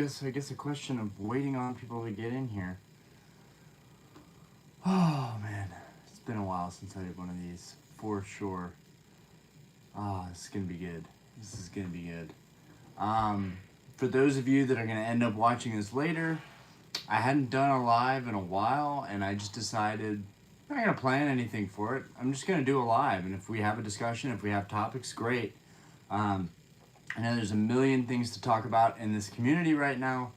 I guess a question of waiting on people to get in here. Oh man, it's been a while since I did one of these, for sure. This is gonna be good. This is gonna be good. For those of you that are gonna end up watching this later, I hadn't done a live in a while, and I just decided I'm not gonna plan anything for it. I'm just gonna do a live, and if we have a discussion, if we have topics, great. Um, I know there's a million things to talk about in this community right now.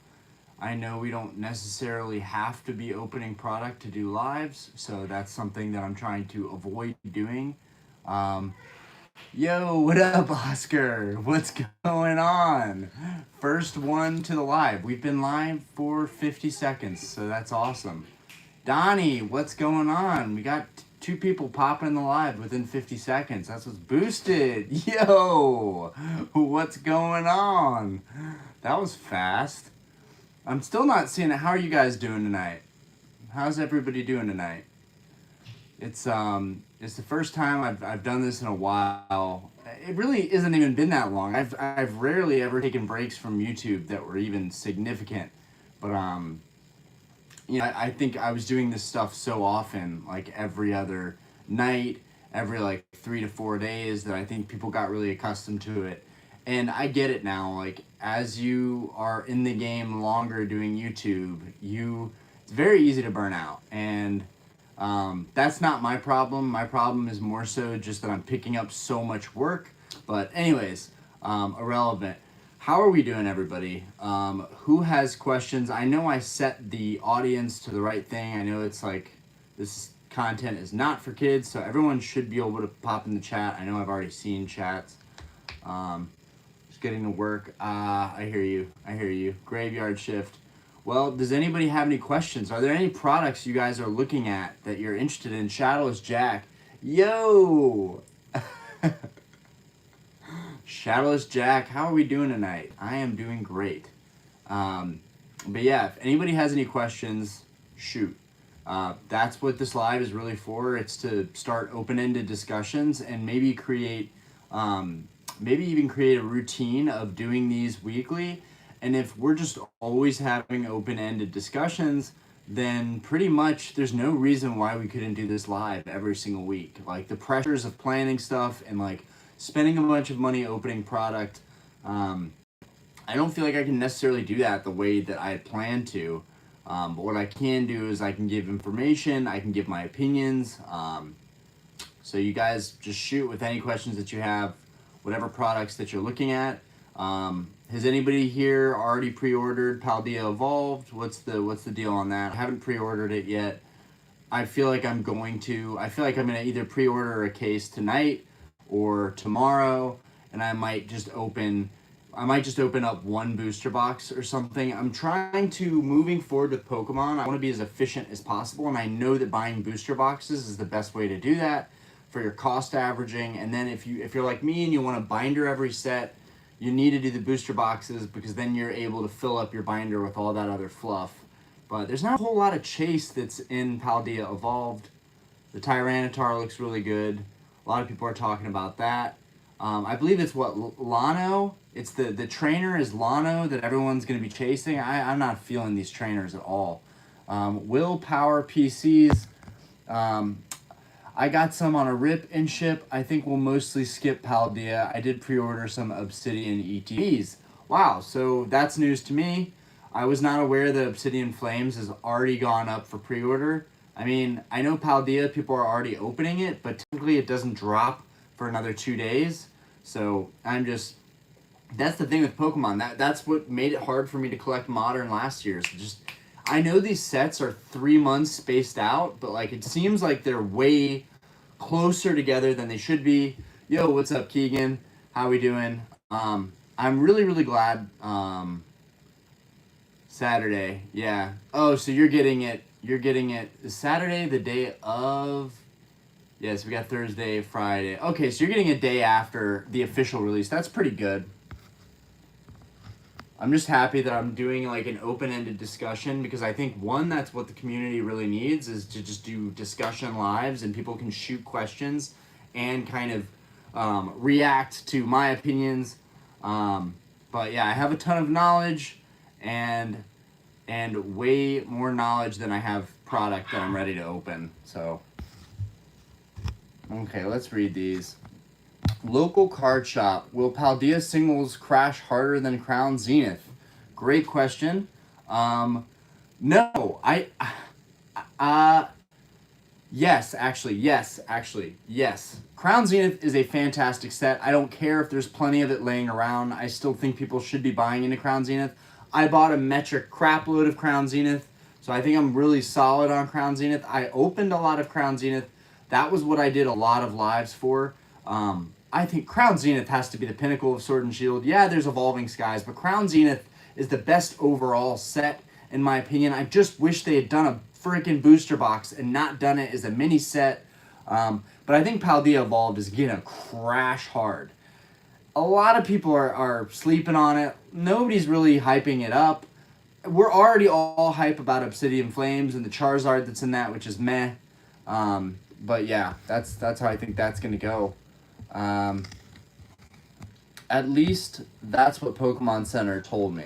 I know we don't necessarily have to be opening product to do lives, so that's something that I'm trying to avoid doing. Um, Yo, what up, Oscar? What's going on? First one to the live. We've been live for 50 seconds, so that's awesome. Donnie, what's going on? We got two people popping in the live within 50 seconds. That's what's boosted. Yo, what's going on? That was fast. I'm still not seeing it. How are you guys doing tonight? How's everybody doing tonight? It's the first time I've done this in a while. It really isn't even been that long. I've rarely ever taken breaks from YouTube that were even significant. But I think I was doing this stuff so often, like every other night, every like 3 to 4 days, that I think people got really accustomed to it. And I get it now. Like, as you are in the game longer doing YouTube, it's very easy to burn out. And that's not my problem. My problem is more so just that I'm picking up so much work. But anyways, irrelevant. How are we doing, everybody? Who has questions? I know I set the audience to the right thing. I know it's like this content is not for kids, so everyone should be able to pop in the chat. I know I've already seen chats. Just getting to work. I hear you. I hear you. Graveyard shift. Well, does anybody have any questions? Are there any products you guys are looking at that you're interested in? Shadowless Jack. Yo! Shadowless Jack, how are we doing tonight? I am doing great. But yeah, if anybody has any questions, shoot. That's what this live is really for. It's to start open-ended discussions and maybe even create a routine of doing these weekly. And if we're just always having open-ended discussions, then pretty much there's no reason why we couldn't do this live every single week. Like, the pressures of planning stuff and like spending a bunch of money opening product, I don't feel like I can necessarily do that the way that I had planned to. But what I can do is I can give information, I can give my opinions. So you guys just shoot with any questions that you have, whatever products that you're looking at. Has anybody here already pre-ordered Paldea Evolved? What's the deal on that? I haven't pre-ordered it yet. I feel like I'm going to either pre-order a case tonight or tomorrow, and I might just open up one booster box or something. I'm trying to, moving forward with Pokemon, I want to be as efficient as possible, and I know that buying booster boxes is the best way to do that for your cost averaging. And then if you're like me and you want to binder every set, you need to do the booster boxes, because then you're able to fill up your binder with all that other fluff. But there's not a whole lot of chase that's in Paldea Evolved. The Tyranitar looks really good. A lot of people are talking about that. I believe it's Lano. It's the trainer is Lano that everyone's going to be chasing. I'm not feeling these trainers at all. Willpower PCs. I got some on a rip and ship. I think we'll mostly skip Paldea. I did pre-order some Obsidian ETBs. Wow, so that's news to me. I was not aware that Obsidian Flames has already gone up for pre-order. I mean, I know Paldea, people are already opening it, but typically it doesn't drop for another 2 days. So that's the thing with Pokemon. That's what made it hard for me to collect Modern last year. So I know these sets are 3 months spaced out, but like, it seems like they're way closer together than they should be. Yo, what's up, Keegan? How we doing? I'm really, really glad. Saturday, yeah. Oh, so you're getting it Saturday, the day of. Yes, we got Thursday, Friday. Okay, so you're getting a day after the official release. That's pretty good. I'm just happy that I'm doing like an open-ended discussion, because I think, one, that's what the community really needs, is to just do discussion lives and people can shoot questions and kind of react to my opinions. But yeah, I have a ton of knowledge, and way more knowledge than I have product that I'm ready to open. So, okay, let's read these. Local card shop. Will Paldea singles crash harder than Crown Zenith? Great question. No, yes, yes. Crown Zenith is a fantastic set. I don't care if there's plenty of it laying around. I still think people should be buying into Crown Zenith. I bought a metric crap load of Crown Zenith, so I think I'm really solid on Crown Zenith. I opened a lot of Crown Zenith. That was what I did a lot of lives for. I think Crown Zenith has to be the pinnacle of Sword and Shield. Yeah, there's Evolving Skies, but Crown Zenith is the best overall set, in my opinion. I just wish they had done a freaking booster box and not done it as a mini set. But I think Paldea Evolved is going to crash hard. A lot of people are sleeping on it. Nobody's really hyping it up. We're already all hype about Obsidian Flames and the Charizard that's in that, which is meh. But yeah, that's how I think that's going to go. At least that's what Pokemon Center told me.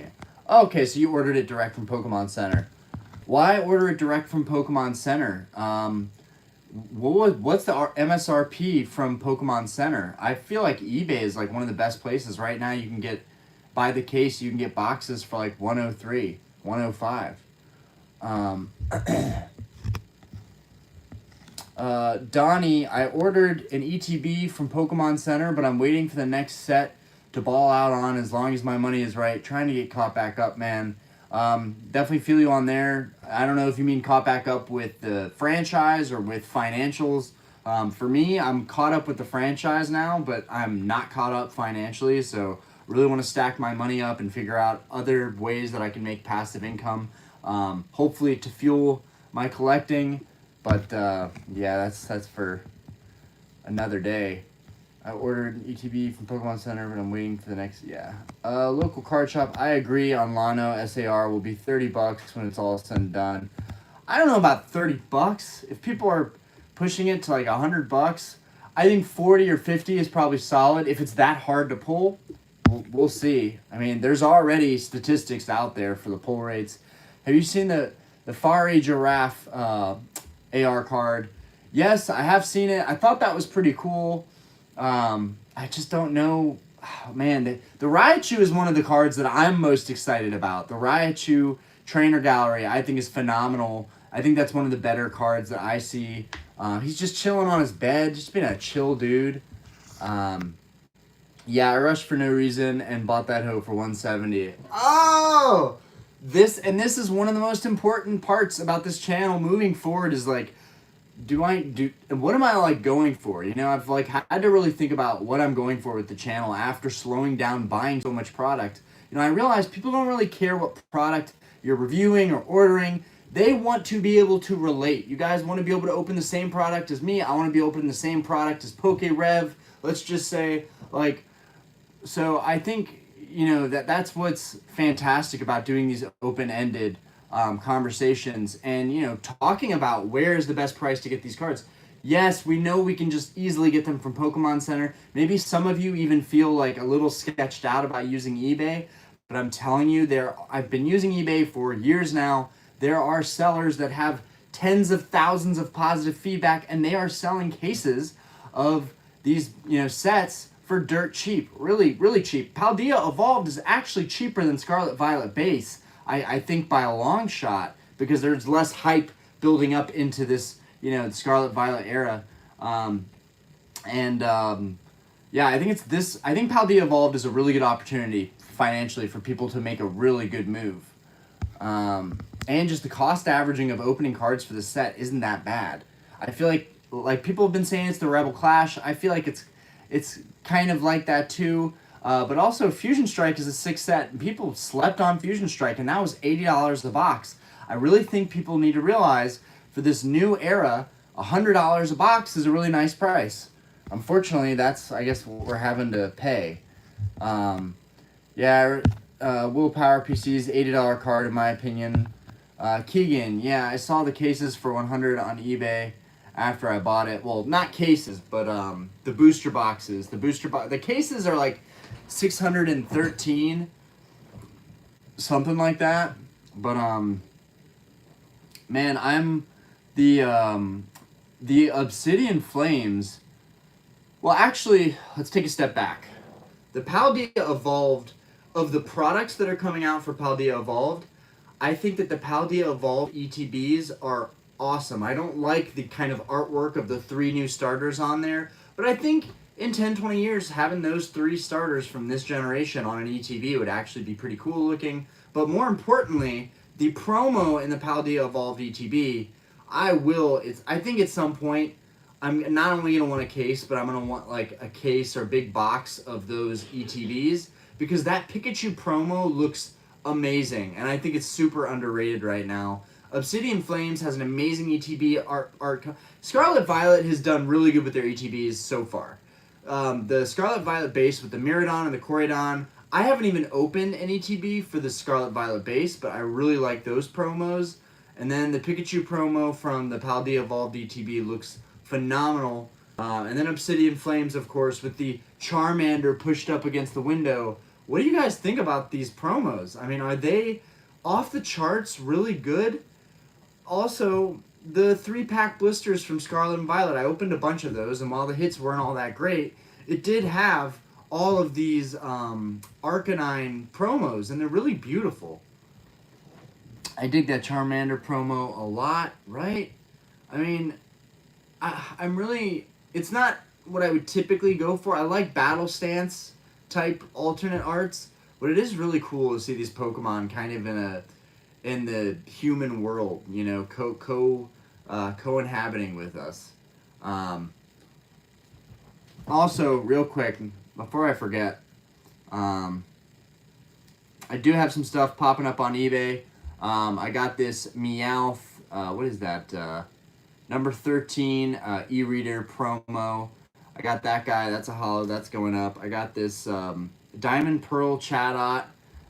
Okay, so you ordered it direct from Pokemon Center. Why order it direct from Pokemon Center? What's the MSRP from Pokemon Center? I feel like eBay is like one of the best places right now. You can get, by the case, you can get boxes for like 103, 105. Donnie, I ordered an ETB from Pokemon Center, but I'm waiting for the next set to ball out on as long as my money is right. Trying to get caught back up, man. Definitely feel you on there. I don't know if you mean caught back up with the franchise or with financials. For me, I'm caught up with the franchise now, but I'm not caught up financially, so really want to stack my money up and figure out other ways that I can make passive income, hopefully to fuel my collecting. But yeah, that's for another day. I ordered an ETB from Pokemon Center, but I'm waiting for the next, local card shop. I agree on Lano SAR will be $30 when it's all said and done. I don't know about $30. If people are pushing it to like $100, I think 40 or 50 is probably solid. If it's that hard to pull, we'll see. I mean, there's already statistics out there for the pull rates. Have you seen the Fari Giraffe AR card? Yes, I have seen it. I thought that was pretty cool. I just don't know. Oh, man, the Raichu is one of the cards that I'm most excited about. The Raichu Trainer Gallery, I think, is phenomenal. I think that's one of the better cards that I see. He's just chilling on his bed, just being a chill dude. Yeah, I rushed for no reason and bought that hoe for $170. Oh! This is one of the most important parts about this channel moving forward is like, what am I like going for? You know, I've like had to really think about what I'm going for with the channel after slowing down buying so much product. You know, I realize people don't really care what product you're reviewing or ordering. They want to be able to relate. You guys want to be able to open the same product as me. I want to be opening the same product as PokeRev. Let's just say, like, so I think, you know, that's what's fantastic about doing these open-ended conversations and, you know, talking about where is the best price to get these cards. Yes, we know we can just easily get them from Pokemon Center. Maybe some of you even feel like a little sketched out about using eBay, but I'm telling you, I've been using eBay for years now. There are sellers that have tens of thousands of positive feedback, and they are selling cases of these, you know, sets for dirt cheap, really, really cheap. Paldea Evolved is actually cheaper than Scarlet Violet Base, I think, by a long shot, because there's less hype building up into this, you know, the Scarlet Violet era. Yeah, I think Paldea Evolved is a really good opportunity financially for people to make a really good move. And just the cost averaging of opening cards for the set isn't that bad. I feel like people have been saying it's the Rebel Clash. I feel like it's kind of like that too. But also Fusion Strike is a 6 set, and people slept on Fusion Strike, and that was $80 a box. I really think people need to realize for this new era, $100 a box is a really nice price. Unfortunately, that's, I guess, what we're having to pay. Yeah, Willpower PC's $80 card, in my opinion. Keegan, yeah, I saw the cases for $100 on eBay after I bought it. Well, not cases, but the booster boxes. The cases are like $613. something like that. But man, I'm the Obsidian Flames. Well, actually, let's take a step back. The Paldea Evolved, of the products that are coming out for Paldea Evolved, I think that the Paldea Evolved ETBs are awesome. I don't like the kind of artwork of the 3 new starters on there, but I think in 10, 20 years, having those 3 starters from this generation on an ETB would actually be pretty cool looking. But more importantly, the promo in the Paldea Evolved ETB, I think at some point, I'm not only going to want a case, but I'm going to want like a case or big box of those ETBs, because that Pikachu promo looks amazing, and I think it's super underrated right now. Obsidian Flames has an amazing ETB art. Scarlet Violet has done really good with their ETBs so far. The Scarlet Violet base with the Miradon and the Corydon, I haven't even opened an ETB for the Scarlet Violet base, but I really like those promos. And then the Pikachu promo from the Paldea Evolved ETB looks phenomenal. And then Obsidian Flames, of course, with the Charmander pushed up against the window. What do you guys think about these promos? I mean, are they off the charts really good? Also, the 3-pack blisters from Scarlet and Violet, I opened a bunch of those, and while the hits weren't all that great, it did have all of these Arcanine promos, and they're really beautiful. I dig that Charmander promo a lot, right? I mean, I'm really... It's not what I would typically go for. I like battle stance type alternate arts, but it is really cool to see these Pokemon kind of in the human world, you know, co-inhabiting with us. Also, real quick, before I forget, I do have some stuff popping up on eBay. I got this Meowth, what is that, number 13 e-reader promo. I got that guy, that's a holo, that's going up. I got this Diamond Pearl Chatot,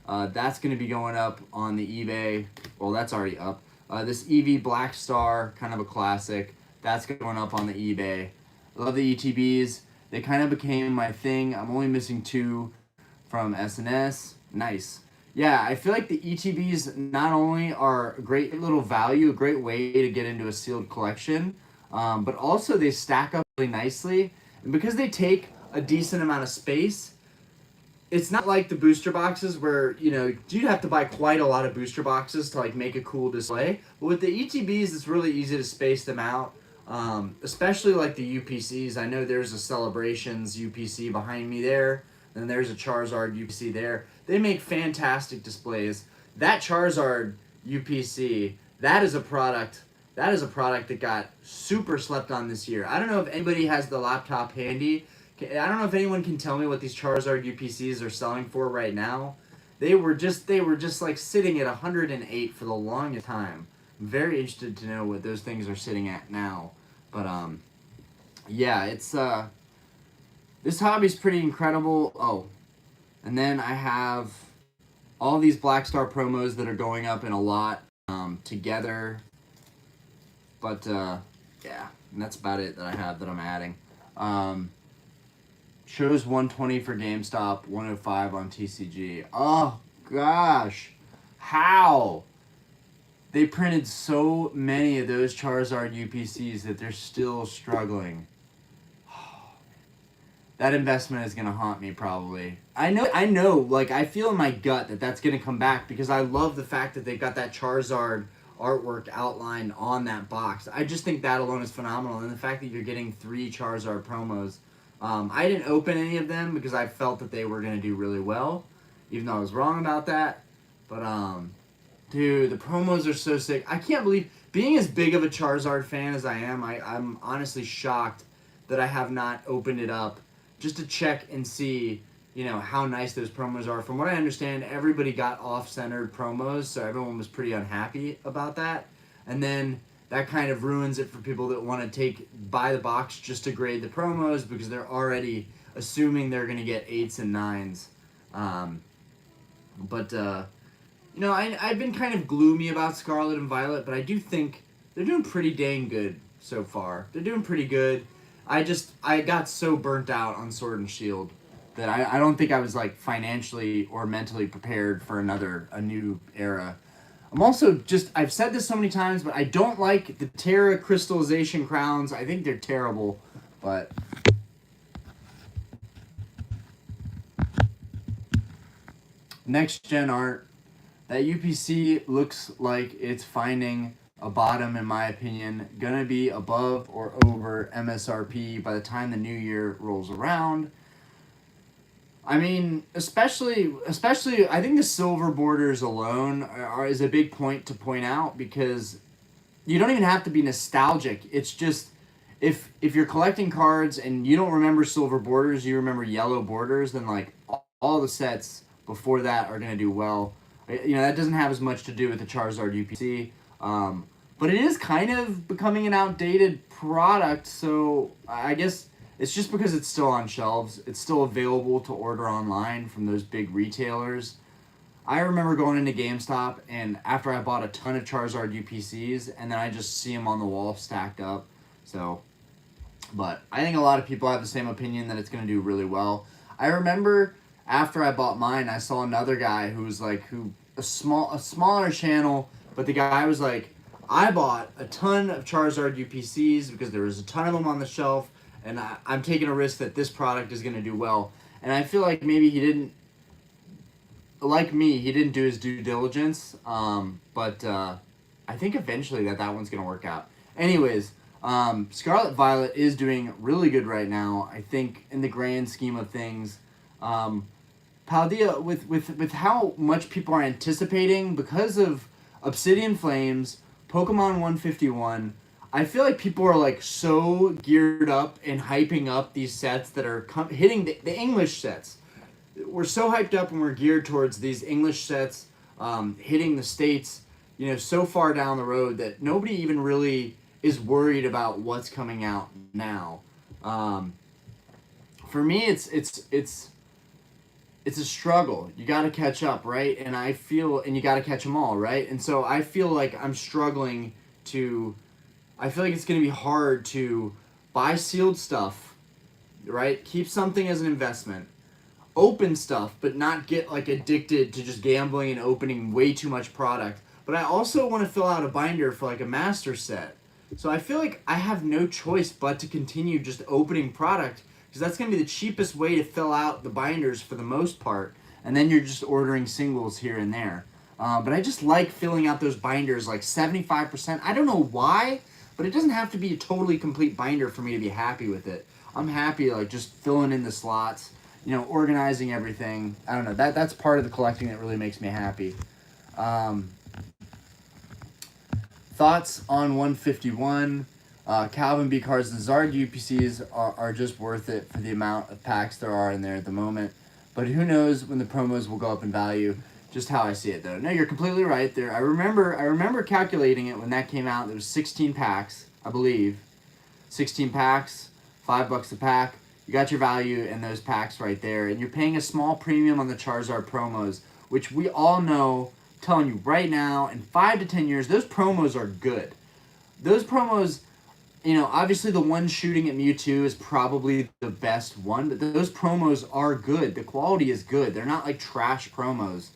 that's going to be going up on the eBay. Well, that's already up. This Eevee Black Star, kind of a classic, that's going up on the eBay. I love the ETBs. They kind of became my thing. I'm only missing 2 from SNS. Nice. Yeah, I feel like the ETBs not only are a great little value, a great way to get into a sealed collection, but also they stack up really nicely. And because they take a decent amount of space, it's not like the booster boxes where, you know, you'd have to buy quite a lot of booster boxes to like make a cool display. But with the ETBs, it's really easy to space them out, especially like the UPCs. I know there's a Celebrations UPC behind me there, and there's a Charizard UPC there. They make fantastic displays. That Charizard UPC, that is a product that got super slept on this year. I don't know if anybody has the laptop handy. I don't know if anyone can tell me what these Charizard UPCs are selling for right now. They were just like sitting at 108 for the longest time. I'm very interested to know what those things are sitting at now. But yeah, it's this hobby's pretty incredible. Oh, and then I have all these Black Star promos that are going up in a lot together. But yeah, and that's about it that I have that I'm adding. Shows 120 for GameStop, 105 on TCG. Oh gosh, how? They printed so many of those Charizard UPCs that they're still struggling. That investment is gonna haunt me probably. I know. Like I feel in my gut that that's gonna come back because I love the fact that they've got that Charizard artwork outlined on that box. I just think that alone is phenomenal, and the fact that you're getting 3 Charizard promos. I didn't open any of them because I felt that they were gonna do really well, even though I was wrong about that. But dude, the promos are so sick. I can't believe, being as big of a Charizard fan as I am, I'm honestly shocked that I have not opened it up just to check and see, you know, how nice those promos are. From what I understand, everybody got off-centered promos, so everyone was pretty unhappy about that. And then that kind of ruins it for people that want to buy the box just to grade the promos because they're already assuming they're going to get 8s and 9s. You know, I've been kind of gloomy about Scarlet and Violet, but I do think they're doing pretty dang good so far. They're doing pretty good. I got so burnt out on Sword and Shield that I don't think I was like financially or mentally prepared for a new era. I'm also just, I've said this so many times, but I don't like the Terra crystallization crowns. I think they're terrible, but next gen art, that UPC looks like it's finding a bottom, in my opinion. Gonna be above or over MSRP by the time the new year rolls around. I mean, especially, I think the silver borders alone is a big point to point out, because you don't even have to be nostalgic. It's just, if you're collecting cards and you don't remember silver borders, you remember yellow borders, then like all the sets before that are gonna do well. You know, that doesn't have as much to do with the Charizard UPC, but it is kind of becoming an outdated product. So I guess it's just because it's still on shelves. It's still available to order online from those big retailers. I remember going into GameStop, and after I bought a ton of Charizard UPCs, and then I just see them on the wall stacked up. So, but I think a lot of people have the same opinion that it's going to do really well. I remember after I bought mine, I saw another guy who was like, a smaller channel, but the guy was like, I bought a ton of Charizard UPCs because there was a ton of them on the shelf, and I'm taking a risk that this product is going to do well. And I feel like maybe he didn't, like me, he didn't do his due diligence, but I think eventually that one's going to work out. Anyways, Scarlet Violet is doing really good right now, I think, in the grand scheme of things. Paldea, with how much people are anticipating because of Obsidian Flames, Pokemon 151, I feel like people are like so geared up and hyping up these sets that are hitting the English sets. We're so hyped up and we're geared towards these English sets hitting the States, you know, so far down the road that nobody even really is worried about what's coming out now. For me, it's a struggle. You got to catch up, right? And you got to catch them all, right? And so I feel like I'm struggling I feel like it's going to be hard to buy sealed stuff, right? Keep something as an investment. Open stuff, but not get like addicted to just gambling and opening way too much product. But I also want to fill out a binder for like a master set. So I feel like I have no choice but to continue just opening product, because that's going to be the cheapest way to fill out the binders for the most part. And then you're just ordering singles here and there. But I just like filling out those binders like 75%. I don't know why, but it doesn't have to be a totally complete binder for me to be happy with it. I'm happy like just filling in the slots, you know, organizing everything. I don't know. That's part of the collecting that really makes me happy. Thoughts on 151? Calvin B cards and Zard UPCs are just worth it for the amount of packs there are in there at the moment. But who knows when the promos will go up in value. Just how I see it, though. No, you're completely right there. I remember calculating it when that came out. There was 16 packs, I believe. 16 packs, $5 a pack. You got your value in those packs right there. And you're paying a small premium on the Charizard promos, which we all know, I'm telling you right now, in 5 to 10 years, those promos are good. Those promos, you know, obviously the one shooting at Mewtwo is probably the best one, but those promos are good. The quality is good. They're not like trash promos,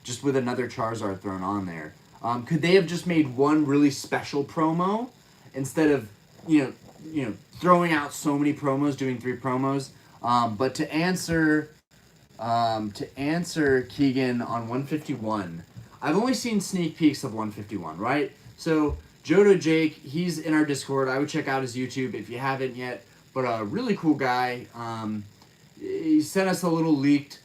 just with another Charizard thrown on there. Could they have just made one really special promo instead of, you know, throwing out so many promos, doing 3 promos? But to answer Keegan on 151, I've only seen sneak peeks of 151, right? So Jodo Jake, he's in our Discord. I would check out his YouTube if you haven't yet. But a really cool guy. He sent us a little leaked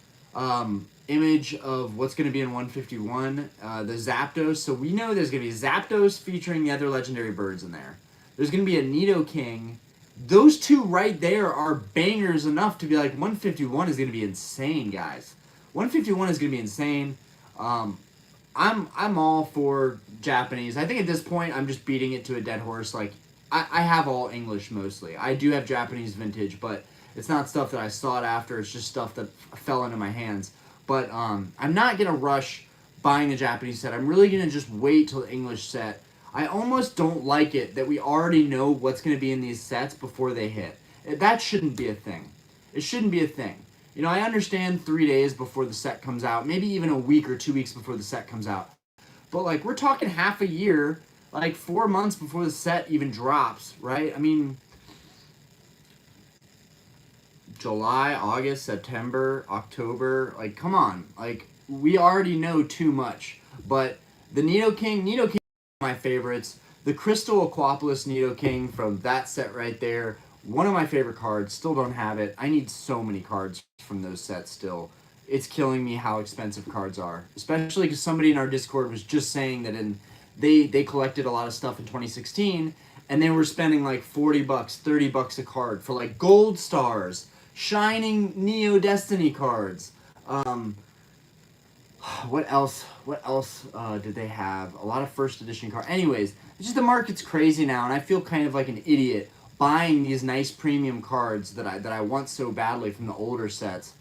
image of what's going to be in 151, the Zapdos. So we know there's going to be Zapdos featuring the other legendary birds in there. There's going to be a Nidoking. Those two right there are bangers enough to be like 151 is going to be insane, guys. 151 is going to be insane. I'm all for Japanese. I think at this point I'm just beating it to a dead horse. Like I have all English mostly. I do have Japanese vintage, but it's not stuff that I sought after. It's just stuff that fell into my hands. But I'm not going to rush buying the Japanese set. I'm really going to just wait till the English set. I almost don't like it that we already know what's going to be in these sets before they hit. That shouldn't be a thing. It shouldn't be a thing. You know, I understand 3 days before the set comes out, maybe even a week or 2 weeks before the set comes out. But like we're talking half a year, like 4 months before the set even drops, right? I mean, July, August, September, October, like come on. Like we already know too much. But the Nidoking is one of my favorites. The Crystal Aquapolis Nidoking from that set right there, one of my favorite cards. Still don't have it. I need so many cards from those sets still. It's killing me how expensive cards are. Especially because somebody in our Discord was just saying that they collected a lot of stuff in 2016 and they were spending like $40, $30 a card for like gold stars, shining Neo Destiny cards. What else? What else did they have? A lot of first edition cards. Anyways, it's just the market's crazy now, and I feel kind of like an idiot buying these nice premium cards that I want so badly from the older sets.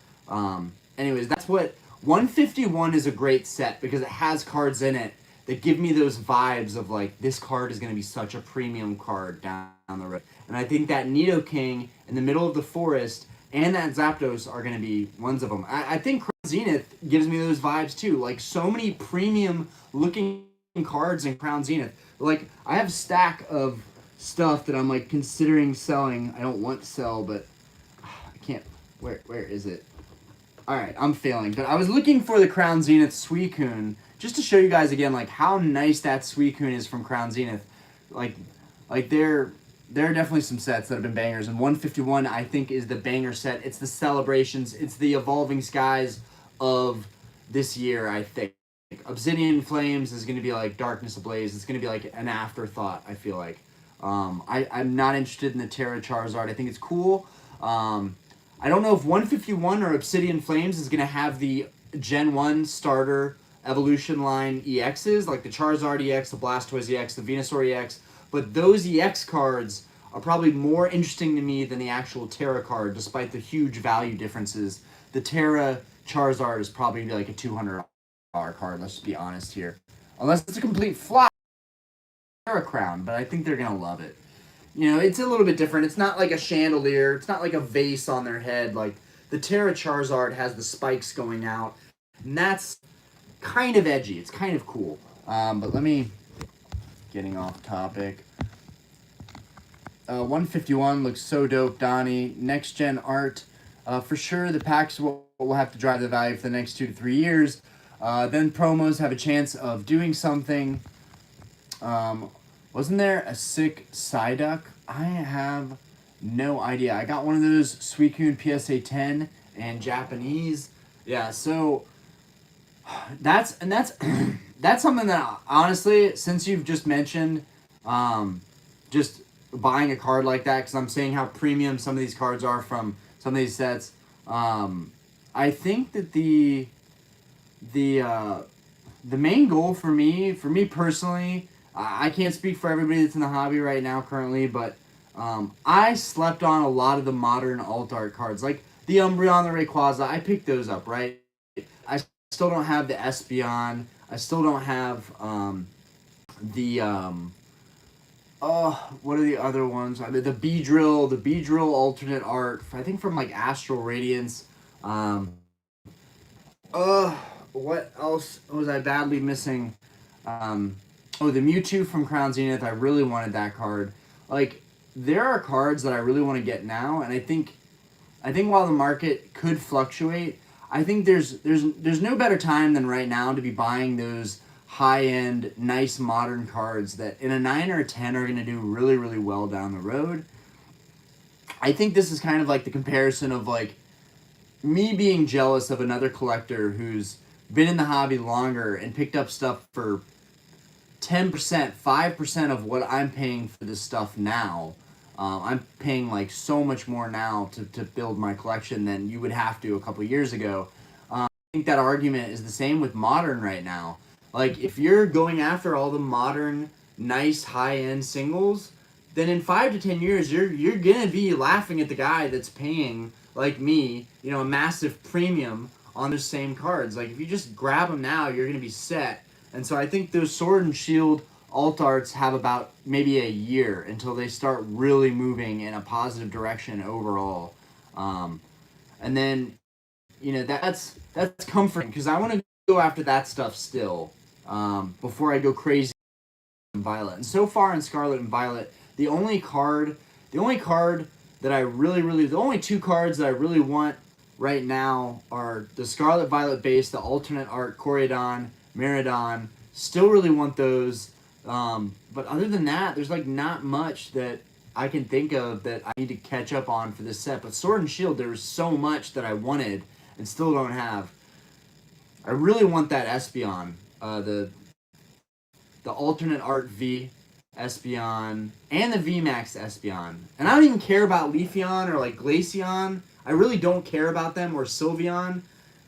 Anyways, that's what 151 is a great set because it has cards in it that give me those vibes of like this card is going to be such a premium card down the road. And I think that Nidoking in the middle of the forest and that Zapdos are going to be ones of them. I think Crown Zenith gives me those vibes too. Like so many premium looking cards in Crown Zenith. Like I have a stack of stuff that I'm like considering selling. I don't want to sell, but I can't. Where is it? All right, I'm failing. But I was looking for the Crown Zenith Suicune just to show you guys again like how nice that Suicune is from Crown Zenith. Like there are definitely some sets that have been bangers, and 151 I think is the banger set. It's the celebrations, it's the evolving skies of this year, I think. Obsidian Flames is going to be like Darkness Ablaze. It's going to be like an afterthought, I feel like. I'm not interested in the Terra Charizard. I think it's cool. I don't know if 151 or Obsidian Flames is going to have the Gen 1 starter evolution line EXs, like the Charizard EX, the Blastoise EX, the Venusaur EX. But those EX cards are probably more interesting to me than the actual Terra card, despite the huge value differences. The Terra Charizard is probably like a $200 card, let's just be honest here. Unless it's a complete flop, Terra Crown, but I think they're going to love it. You know, it's a little bit different. It's not like a chandelier. It's not like a vase on their head. Like, the Terra Charizard has the spikes going out, and that's kind of edgy. It's kind of cool. But let me... Getting off topic. 151 looks so dope, Donnie. Next gen art. For sure, the packs will have to drive the value for the next 2 to 3 years. Then promos have a chance of doing something. Wasn't there a sick Psyduck? I have no idea. I got one of those Suicune PSA 10 and Japanese. Yeah, so that's that's something that honestly, since you've just mentioned, just buying a card like that, because I'm saying how premium some of these cards are from some of these sets. I think that the main goal for me personally, I can't speak for everybody that's in the hobby right now currently, but I slept on a lot of the modern alt art cards, like the Umbreon, the Rayquaza. I picked those up, right? I still don't have the Espeon. I still don't have what are the other ones? I mean, the Beedrill alternate art, I think from like Astral Radiance. What else was I badly missing? The Mewtwo from Crown Zenith. I really wanted that card. Like, there are cards that I really want to get now, and I think while the market could fluctuate, I think there's no better time than right now to be buying those high-end, nice modern cards that in a 9 or a 10 are going to do really, really well down the road. I think this is kind of like the comparison of like me being jealous of another collector who's been in the hobby longer and picked up stuff for 10%, 5% of what I'm paying for this stuff now. I'm paying like so much more now to build my collection than you would have to a couple years ago. I think that argument is the same with modern right now. Like, if you're going after all the modern, nice, high-end singles, then in 5 to 10 years, you're gonna be laughing at the guy that's paying, like me, you know, a massive premium on those same cards. Like, if you just grab them now, you're gonna be set. And so I think those Sword and Shield alt arts have about maybe a year until they start really moving in a positive direction overall. And then you know, that's comforting because I want to go after that stuff still before I go crazy in Violet. And so far in Scarlet and Violet, the only card that I really, the only two cards that I really want right now are the Scarlet Violet base, the alternate art Corydon, Meridon. Still really want those. But other than that, there's like not much that I can think of that I need to catch up on for this set. But Sword and Shield, there was so much that I wanted and still don't have. I really want that Espeon, the alternate art V Espeon, and the VMAX Espeon. And I don't even care about Leafeon or like Glaceon. I really don't care about them, or Sylveon.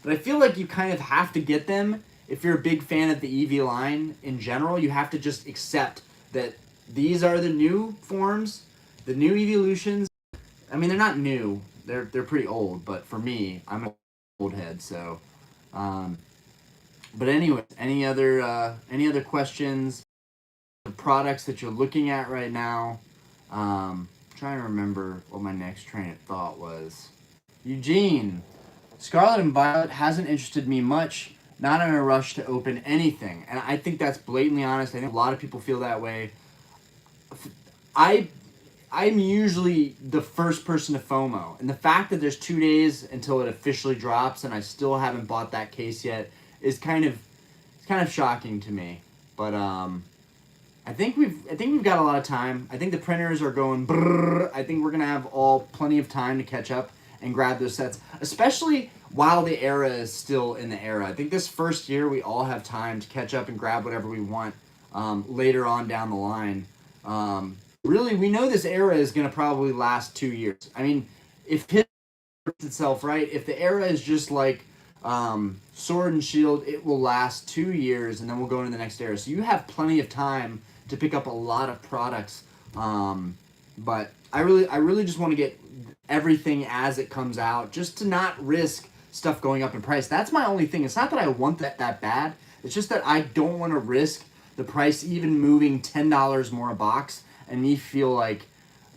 But I feel like you kind of have to get them if you're a big fan of the Eevee line in general. You have to just accept that these are the new forms, the new evolutions. I mean, they're not new. They're pretty old, but for me, I'm an old head, so... but anyway, any other questions? The products that you're looking at right now. Trying to remember what my next train of thought was. Eugene, Scarlet and Violet hasn't interested me much. Not in a rush to open anything, and I think that's blatantly honest. I think a lot of people feel that way. I'm usually the first person to FOMO, and the fact that there's 2 days until it officially drops and I still haven't bought that case yet is kind of shocking to me. But I think we've got a lot of time. I think the printers are going brrr. I think we're gonna have plenty of time to catch up and grab those sets, especially while the era is still in the era. I think this first year we all have time to catch up and grab whatever we want later on down the line. Really, we know this era is going to probably last 2 years. I mean, if it works itself right, if the era is just like Sword and Shield, it will last 2 years, and then we'll go into the next era. So you have plenty of time to pick up a lot of products. But I really just want to get everything as it comes out, just to not risk stuff going up in price. That's my only thing. It's not that I want that bad. It's just that I don't want to risk the price even moving $10 more a box and me feel like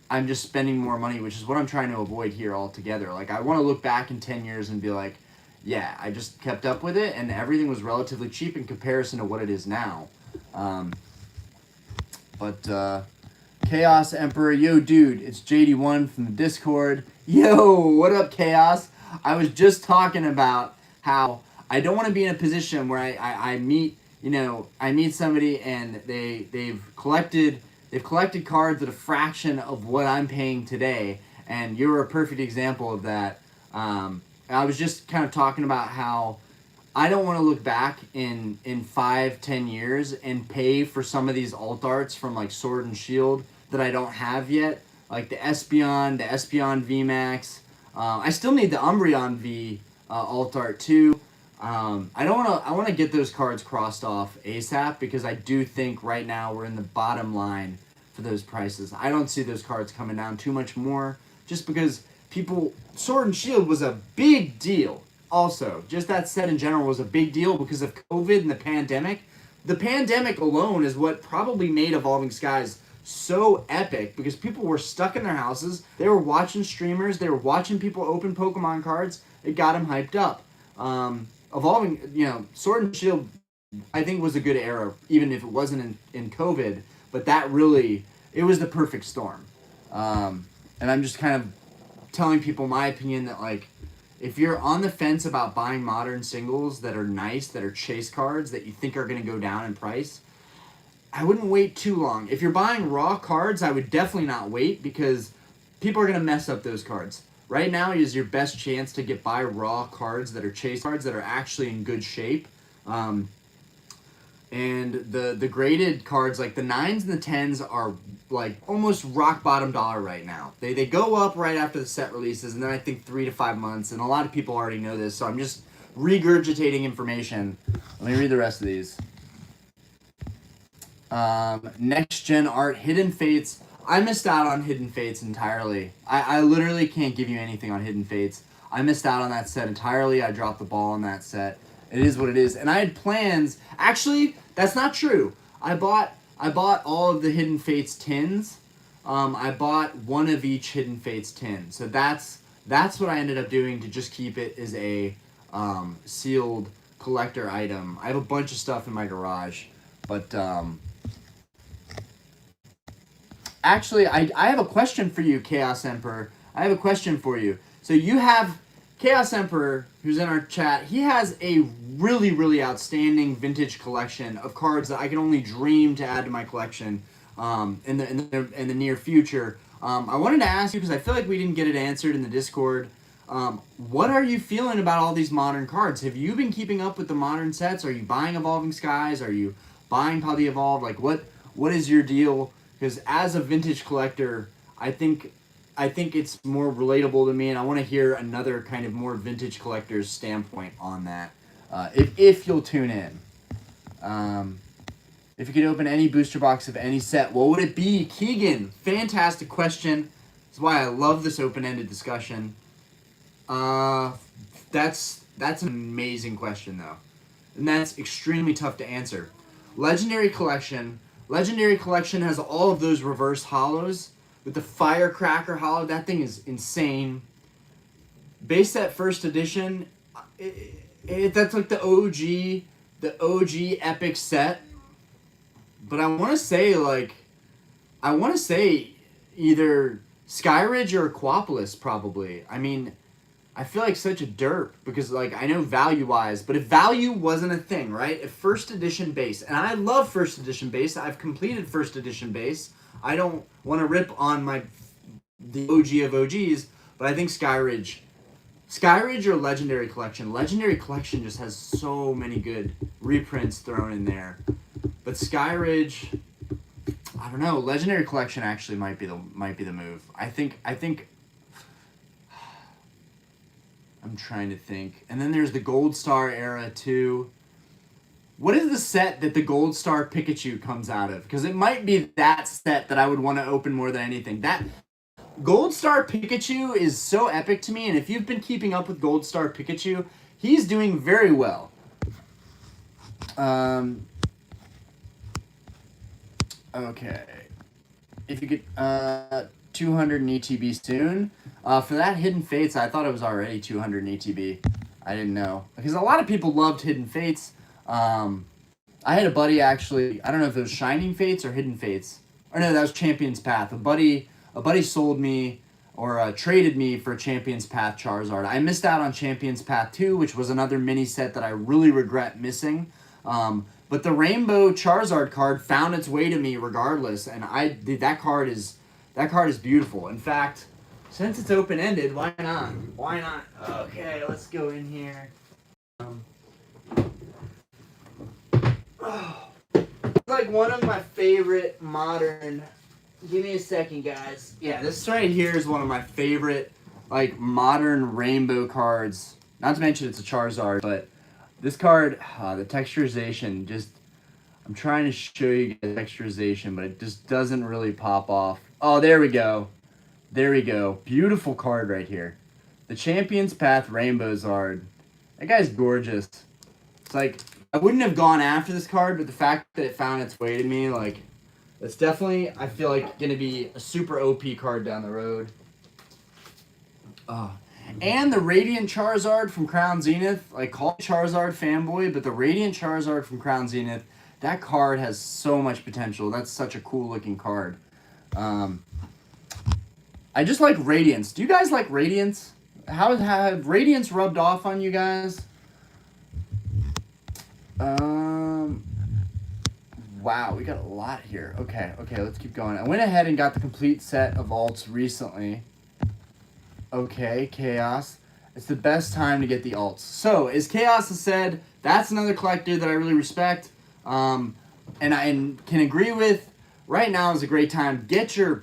I'm just spending more money, which is what I'm trying to avoid here altogether. Like, I want to look back in 10 years and be like, yeah, I just kept up with it and everything was relatively cheap in comparison to what it is now. Chaos Emperor, yo dude, it's JD1 from the Discord. Yo, what up, Chaos? I was just talking about how I don't want to be in a position where I meet somebody and they've collected cards at a fraction of what I'm paying today, and you're a perfect example of that. I was just kind of talking about how I don't want to look back in 5-10 years and pay for some of these alt arts from like Sword and Shield that I don't have yet, like the Espeon VMAX. I still need the Umbreon V alt art too. I want to get those cards crossed off ASAP because I do think right now we're in the bottom line for those prices. I don't see those cards coming down too much more just because Sword and Shield was a big deal. Also, just that set in general was a big deal because of COVID and the pandemic. The pandemic alone is what probably made Evolving Skies so epic because people were stuck in their houses. They were watching streamers. They were watching people open Pokemon cards. It got them hyped up. Evolving, Sword and Shield, I think was a good era, even if it wasn't in COVID. But it was the perfect storm. And I'm just kind of telling people my opinion that, like, if you're on the fence about buying modern singles that are nice, that are chase cards, that you think are going to go down in price, I wouldn't wait too long. If you're buying raw cards, I would definitely not wait because people are going to mess up those cards. Right now is your best chance to buy raw cards that are chase cards that are actually in good shape. And the graded cards, like the 9s and the 10s, are like almost rock bottom dollar right now. They go up right after the set releases, and then I think 3 to 5 months, and a lot of people already know this, so I'm just regurgitating information. Let me read the rest of these. Next Gen Art, Hidden Fates. I missed out on Hidden Fates entirely. I literally can't give you anything on Hidden Fates. I missed out on that set entirely. I dropped the ball on that set. It is what it is. And I had plans. Actually, that's not true. I bought all of the Hidden Fates tins. I bought one of each Hidden Fates tin. So that's what I ended up doing to just keep it as a sealed collector item. I have a bunch of stuff in my garage, but actually, I have a question for you, Chaos Emperor. I have a question for you. So you have Chaos Emperor, who's in our chat. He has a really, really outstanding vintage collection of cards that I can only dream to add to my collection in the near future. I wanted to ask you, because I feel like we didn't get it answered in the Discord. What are you feeling about all these modern cards? Have you been keeping up with the modern sets? Are you buying Evolving Skies? Are you buying Paldea Evolved? Like, what is your deal? Because as a vintage collector, I think it's more relatable to me, and I want to hear another kind of more vintage collector's standpoint on that. If you'll tune in. If you could open any booster box of any set, what would it be? Keegan, fantastic question. That's why I love this open-ended discussion. That's an amazing question, though. And that's extremely tough to answer. Legendary Collection has all of those reverse hollows. With the Firecracker hollow, that thing is insane. Base set first edition, that's like the OG epic set. But I want to say either Skyridge or Aquapolis probably. I mean, I feel like such a derp because like I know value-wise, but if value wasn't a thing, right? If first edition base, and I love first edition base, I've completed first edition base. I don't want to rip on the OG of OGs, but I think Skyridge or Legendary Collection. Legendary Collection just has so many good reprints thrown in there. But Skyridge, I don't know. Legendary Collection actually might be the move. I think I'm trying to think. And then there's the Gold Star era too. What is the set that the Gold Star Pikachu comes out of? Because it might be that set that I would want to open more than anything. That Gold Star Pikachu is so epic to me, and if you've been keeping up with Gold Star Pikachu, he's doing very well. Okay. If you get 200 in ETB soon. For that Hidden Fates, I thought it was already 200 in ETB. I didn't know. Because a lot of people loved Hidden Fates. I had a buddy actually, I don't know if it was Shining Fates or Hidden Fates. Or no, that was Champion's Path. A buddy sold me or traded me for Champion's Path Charizard. I missed out on Champion's Path 2, which was another mini set that I really regret missing. But the Rainbow Charizard card found its way to me regardless, and that card is beautiful. In fact, since it's open-ended, why not? Why not? Okay, let's go in here. It's like one of my favorite modern. Give me a second, guys. Yeah, this right here is one of my favorite, like, modern rainbow cards. Not to mention it's a Charizard, but this card, the texturization, just, I'm trying to show you guys texturization, but it just doesn't really pop off. Oh, there we go. There we go. Beautiful card right here. The Champion's Path Rainbow Zard. That guy's gorgeous. It's like, I wouldn't have gone after this card, but the fact that it found its way to me, like, it's definitely, I feel like, going to be a super OP card down the road. And the Radiant Charizard from Crown Zenith. Like, call me Charizard fanboy, but the Radiant Charizard from Crown Zenith, that card has so much potential. That's such a cool looking card. I just like Radiance. Do you guys like Radiance? How have Radiance rubbed off on you guys? Wow, we got a lot here. Okay, let's keep going. I went ahead and got the complete set of alts recently. Okay, Chaos. It's the best time to get the alts. So, as Chaos has said, that's another collector that I really respect. And I can agree with. Right now is a great time. Get your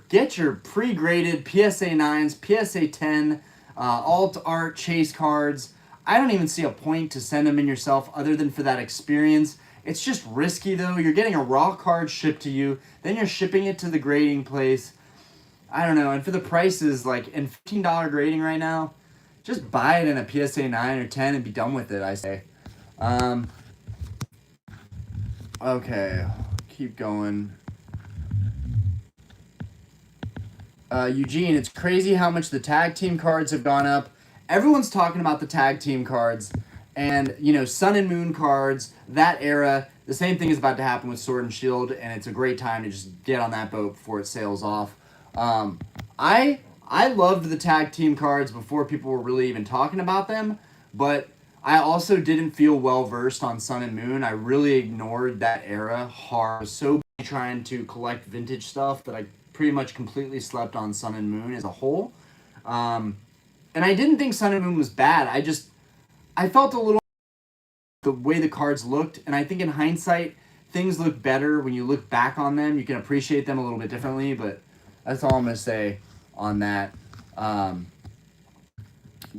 pre-graded PSA 9s, PSA 10, alt art chase cards. I don't even see a point to send them in yourself other than for that experience. It's just risky though. You're getting a raw card shipped to you, then you're shipping it to the grading place. I don't know. And for the prices, like in $15 grading right now, just buy it in a PSA 9 or 10 and be done with it, I say. Okay, keep going. Eugene, it's crazy how much the tag team cards have gone up. Everyone's talking about the tag team cards. And, you know, Sun and Moon cards, that era, the same thing is about to happen with Sword and Shield, and it's a great time to just get on that boat before it sails off. I loved the tag team cards before people were really even talking about them, but I also didn't feel well versed on Sun and Moon. I really ignored that era hard. I was so busy trying to collect vintage stuff that I pretty much completely slept on Sun and Moon as a whole. And I didn't think Sun and Moon was bad. I felt a little the way the cards looked, and I think in hindsight things look better when you look back on them. You can appreciate them a little bit differently, but that's all I'm gonna say on that.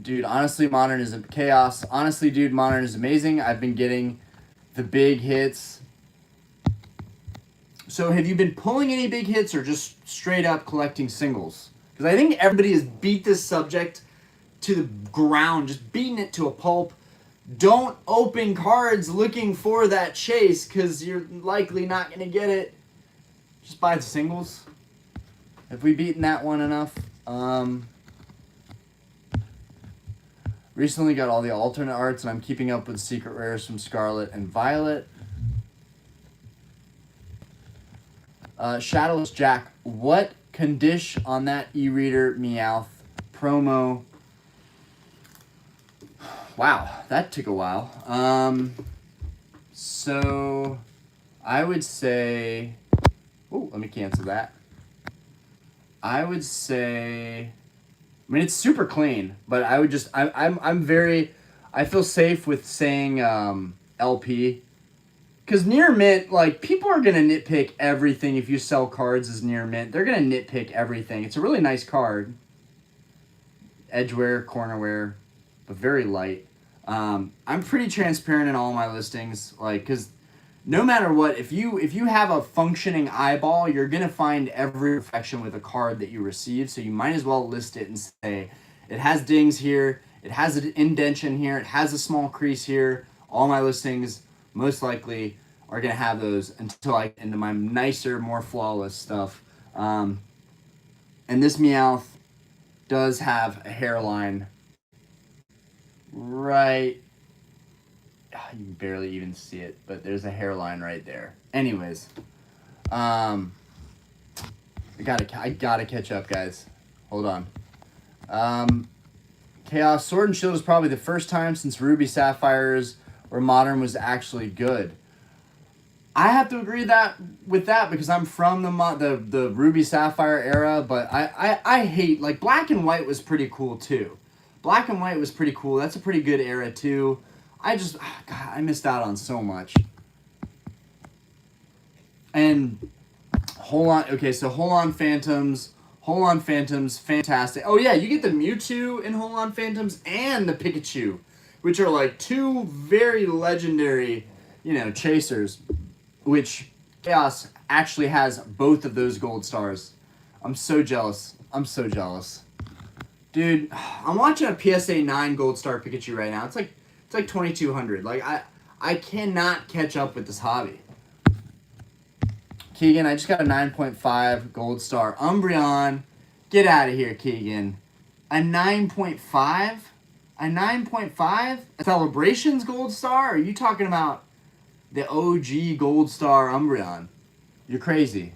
Dude, honestly, Modern is chaos. Honestly, dude, Modern is amazing. I've been getting the big hits. So have you been pulling any big hits or just straight up collecting singles? Because I think everybody has beat this subject to the ground, just beating it to a pulp. Don't open cards looking for that chase because you're likely not going to get it. Just buy the singles. Have we beaten that one enough? Recently got all the alternate arts and I'm keeping up with secret rares from Scarlet and Violet. Shadowless Jack, what condition on that e-reader Meowth promo? Wow, that took a while. So I would say, oh, let me cancel that. I would say, I mean, it's super clean, but I would just, I'm very, I feel safe with saying LP. Because near mint, like, people are going to nitpick everything if you sell cards as near mint. They're going to nitpick everything. It's a really nice card. Edgeware, cornerware, but very light. I'm pretty transparent in all my listings, like, because no matter what, if you have a functioning eyeball, you're going to find every imperfection with a card that you receive, so you might as well list it and say, it has dings here, it has an indentation here, it has a small crease here. All my listings most likely are going to have those until I get into my nicer, more flawless stuff. And this Meowth does have a hairline right, you can barely even see it, but there's a hairline right there. Anyways, I gotta catch up, guys. Hold on. Chaos Sword and Shield is probably the first time since Ruby Sapphires where Modern was actually good. I have to agree with that because I'm from the Ruby Sapphire era, but I hate, like, Black and White was pretty cool too. Black and White was pretty cool. That's a pretty good era too. God, I missed out on so much. And Hold On Phantoms, fantastic. Oh yeah, you get the Mewtwo in Hold On Phantoms and the Pikachu, which are like two very legendary, chasers, which Chaos actually has both of those gold stars. I'm so jealous. Dude, I'm watching a PSA 9 gold star Pikachu right now. It's like 2200. Like, I cannot catch up with this hobby. Keegan, I just got a 9.5 gold star Umbreon. Get out of here, Keegan. A 9.5? A 9.5? A Celebrations gold star? Or are you talking about the OG gold star Umbreon? You're crazy.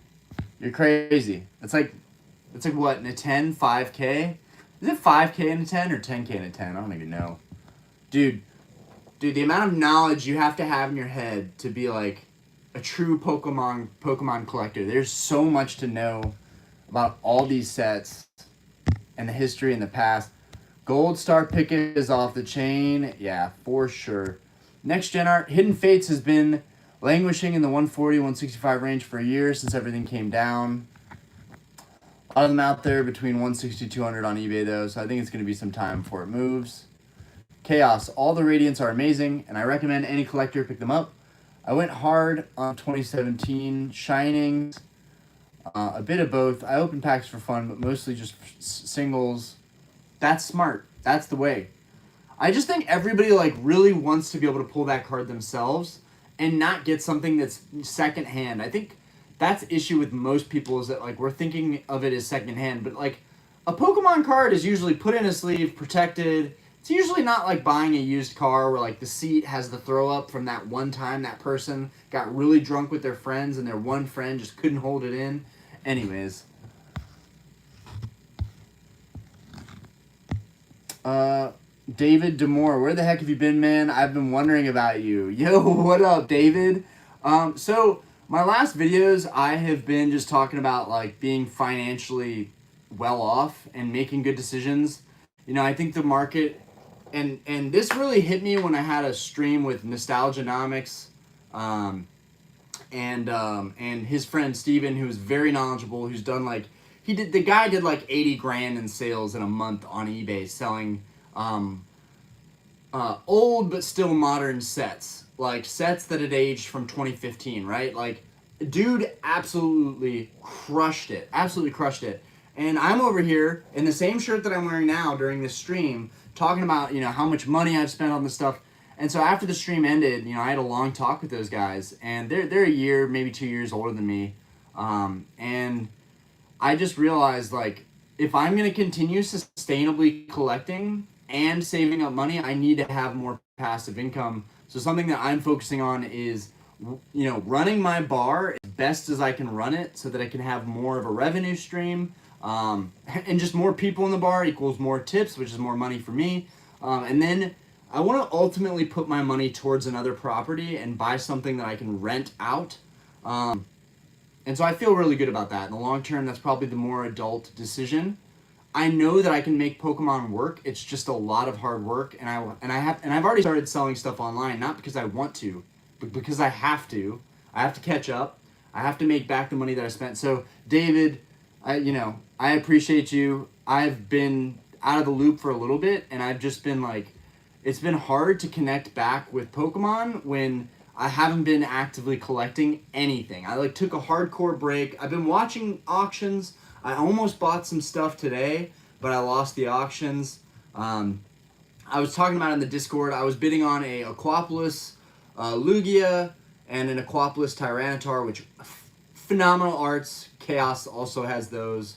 It's like what, in a 10, 5K? Is it 5K in a 10 or 10K in a 10? I don't even know. Dude, the amount of knowledge you have to have in your head to be like a true Pokemon collector. There's so much to know about all these sets and the history in the past. Gold Star Picket is off the chain. Yeah, for sure. Next Gen Art, Hidden Fates has been languishing in the 140, 165 range for a year since everything came down. A lot of them out there between 160, 200 on eBay though, so I think it's going to be some time before it moves. Chaos, all the Radiants are amazing, and I recommend any collector pick them up. I went hard on 2017 Shinings, a bit of both. I opened packs for fun, but mostly just singles. That's smart. That's the way. I just think everybody really wants to be able to pull that card themselves and not get something that's secondhand. I think that's the issue with most people is that we're thinking of it as secondhand, but a Pokemon card is usually put in a sleeve, protected. It's usually not like buying a used car where like the seat has the throw up from that one time that person got really drunk with their friends and their one friend just couldn't hold it in. Anyways. David Demore, where the heck have you been, man? I've been wondering about you. Yo, what up, David? So my last videos, I have been just talking about like being financially well off and making good decisions. You know, I think the market, and this really hit me when I had a stream with Nostalgianomics, and his friend Steven, who's very knowledgeable, who's done like, the guy did like 80 grand in sales in a month on eBay selling old but still modern sets, like sets that had aged from 2015, right? Like, dude absolutely crushed it, and I'm over here in the same shirt that I'm wearing now during this stream talking about, you know, how much money I've spent on this stuff. And so after the stream ended, you know, I had a long talk with those guys, and they're a year, maybe 2 years older than me, and I just realized, like, if I'm going to continue sustainably collecting and saving up money, I need to have more passive income. So something that I'm focusing on is, you know, running my bar as best as I can run it so that I can have more of a revenue stream. And just more people in the bar equals more tips, which is more money for me. And then I want to ultimately put my money towards another property and buy something that I can rent out. And so I feel really good about that. In the long term, that's probably the more adult decision. I know that I can make Pokemon work. It's just a lot of hard work, and I've already started selling stuff online, not because I want to, but because I have to. I have to catch up. I have to make back the money that I spent. So, David, I appreciate you. I've been out of the loop for a little bit, and I've just been like, it's been hard to connect back with Pokemon when I haven't been actively collecting anything. I like took a hardcore break. I've been watching auctions. I almost bought some stuff today, but I lost the auctions. I was talking about it in the Discord. I was bidding on a Aquapolis Lugia and an Aquapolis Tyranitar, which phenomenal arts. Chaos also has those.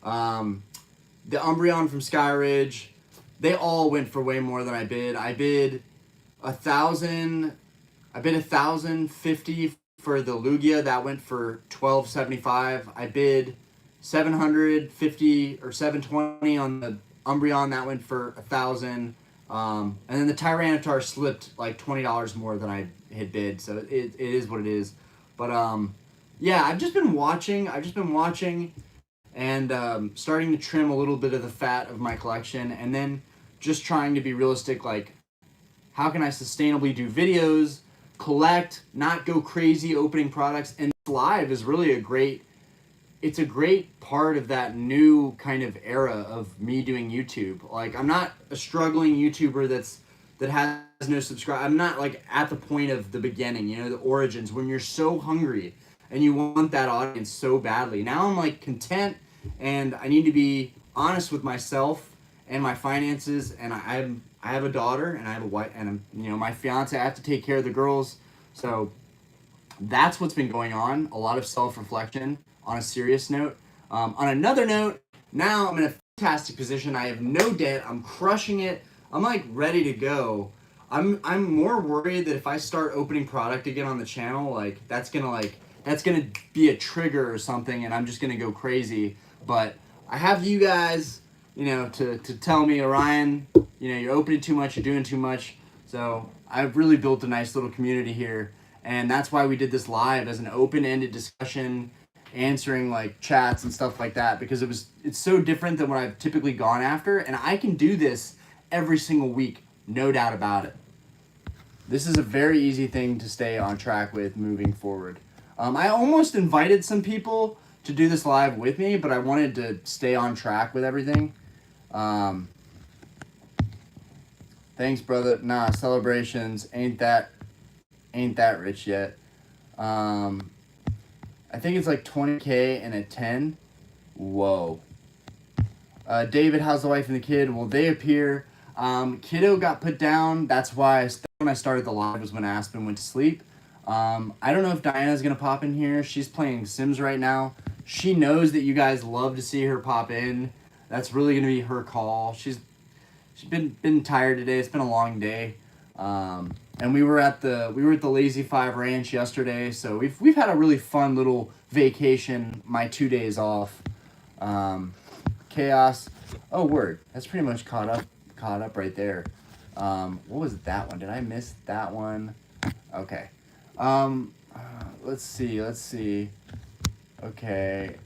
The Umbreon from Skyridge. They all went for way more than I bid. I bid 1,000. I bid 1,050 for the Lugia. That went for 1,275. I bid 750 or 720 on the Umbreon. That went for 1,000. And then the Tyranitar slipped like $20 more than I had bid. So it is what it is. But yeah, I've just been watching and starting to trim a little bit of the fat of my collection, and then just trying to be realistic, like, how can I sustainably do videos, collect, not go crazy opening products. And live is really a great part of that new kind of era of me doing YouTube. Like, I'm not a struggling YouTuber that has no subscribe. I'm not like at the point of the beginning, you know, the origins, when you're so hungry and you want that audience so badly. Now I'm like content, and I need to be honest with myself and my finances, and I have a daughter, and I have a wife, and my fiance. I have to take care of the girls. So that's what's been going on. A lot of self-reflection on a serious note. On another note, now I'm in a fantastic position. I have no debt. I'm crushing it. I'm like ready to go. I'm more worried that if I start opening product again on the channel, like that's gonna be a trigger or something, and I'm just gonna go crazy. But I have you guys, to tell me, Orion, you're opening too much, you're doing too much. So I've really built a nice little community here, and that's why we did this live as an open-ended discussion, answering like chats and stuff like that, because it's so different than what I've typically gone after, and I can do this every single week, no doubt about it. This is a very easy thing to stay on track with moving forward. I almost invited some people to do this live with me, but I wanted to stay on track with everything. Thanks, brother. Nah, celebrations ain't that rich yet. I think it's like 20K and a 10. Whoa. David, how's the wife and the kid? Well, they appear. Kiddo got put down. That's why when I started the live was when Aspen went to sleep. I don't know if Diana's going to pop in here. She's playing Sims right now. She knows that you guys love to see her pop in. That's really going to be her call. She's been tired today. It's been a long day. And we were at the Lazy Five Ranch yesterday, so we've had a really fun little vacation. My 2 days off. Chaos. Oh, word. That's pretty much caught up right there. What was that one? Did I miss that one? Okay. Let's see. Okay.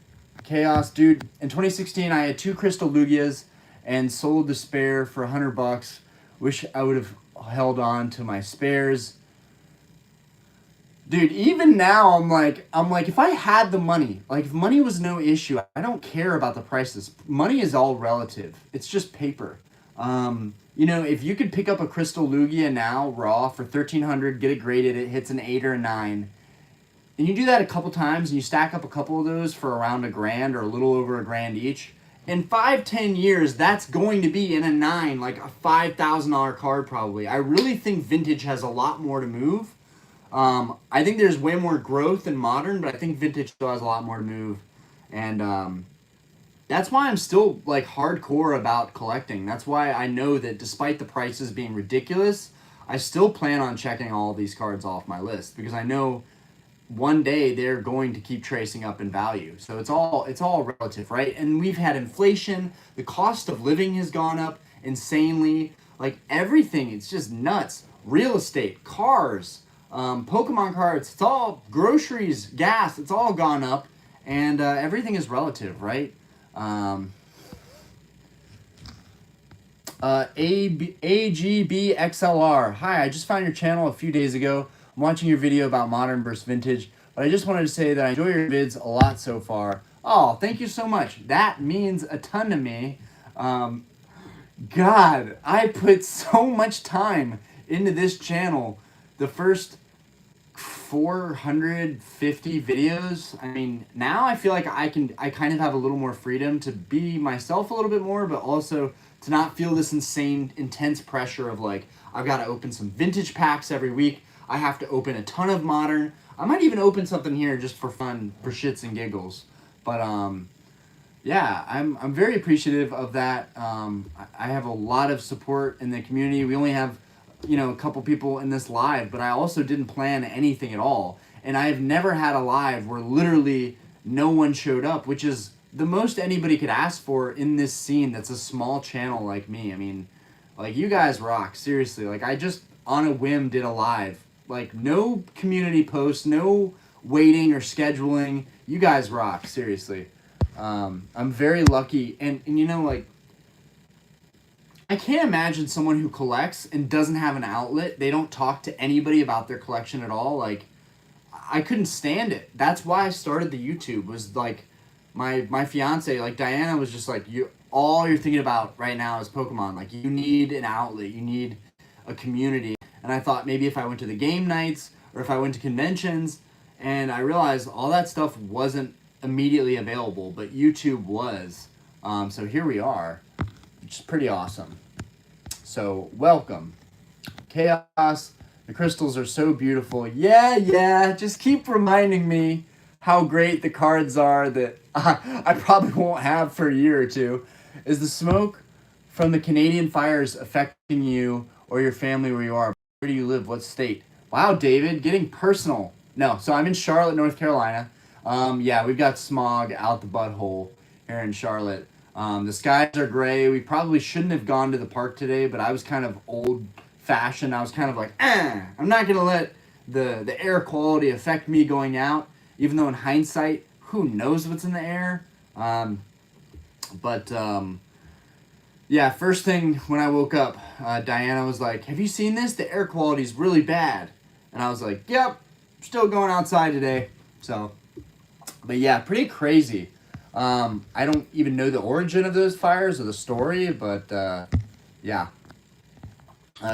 Chaos, dude. In 2016, I had 2 Crystal Lugias and sold the spare for $100. Wish I would have held on to my spares. Dude, even now, I'm like, if I had the money, like if money was no issue, I don't care about the prices. Money is all relative. It's just paper. If you could pick up a Crystal Lugia now, raw, for $1,300, get it graded, it hits an 8 or a 9, and you do that a couple times, and you stack up a couple of those for around $1,000 or a little over $1,000 each, in 5-10 years, that's going to be in a 9, like a $5,000 card probably. I really think Vintage has a lot more to move. I think there's way more growth in Modern, but I think Vintage still has a lot more to move. And that's why I'm still like hardcore about collecting. That's why I know that despite the prices being ridiculous, I still plan on checking all these cards off my list because I know one day they're going to keep tracing up in value. So it's all relative, right? And we've had inflation. The cost of living has gone up insanely. Like everything, it's just nuts. Real estate, cars, Pokemon cards, it's all groceries, gas, it's all gone up. And everything is relative, right? AGBXLR. Hi, I just found your channel a few days ago. I'm watching your video about Modern versus Vintage, but I just wanted to say that I enjoy your vids a lot so far. Oh, thank you so much. That means a ton to me. God, I put so much time into this channel. The first 450 videos. I mean, now I feel like I kind of have a little more freedom to be myself a little bit more, but also to not feel this insane, intense pressure of like, I've got to open some Vintage packs every week. I have to open a ton of Modern. I might even open something here just for fun, for shits and giggles. But yeah, I'm very appreciative of that. I have a lot of support in the community. We only have a couple people in this live, but I also didn't plan anything at all. And I have never had a live where literally no one showed up, which is the most anybody could ask for in this scene that's a small channel like me. I mean, like, you guys rock, seriously. Like, I just, on a whim, did a live. Like, no community posts, no waiting or scheduling. You guys rock, seriously. I'm very lucky. And like, I can't imagine someone who collects and doesn't have an outlet. They don't talk to anybody about their collection at all. Like, I couldn't stand it. That's why I started the YouTube, was like, my fiance, like Diana, was just like, all you're thinking about right now is Pokemon. Like, you need an outlet. You need a community. And I thought maybe if I went to the game nights or if I went to conventions, and I realized all that stuff wasn't immediately available, but YouTube was. So here we are, which is pretty awesome. So welcome. Chaos, the crystals are so beautiful. Yeah, just keep reminding me how great the cards are that I probably won't have for a year or two. Is the smoke from the Canadian fires affecting you or your family where you are? Where do you live? What state? Wow, David, getting personal. No, so I'm in Charlotte, North Carolina. Yeah, we've got smog out the butthole here in Charlotte. The skies are gray. We probably shouldn't have gone to the park today, but I was kind of old-fashioned. I was kind of like, I'm not going to let the air quality affect me going out, even though in hindsight, who knows what's in the air. Yeah, first thing when I woke up, Diana was like, have you seen this? The air quality is really bad. And I was like, yep, still going outside today. So, but yeah, pretty crazy. I don't even know the origin of those fires or the story, but yeah.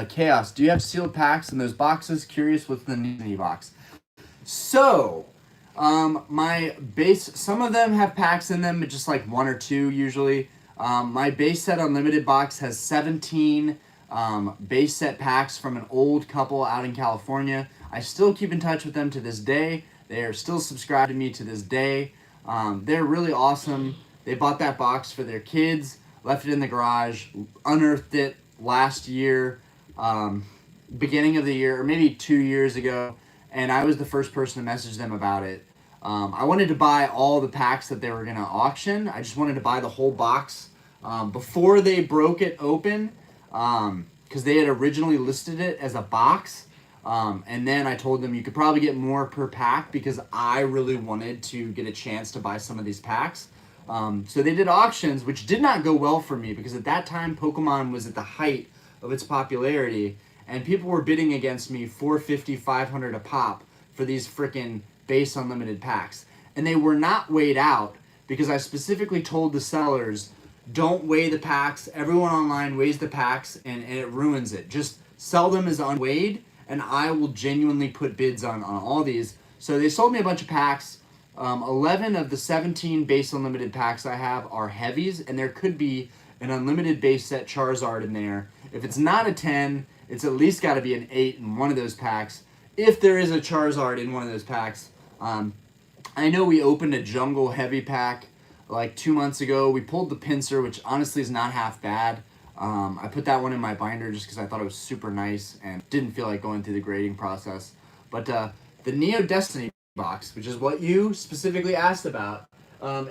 Chaos, do you have sealed packs in those boxes? Curious what's in the Disney box. So, my base, some of them have packs in them, but just like 1 or 2 usually. My base set unlimited box has 17 base set packs from an old couple out in California. I still keep in touch with them to this day. They are still subscribed to me to this day. They're really awesome. They bought that box for their kids, left it in the garage, unearthed it, last year, beginning of the year, or maybe 2 years ago, and I was the first person to message them about it. I wanted to buy all the packs that they were going to auction. I just wanted to buy the whole box before they broke it open, because they had originally listed it as a box. And then I told them you could probably get more per pack because I really wanted to get a chance to buy some of these packs. So they did auctions, which did not go well for me because at that time Pokemon was at the height of its popularity, and people were bidding against me $450, $500 a pop for these freaking base unlimited packs. And they were not weighed out because I specifically told the sellers, don't weigh the packs. Everyone online weighs the packs and it ruins it. Just sell them as unweighed, and I will genuinely put bids on all these. So they sold me a bunch of packs. 11 of the 17 base unlimited packs I have are heavies, and there could be an unlimited base set Charizard in there. If it's not a 10, it's at least got to be an 8 in one of those packs. If there is a Charizard in one of those packs. I know we opened a Jungle Heavy pack like 2 months ago. We pulled the Pinsir, which honestly is not half bad. I put that one in my binder just because I thought it was super nice and didn't feel like going through the grading process. But the Neo Destiny box, which is what you specifically asked about,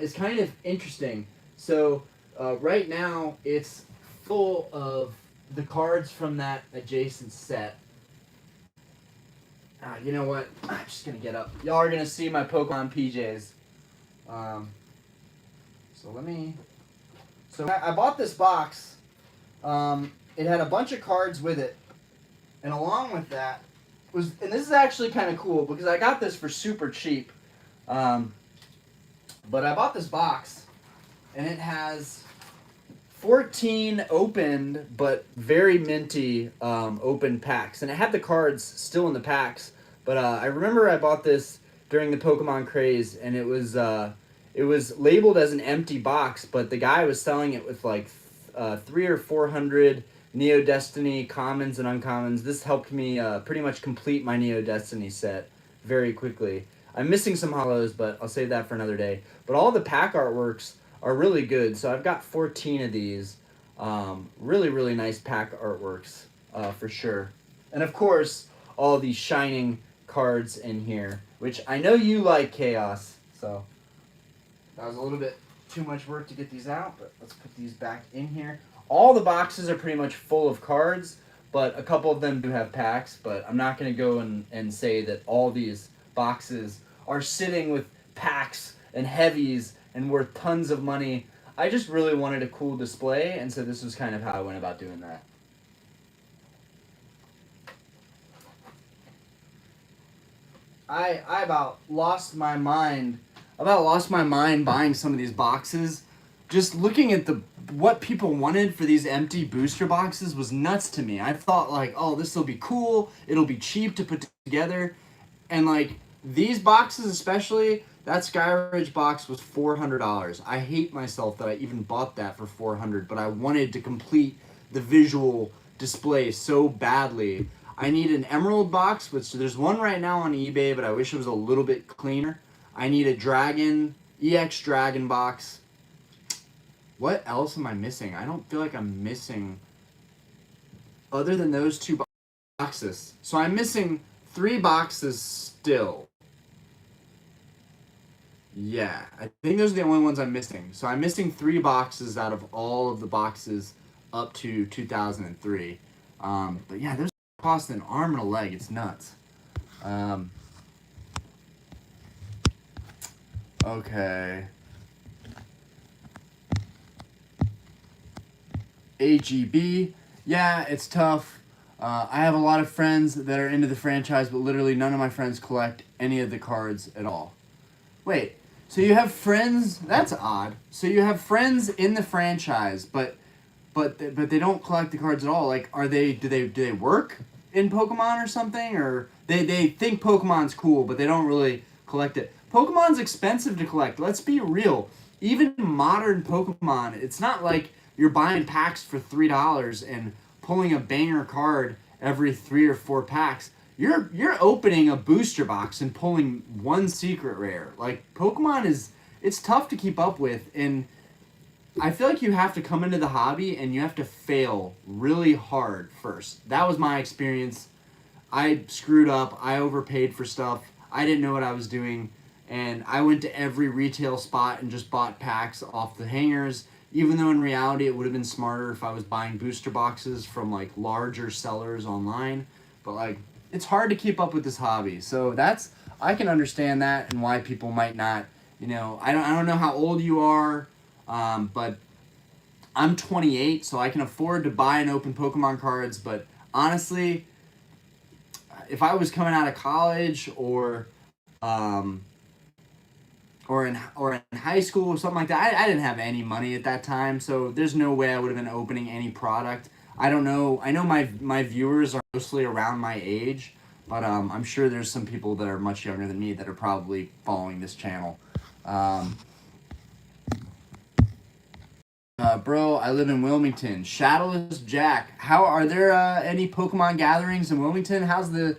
is kind of interesting. So right now it's full of the cards from that adjacent set. You know what? I'm just going to get up. Y'all are going to see my Pokemon PJs. So I bought this box. It had a bunch of cards with it. And along with that and this is actually kind of cool because I got this for super cheap. But I bought this box and it has 14 opened but very minty open packs, and it had the cards still in the packs. But I remember I bought this during the Pokemon craze, and it was labeled as an empty box, but the guy was selling it with like 300 or 400 Neo Destiny commons and uncommons. This helped me pretty much complete my Neo Destiny set very quickly. I'm missing some holos, but I'll save that for another day. But all the pack artworks are really good. So I've got 14 of these. Really, really nice pack artworks for sure. And of course, all these shining cards in here, which I know you like, Chaos. So that was a little bit too much work to get these out, but let's put these back in here. All the boxes are pretty much full of cards, but a couple of them do have packs. But I'm not going to go and say that all these boxes are sitting with packs and heavies and worth tons of money. I just really wanted a cool display, and so this was kind of how I went about doing that. I about lost my mind buying some of these boxes. Just looking at what people wanted for these empty booster boxes was nuts to me. I thought like, oh, this will be cool. It'll be cheap to put together. And like these boxes especially, that Skyridge box was $400. I hate myself that I even bought that for $400, but I wanted to complete the visual display so badly. I need an Emerald box, which there's one right now on eBay, but I wish it was a little bit cleaner. I need a Dragon, EX Dragon box. What else am I missing? I don't feel like I'm missing other than those two boxes. So I'm missing 3 boxes still. Yeah, I think those are the only ones I'm missing. So I'm missing 3 boxes out of all of the boxes up to 2003. But yeah, those cost an arm and a leg. It's nuts. Okay. AGB. Yeah, it's tough. I have a lot of friends that are into the franchise, but literally none of my friends collect any of the cards at all. Wait, so you have friends? That's odd. So you have friends in the franchise, but they don't collect the cards at all. Like, do they work in Pokemon or something, or they think Pokemon's cool, but they don't really collect it? Pokemon's expensive to collect. Let's be real. Even modern Pokemon, it's not like you're buying packs for $3 and pulling a banger card every 3 or 4 packs. You're opening a booster box and pulling 1 secret rare. Like, Pokemon it's tough to keep up with, and I feel like you have to come into the hobby and you have to fail really hard first. That was my experience. I screwed up. I overpaid for stuff. I didn't know what I was doing. And I went to every retail spot and just bought packs off the hangers, even though in reality it would have been smarter if I was buying booster boxes from like larger sellers online. But like, it's hard to keep up with this hobby. So I can understand that and why people might not, I don't know how old you are, but I'm 28, so I can afford to buy and open Pokemon cards. But honestly, if I was coming out of college um, or in high school or something like that, I didn't have any money at that time, so there's no way I would have been opening any product. I don't know. I know my viewers are mostly around my age, but I'm sure there's some people that are much younger than me that are probably following this channel. Bro, I live in Wilmington. Shadowless Jack, how are there any Pokemon gatherings in Wilmington? How's the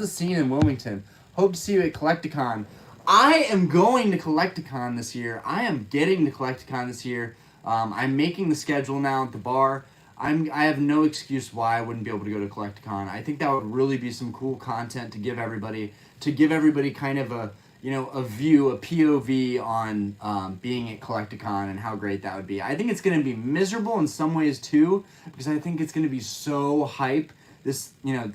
scene in Wilmington? Hope to see you at Collecticon. I am going to Collecticon this year. I am getting to Collecticon this year. I'm making the schedule now at the bar. I have no excuse why I wouldn't be able to go to Collecticon. I think that would really be some cool content to give everybody kind of a view, a POV on being at Collecticon and how great that would be. I think it's going to be miserable in some ways too, because I think it's going to be so hype. This,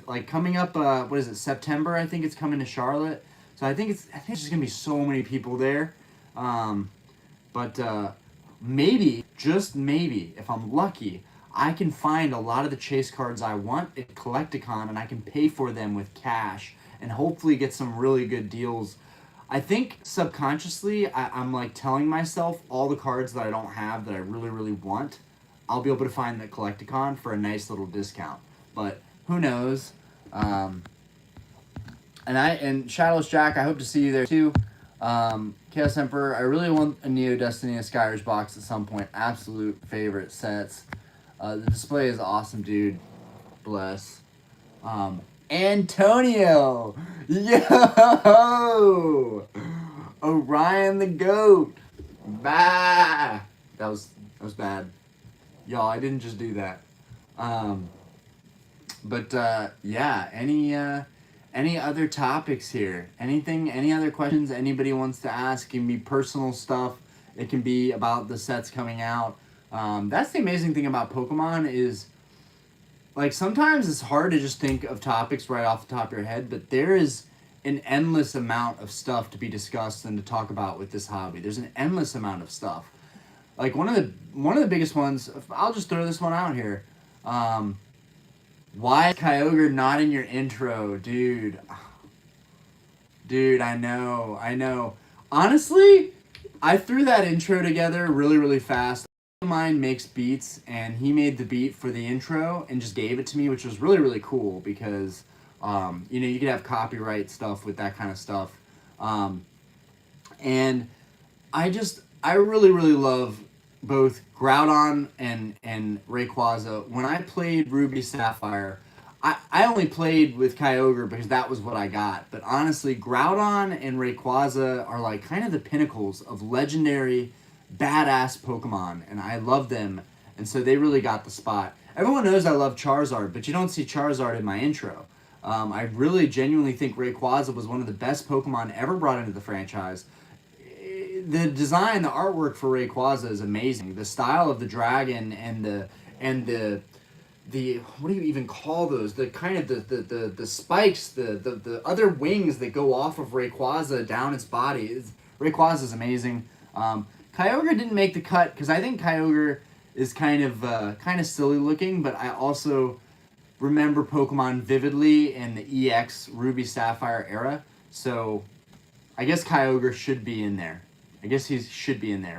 like coming up, what is it, September? I think it's coming to Charlotte. So I think there's just going to be so many people there. But maybe, just maybe, if I'm lucky, I can find a lot of the chase cards I want at Collecticon and I can pay for them with cash and hopefully get some really good deals. I think subconsciously I'm like telling myself all the cards that I don't have that I really, really want, I'll be able to find at Collecticon for a nice little discount. But who knows? And Shadowless Jack, I hope to see you there too. Chaos Emperor, I really want a Neo Destiny and Skyers box at some point. Absolute favorite sets. The display is awesome, dude. Bless. Antonio! Yo! Orion the Goat! Bah! That was bad. Y'all, I didn't just do that. Yeah, any other topics here? Any other questions anybody wants to ask? It can be personal stuff. It can be about the sets coming out. That's the amazing thing about Pokemon is, like, sometimes it's hard to just think of topics right off the top of your head, but there is an endless amount of stuff to be discussed and to talk about with this hobby. There's an endless amount of stuff. Like, one of the biggest ones, I'll just throw this one out here. Why is Kyogre not in your intro? Dude, I know. Honestly, I threw that intro together really, really fast. A friend of mine makes beats, and he made the beat for the intro and just gave it to me, which was really, really cool because, you could have copyright stuff with that kind of stuff. And I really, really love both Groudon and Rayquaza. When I played Ruby Sapphire, I only played with Kyogre because that was what I got. But honestly, Groudon and Rayquaza are like kind of the pinnacles of legendary, badass Pokemon, and I love them. And so they really got the spot. Everyone knows I love Charizard, but you don't see Charizard in my intro. I really genuinely think Rayquaza was one of the best Pokemon ever brought into the franchise. The design, the artwork for Rayquaza is amazing. The style of the dragon and the what do you even call those? The kind of the spikes, the other wings that go off of Rayquaza down its body. Rayquaza is amazing. Kyogre didn't make the cut because I think Kyogre is kind of silly looking, but I also remember Pokemon vividly in the EX Ruby Sapphire era, so I guess Kyogre should be in there.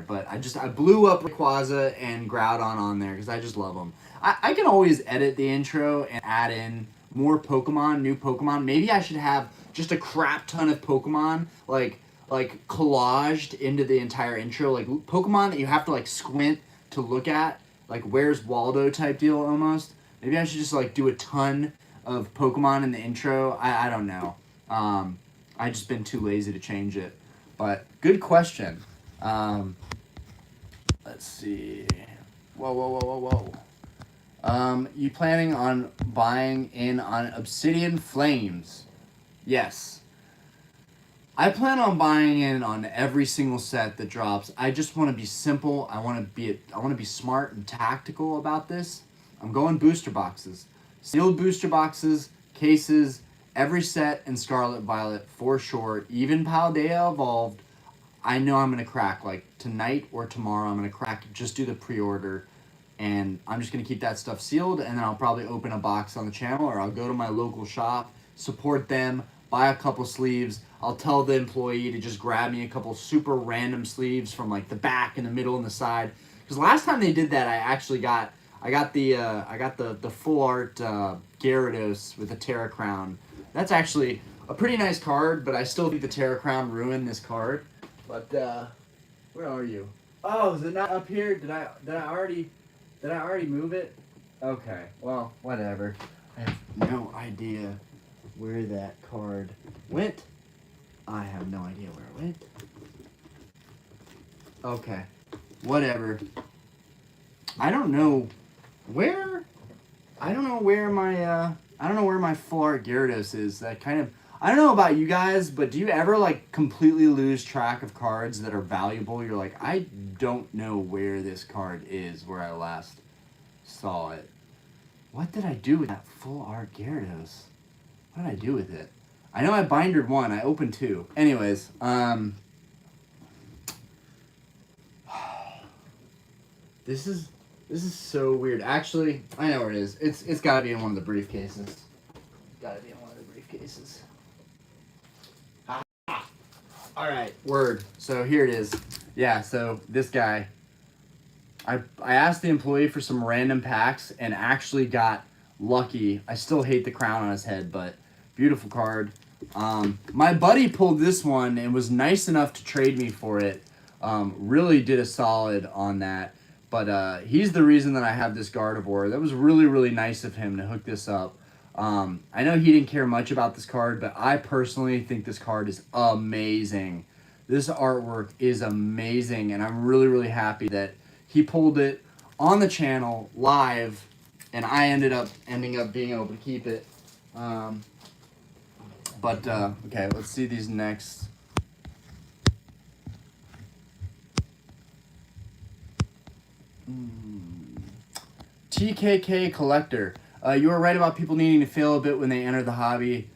But I blew up Rayquaza and Groudon on there because I just love them. I can always edit the intro and add in more Pokemon, new Pokemon. Maybe I should have just a crap ton of Pokemon, like collaged into the entire intro, like Pokemon that you have to like squint to look at, like Where's Waldo type deal almost. Maybe I should just like do a ton of Pokemon in the intro. I don't know. I just been too lazy to change it. But good question. Let's see. Whoa. You planning on buying in on Obsidian Flames? Yes. I plan on buying in on every single set that drops. I just want to be simple. I want to be smart and tactical about this. I'm going booster boxes. Sealed booster boxes, cases, every set in Scarlet Violet for sure. Even Paldea Evolved. I know I'm going to crack like tonight or tomorrow. I'm going to crack, just do the pre-order. And I'm just going to keep that stuff sealed, and then I'll probably open a box on the channel, or I'll go to my local shop, support them, buy a couple sleeves. I'll tell the employee to just grab me a couple super random sleeves from like the back and the middle and the side. Because last time they did that, I got the full art Gyarados with a Terra Crown. That's actually a pretty nice card, but I still think the Terra Crown ruined this card. But where are you? Oh, is it not up here? Did I already move it? Okay, well, whatever. I have no idea where that card went. I have no idea where it went. Okay, whatever. I don't know where my full art Gyarados is. That kind of, I don't know about you guys, but do you ever like completely lose track of cards that are valuable? You're like, I don't know where this card is, where I last saw it. What did I do with that full art Gyarados? What did I do with it? I know I bindered one. I opened two. Anyways, this is so weird. Actually, I know where it is. It's got to be in one of the briefcases. Got to be in one of the briefcases. All right, word. So here it is. Yeah, so this guy, I asked the employee for some random packs and actually got lucky. I still hate the crown on his head, but beautiful card. My buddy pulled this one and was nice enough to trade me for it. Really did a solid on that. But he's the reason that I have this Gardevoir. That was really, really nice of him to hook this up. I know he didn't care much about this card, but I personally think this card is amazing. This artwork is amazing, and I'm really, really happy that he pulled it on the channel live, and I ending up being able to keep it. Okay, let's see these next. TKK Collector. You were right about people needing to fail a bit when they enter the hobby.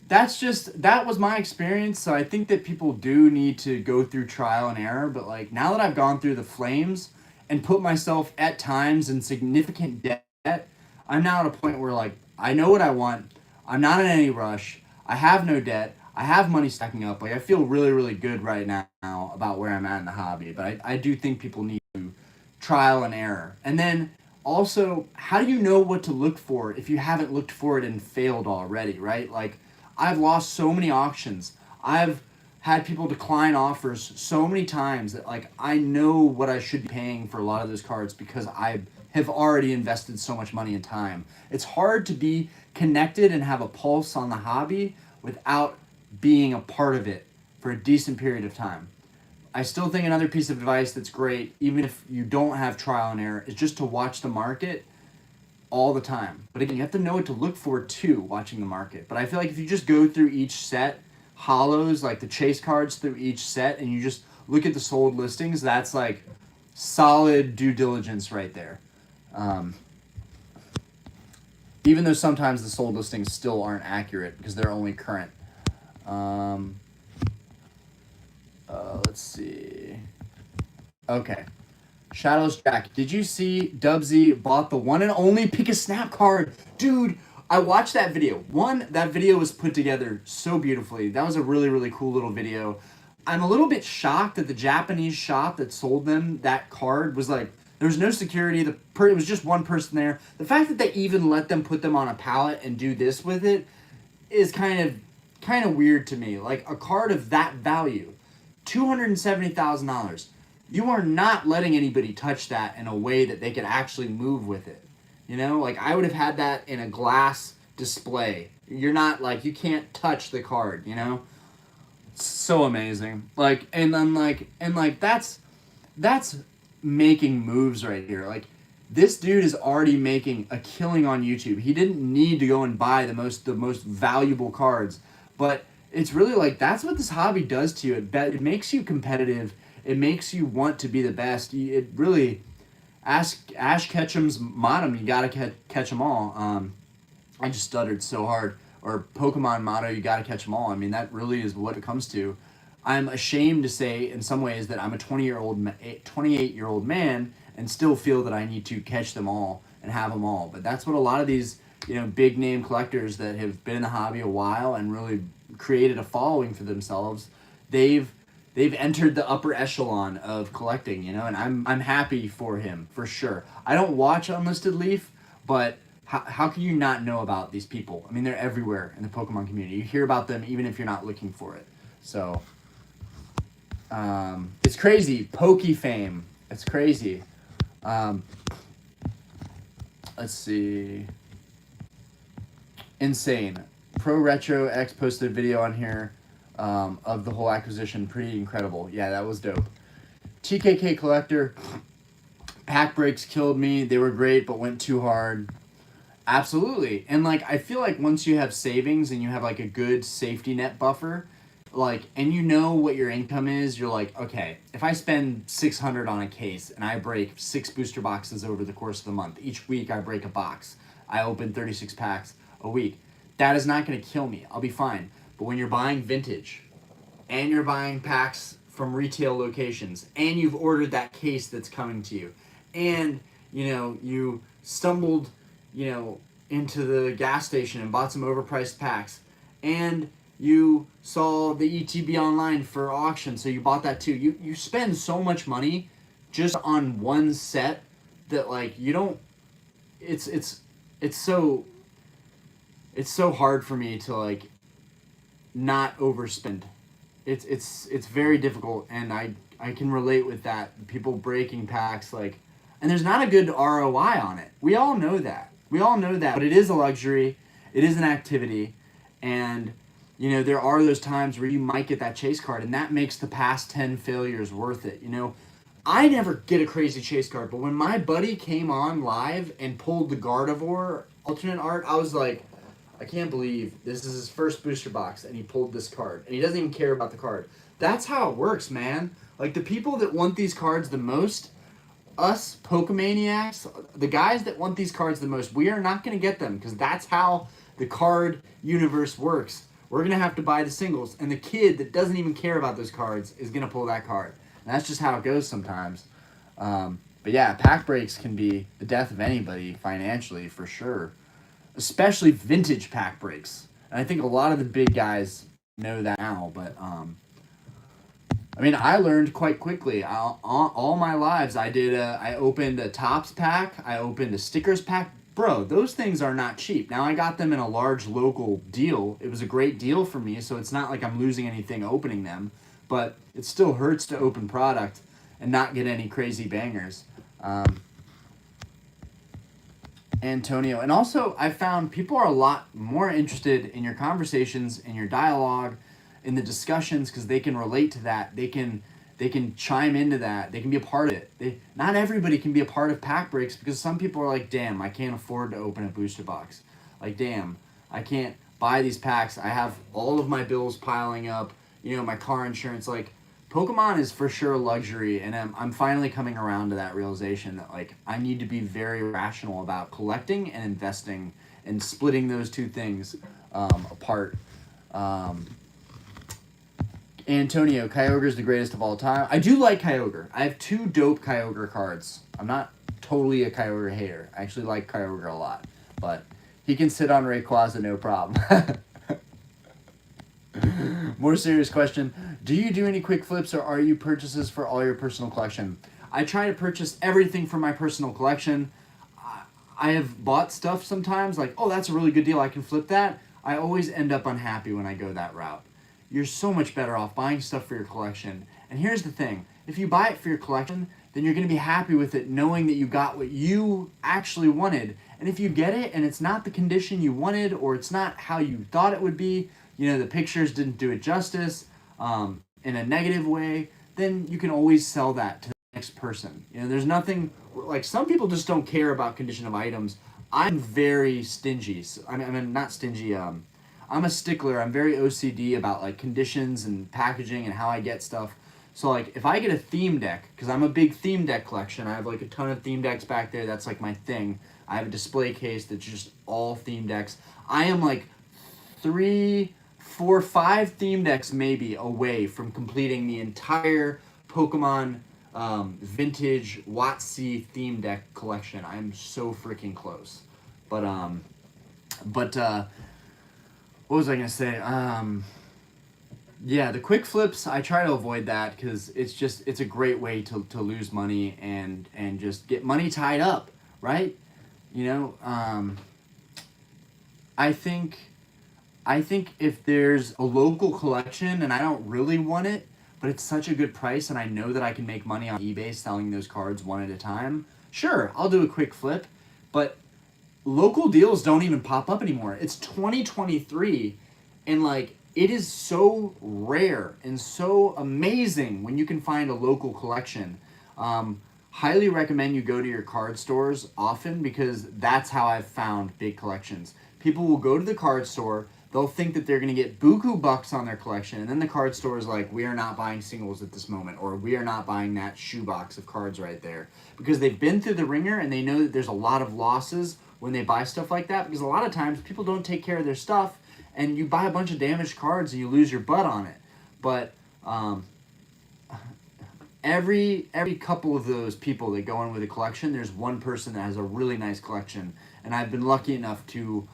That was my experience, so I think that people do need to go through trial and error, but like now that I've gone through the flames and put myself at times in significant debt, I'm now at a point where like I know what I want. I'm not in any rush. I have no debt. I have money stacking up. Like I feel really, really good right now about where I'm at in the hobby, but I do think people need to trial and error. And then also, how do you know what to look for if you haven't looked for it and failed already, right? Like, I've lost so many auctions. I've had people decline offers so many times that, like, I know what I should be paying for a lot of those cards because I have already invested so much money and time. It's hard to be connected and have a pulse on the hobby without being a part of it for a decent period of time. I still think another piece of advice that's great, even if you don't have trial and error, is just to watch the market all the time. But again, you have to know what to look for too, watching the market. But I feel like if you just go through each set, hollows, like the chase cards through each set, and you just look at the sold listings, that's like solid due diligence right there. Even though sometimes the sold listings still aren't accurate because they're only current. Let's see. Okay. Shadows Jack. Did you see Dubsy bought the one and only Pick a Snap card? Dude, I watched that video. That video was put together so beautifully. That was a really, really cool little video. I'm a little bit shocked that the Japanese shop that sold them that card was like, there was no security. It was just one person there. The fact that they even let them put them on a pallet and do this with it is kind of weird to me. Like a card of that value, $270,000. You are not letting anybody touch that in a way that they could actually move with it. You know, like I would have had that in a glass display. You're not like, you can't touch the card, you know? It's so amazing. Like, and then like, that's making moves right here. Like, this dude is already making a killing on YouTube. He didn't need to go and buy the most valuable cards, but it's really like that's what this hobby does to you. It makes you competitive. It makes you want to be the best. It really, Ash Ketchum's motto, you gotta catch them all. I just stuttered so hard. Or Pokemon motto, you gotta catch them all. I mean, that really is what it comes to. I'm ashamed to say in some ways that I'm a 28-year-old man and still feel that I need to catch them all and have them all. But that's what a lot of these, big name collectors that have been in the hobby a while and really created a following for themselves, they've entered the upper echelon of collecting, and I'm happy for him, for sure. I don't watch Unlisted Leaf, but how can you not know about these people? I mean, they're everywhere in the Pokemon community. You hear about them even if you're not looking for it. So, it's crazy. Poke fame. It's crazy. Let's see. Insane. Pro Retro X posted a video on here of the whole acquisition. Pretty incredible. Yeah, that was dope. TKK Collector. Pack breaks killed me. They were great, but went too hard. Absolutely. And, I feel like once you have savings and you have, a good safety net buffer, and you know what your income is, you're like, okay, if I spend $600 on a case and I break 6 booster boxes over the course of the month, each week I break a box, I open 36 packs a week, that is not going to kill me. I'll be fine. But when you're buying vintage and you're buying packs from retail locations and you've ordered that case that's coming to you and, you stumbled into the gas station and bought some overpriced packs, and you saw the ETB online for auction, so you bought that too. You spend so much money just on one set that you don't. It's so hard for me to not overspend. It's very difficult, and I can relate with that. People breaking packs and there's not a good ROI on it. We all know that. But it is a luxury. It is an activity. And, there are those times where you might get that chase card, and that makes the past 10 failures worth it. I never get a crazy chase card, but when my buddy came on live and pulled the Gardevoir alternate art, I was like, I can't believe this is his first booster box, and he pulled this card. And he doesn't even care about the card. That's how it works, man. The people that want these cards the most, us Pokemaniacs, the guys that want these cards the most, we are not going to get them because that's how the card universe works. We're going to have to buy the singles, and the kid that doesn't even care about those cards is going to pull that card. And that's just how it goes sometimes. But yeah, pack breaks can be the death of anybody financially, for sure. Especially vintage pack breaks. And I think a lot of the big guys know that now, but I learned quite quickly. All my lives, I opened a Topps pack. I opened a stickers pack. Bro, those things are not cheap. Now, I got them in a large local deal. It was a great deal for me, so it's not like I'm losing anything opening them. But it still hurts to open product and not get any crazy bangers. Antonio. And also, I found people are a lot more interested in your conversations, in your dialogue, in the discussions, because they can relate to that. They can chime into that. They can be a part of it. Not everybody can be a part of pack breaks, because some people are like, damn, I can't afford to open a booster box. Damn, I can't buy these packs. I have all of my bills piling up, my car insurance. Pokemon is for sure a luxury, and I'm finally coming around to that realization that I need to be very rational about collecting and investing and splitting those two things apart. Antonio, Kyogre is the greatest of all time. I do like Kyogre. I have 2 dope Kyogre cards. I'm not totally a Kyogre hater. I actually like Kyogre a lot, but he can sit on Rayquaza no problem. More serious question. Do you do any quick flips, or are you purchases for all your personal collection? I try to purchase everything for my personal collection. I have bought stuff sometimes, oh, that's a really good deal, I can flip that. I always end up unhappy when I go that route. You're so much better off buying stuff for your collection. And here's the thing. If you buy it for your collection, then you're going to be happy with it knowing that you got what you actually wanted. And if you get it and it's not the condition you wanted, or it's not how you thought it would be, the pictures didn't do it justice in a negative way, then you can always sell that to next person. You know, there's nothing, like, some people just don't care about condition of items. I'm very stingy. So, I mean, not stingy. I'm a stickler. I'm very OCD about like conditions and packaging and how I get stuff. So like if I get a theme deck, because I'm a big theme deck collection, I have like a ton of theme decks back there. That's like my thing. I have a display case that's just all theme decks. I am like 3, 4, 5 theme decks maybe away from completing the entire Pokemon vintage WotC theme deck collection. I'm so freaking close. But what was I gonna say? Yeah, the quick flips, I try to avoid that because it's a great way to lose money and just get money tied up, right? You know, I think if there's a local collection and I don't really want it, but it's such a good price and I know that I can make money on eBay selling those cards one at a time, sure, I'll do a quick flip, but local deals don't even pop up anymore. It's 2023 and like it is so rare and so amazing when you can find a local collection. Highly recommend you go to your card stores often because that's how I've found big collections. People will go to the card store, they'll think that they're going to get buku bucks on their collection, and then the card store is like, we are not buying singles at this moment, or we are not buying that shoebox of cards right there. Because they've been through the ringer and they know that there's a lot of losses when they buy stuff like that, because a lot of times people don't take care of their stuff and you buy a bunch of damaged cards and you lose your butt on it. But every couple of those people that go in with a collection, there's one person that has a really nice collection, and I've been lucky enough to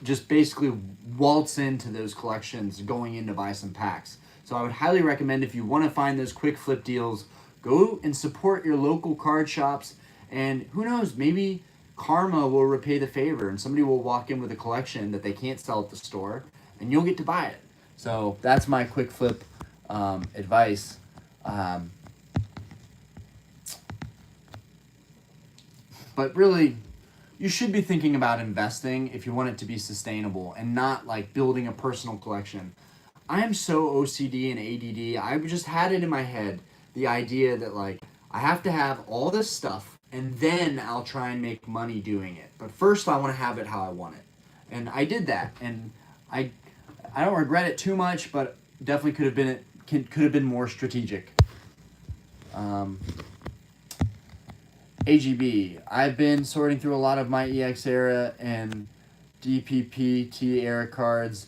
just basically waltz into those collections going in to buy some packs. So I would highly recommend, if you want to find those quick flip deals, go and support your local card shops, and who knows, maybe karma will repay the favor and somebody will walk in with a collection that they can't sell at the store and you'll get to buy it. So that's my quick flip advice. But really, you should be thinking about investing if you want it to be sustainable and not like building a personal collection. I am so OCD and ADD. I just had it in my head, the idea that like I have to have all this stuff and then I'll try and make money doing it. But first I want to have it how I want it. And I did that, and I don't regret it too much, but definitely could have been more strategic. AGB, I've been sorting through a lot of my EX era and DPPT era cards.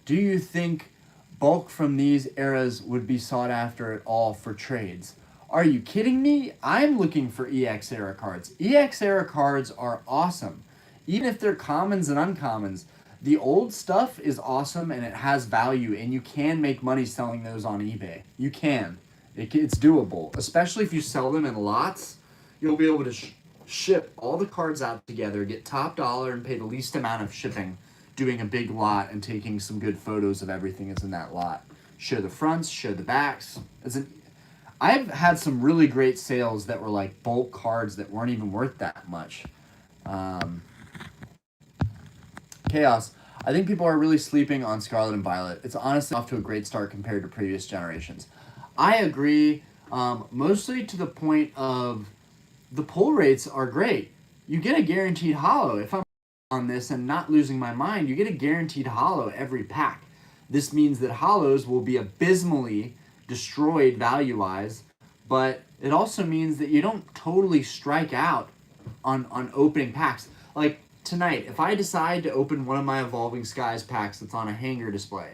Do you think bulk from these eras would be sought after at all for trades? Are you kidding me? I'm looking for EX era cards. EX era cards are awesome. Even if they're commons and uncommons, the old stuff is awesome and it has value, and you can make money selling those on eBay. You can. It's doable. Especially if you sell them in lots, you'll be able to ship all the cards out together, get top dollar, and pay the least amount of shipping doing a big lot and taking some good photos of everything that's in that lot. Show the fronts, show the backs. I've had some really great sales that were like bulk cards that weren't even worth that much. Chaos. I think people are really sleeping on Scarlet and Violet. It's honestly off to a great start compared to previous generations. I agree, mostly to the point of the pull rates are great. You get a guaranteed holo. If I'm on this and not losing my mind, you get a guaranteed holo every pack. This means that holos will be abysmally destroyed value-wise, but it also means that you don't totally strike out on opening packs. Like tonight, if I decide to open one of my Evolving Skies packs that's on a hanger display,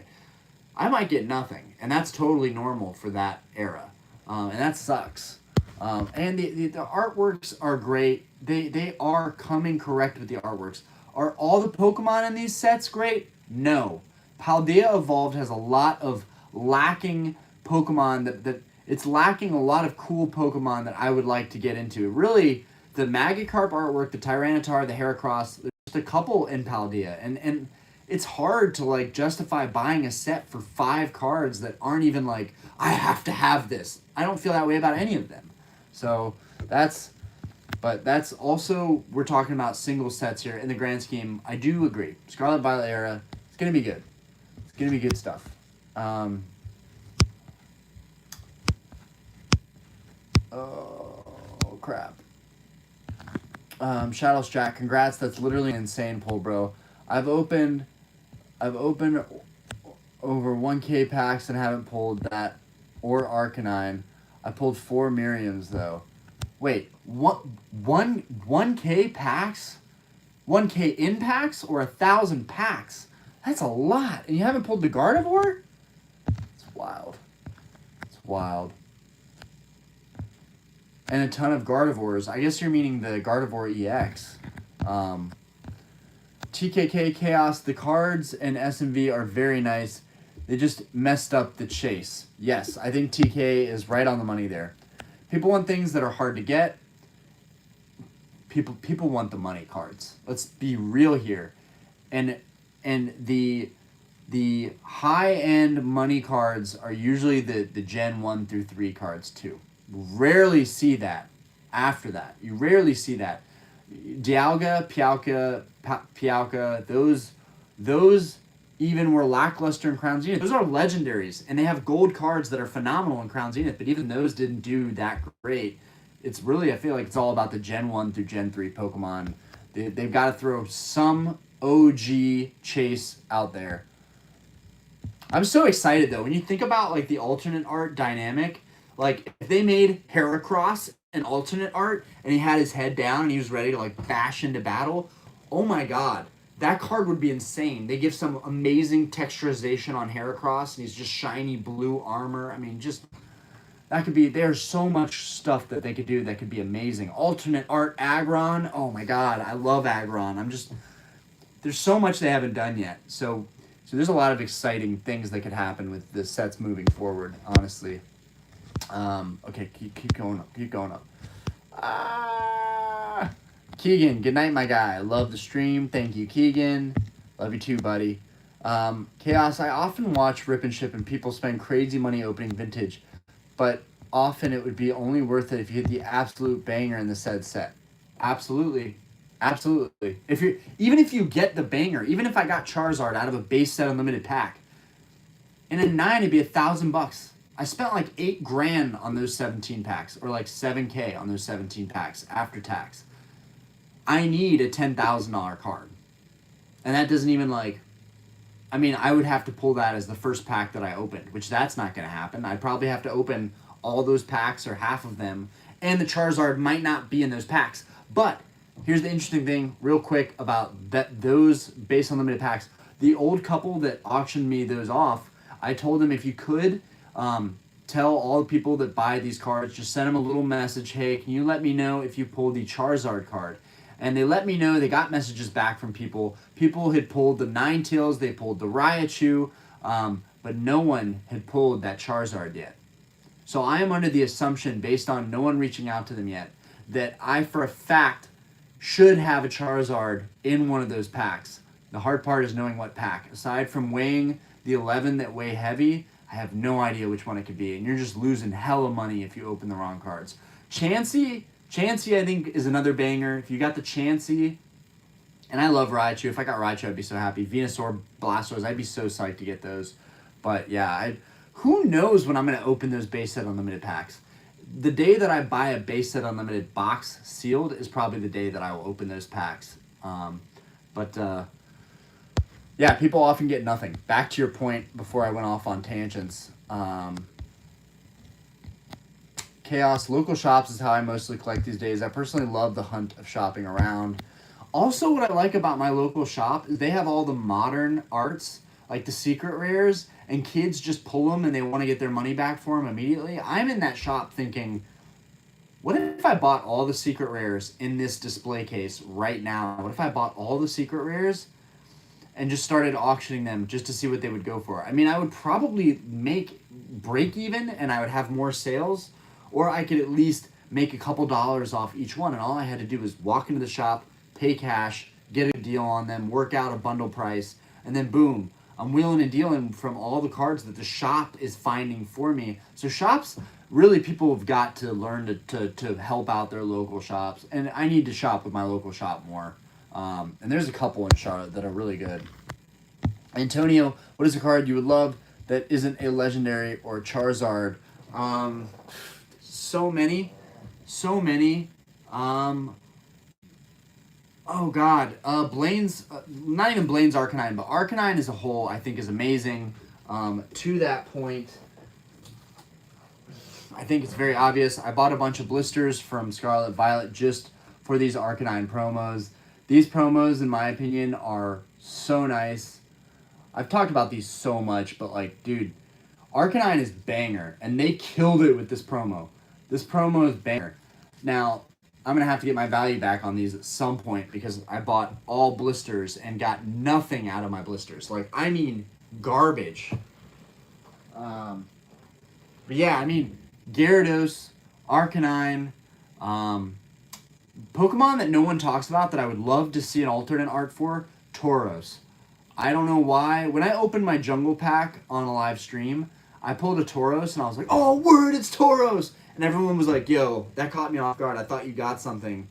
I might get nothing, and that's totally normal for that era, and that sucks. And the artworks are great. They are coming correct with the artworks. Are all the Pokemon in these sets great? No. Paldea Evolved has a lot of lacking Pokemon that it's lacking a lot of cool Pokemon that I would like to get into. Really, the Magikarp artwork, the Tyranitar, the Heracross, there's just a couple in Paldea, and it's hard to like justify buying a set for 5 cards that aren't even like, I have to have this. I don't feel that way about any of them. So that's also, we're talking about single sets here. In the grand scheme, I do agree. Scarlet Violet era, it's going to be good. It's going to be good stuff. crap. Shadows Jack, congrats. That's literally an insane pull, bro. I've opened over 1K packs and haven't pulled that or Arcanine. I pulled 4 Miriams though. Wait, what? 1K packs? 1K in packs or 1,000 packs? That's a lot. And you haven't pulled the Gardevoir? It's wild. It's wild. And a ton of Gardevoirs. I guess you're meaning the Gardevoir EX. TKK Chaos, the cards and SMV are very nice. They just messed up the chase. Yes, I think TK is right on the money there. People want things that are hard to get. People want the money cards. Let's be real here. And the high-end money cards are usually the Gen 1 through 3 cards too. Rarely see that after that. You rarely see that. Dialga, Pialka, those even were lackluster in Crown Zenith. Those are legendaries, and they have gold cards that are phenomenal in Crown Zenith, but even those didn't do that great. It's really, I feel like it's all about the Gen 1 through Gen 3 Pokemon. They've got to throw some OG chase out there. I'm so excited, though. When you think about like the alternate art dynamic, like if they made Heracross an alternate art and he had his head down and he was ready to like bash into battle, oh my god, that card would be insane. They give some amazing texturization on Heracross and he's just shiny blue armor. I mean, just that could be, there's so much stuff that they could do that could be amazing. Alternate art Aggron, oh my god, I love Aggron. There's so much they haven't done yet. So there's a lot of exciting things that could happen with the sets moving forward, honestly. Okay, keep going up. Keegan, good night, my guy. I love the stream. Thank you, Keegan. Love you too, buddy. Chaos, I often watch Rip and Ship and people spend crazy money opening vintage, but often it would be only worth it if you hit the absolute banger in the said set. Absolutely. Even if you get the banger, even if I got Charizard out of a base set unlimited pack, in a 9 it'd be $1,000. I spent like $8,000 on those 17 packs, or like $7K on those 17 packs after tax. I need a $10,000 card, and that doesn't even like. I mean, I would have to pull that as the first pack that I opened, which that's not going to happen. I'd probably have to open all those packs or half of them, and the Charizard might not be in those packs. But here's the interesting thing, real quick, about those base unlimited packs. The old couple that auctioned me those off, I told them if you could. Tell all the people that buy these cards, just send them a little message, hey, can you let me know if you pulled the Charizard card? And they let me know. They got messages back from people. People had pulled the Ninetales, they pulled the Raichu, but no one had pulled that Charizard yet. So I am under the assumption, based on no one reaching out to them yet, that I for a fact should have a Charizard in one of those packs. The hard part is knowing what pack. Aside from weighing the 11 that weigh heavy, I have no idea which one it could be, and you're just losing hella money if you open the wrong cards. Chansey I think is another banger. If you got the Chansey, and I love Raichu. If I got Raichu, I'd be so happy. Venusaur, Blastoise, I'd be so psyched to get those. But yeah, who knows when I'm going to open those base set unlimited packs. The day that I buy a base set unlimited box sealed is probably the day that I will open those packs. Yeah, people often get nothing. Back to your point before I went off on tangents. Chaos, local shops is how I mostly collect these days. I personally love the hunt of shopping around. Also, what I like about my local shop is they have all the modern arts, like the secret rares, and kids just pull them and they want to get their money back for them immediately. I'm in that shop thinking, what if I bought all the secret rares in this display case right now? What if I bought all the secret rares and just started auctioning them just to see what they would go for? I mean, I would probably break even and I would have more sales, or I could at least make a couple dollars off each one, and all I had to do was walk into the shop, pay cash, get a deal on them, work out a bundle price, and then boom, I'm wheeling and dealing from all the cards that the shop is finding for me. So shops, really, people have got to learn to help out their local shops, and I need to shop with my local shop more. And there's a couple in Charlotte that are really good. Antonio, what is a card you would love that isn't a legendary or Charizard? So many. Oh God, Blaine's not even Blaine's Arcanine, but Arcanine as a whole, I think, is amazing. To that point, I think it's very obvious. I bought a bunch of blisters from Scarlet Violet just for these Arcanine promos. These promos, in my opinion, are so nice. I've talked about these so much, but like, dude, Arcanine is banger, and they killed it with this promo. This promo is banger. Now, I'm going to have to get my value back on these at some point because I bought all blisters and got nothing out of my blisters. Like, I mean, garbage. But yeah, I mean, Gyarados, Arcanine, Pokemon that no one talks about that I would love to see an alternate art for, Tauros. I don't know why. When I opened my jungle pack on a live stream, I pulled a Tauros and I was like, oh, word, it's Tauros! And everyone was like, yo, that caught me off guard. I thought you got something.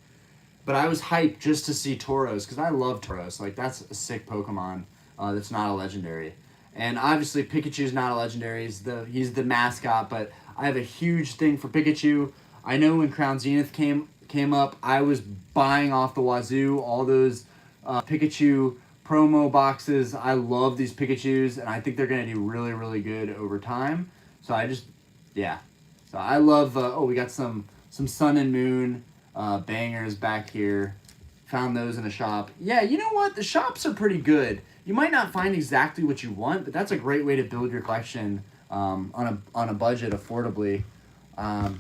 But I was hyped just to see Tauros because I love Tauros. Like, that's a sick Pokemon that's not a legendary. And obviously, Pikachu's not a legendary. He's the mascot, but I have a huge thing for Pikachu. I know when Crown Zenith came up, I was buying off the wazoo all those Pikachu promo boxes. I love these Pikachus, and I think they're going to do really, really good over time. So yeah. So I love, we got some Sun and Moon bangers back here. Found those in a shop. Yeah, you know what? The shops are pretty good. You might not find exactly what you want, but that's a great way to build your collection on a budget affordably. I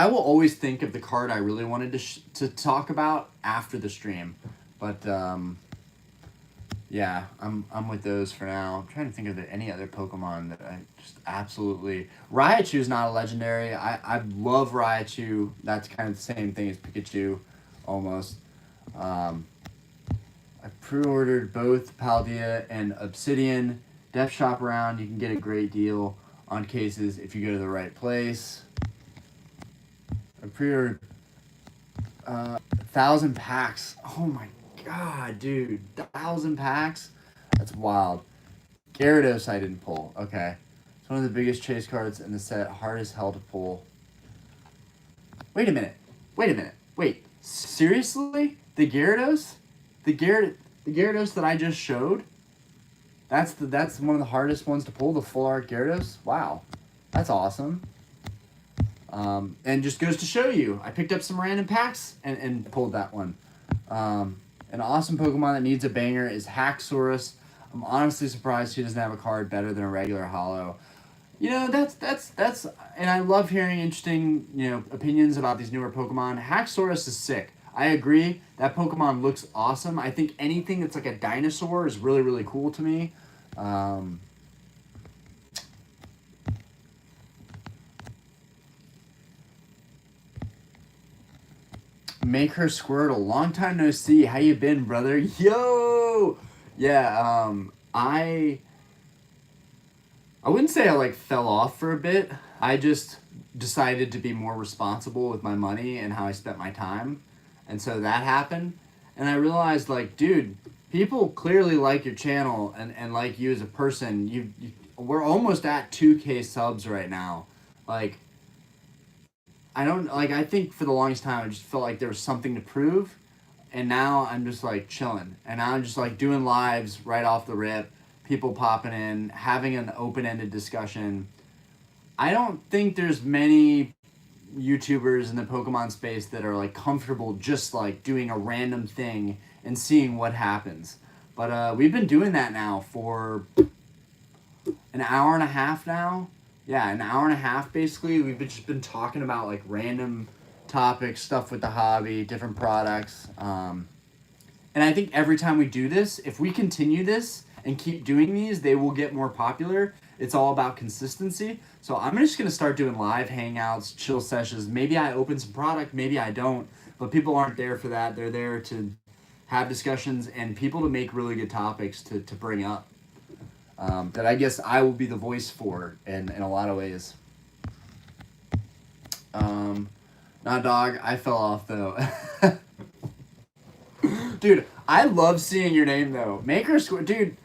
will always think of the card I really wanted to talk about after the stream, but yeah, I'm with those for now. I'm trying to think of any other Pokemon that I just absolutely... Raichu's not a legendary. I love Raichu. That's kind of the same thing as Pikachu, almost. I pre-ordered both Paldea and Obsidian. Def shop around. You can get a great deal on cases if you go to the right place. I pre-ordered 1,000 packs. Oh my God, dude. 1,000 packs? That's wild. Gyarados I didn't pull. Okay. It's one of the biggest chase cards in the set. Hard as hell to pull. Wait a minute. Wait. Seriously? The Gyarados? The Gyarados that I just showed? That's one of the hardest ones to pull, the full art Gyarados? Wow. That's awesome. And just goes to show you, I picked up some random packs and pulled that one. An awesome Pokemon that needs a banger is Haxorus. I'm honestly surprised he doesn't have a card better than a regular holo. You know, that's and I love hearing interesting, opinions about these newer Pokemon. Haxorus is sick. I agree. That Pokemon looks awesome. I think anything that's like a dinosaur is really, really cool to me. Make her Squirtle. Long time no see. How you been, brother? Yo! Yeah, I wouldn't say I fell off for a bit. I just decided to be more responsible with my money and how I spent my time. And so that happened. And I realized, dude, people clearly like your channel and like you as a person. We're almost at 2K subs right now. I think for the longest time I just felt like there was something to prove, and now I'm just chilling, and now I'm just doing lives right off the rip, people popping in, having an open-ended discussion. I don't think there's many YouTubers in the Pokemon space that are comfortable just doing a random thing and seeing what happens. But we've been doing that now for an hour and a half now. Yeah, an hour and a half basically. We've just been talking about random topics, stuff with the hobby, different products. And I think every time we do this, if we continue this and keep doing these, they will get more popular. It's all about consistency. So I'm just going to start doing live hangouts, chill sessions. Maybe I open some product, maybe I don't. But people aren't there for that. They're there to have discussions and people to make really good topics to bring up. That I guess I will be the voice for in a lot of ways. Nah, dog, I fell off though. Dude, I love seeing your name though. Maker Square, dude.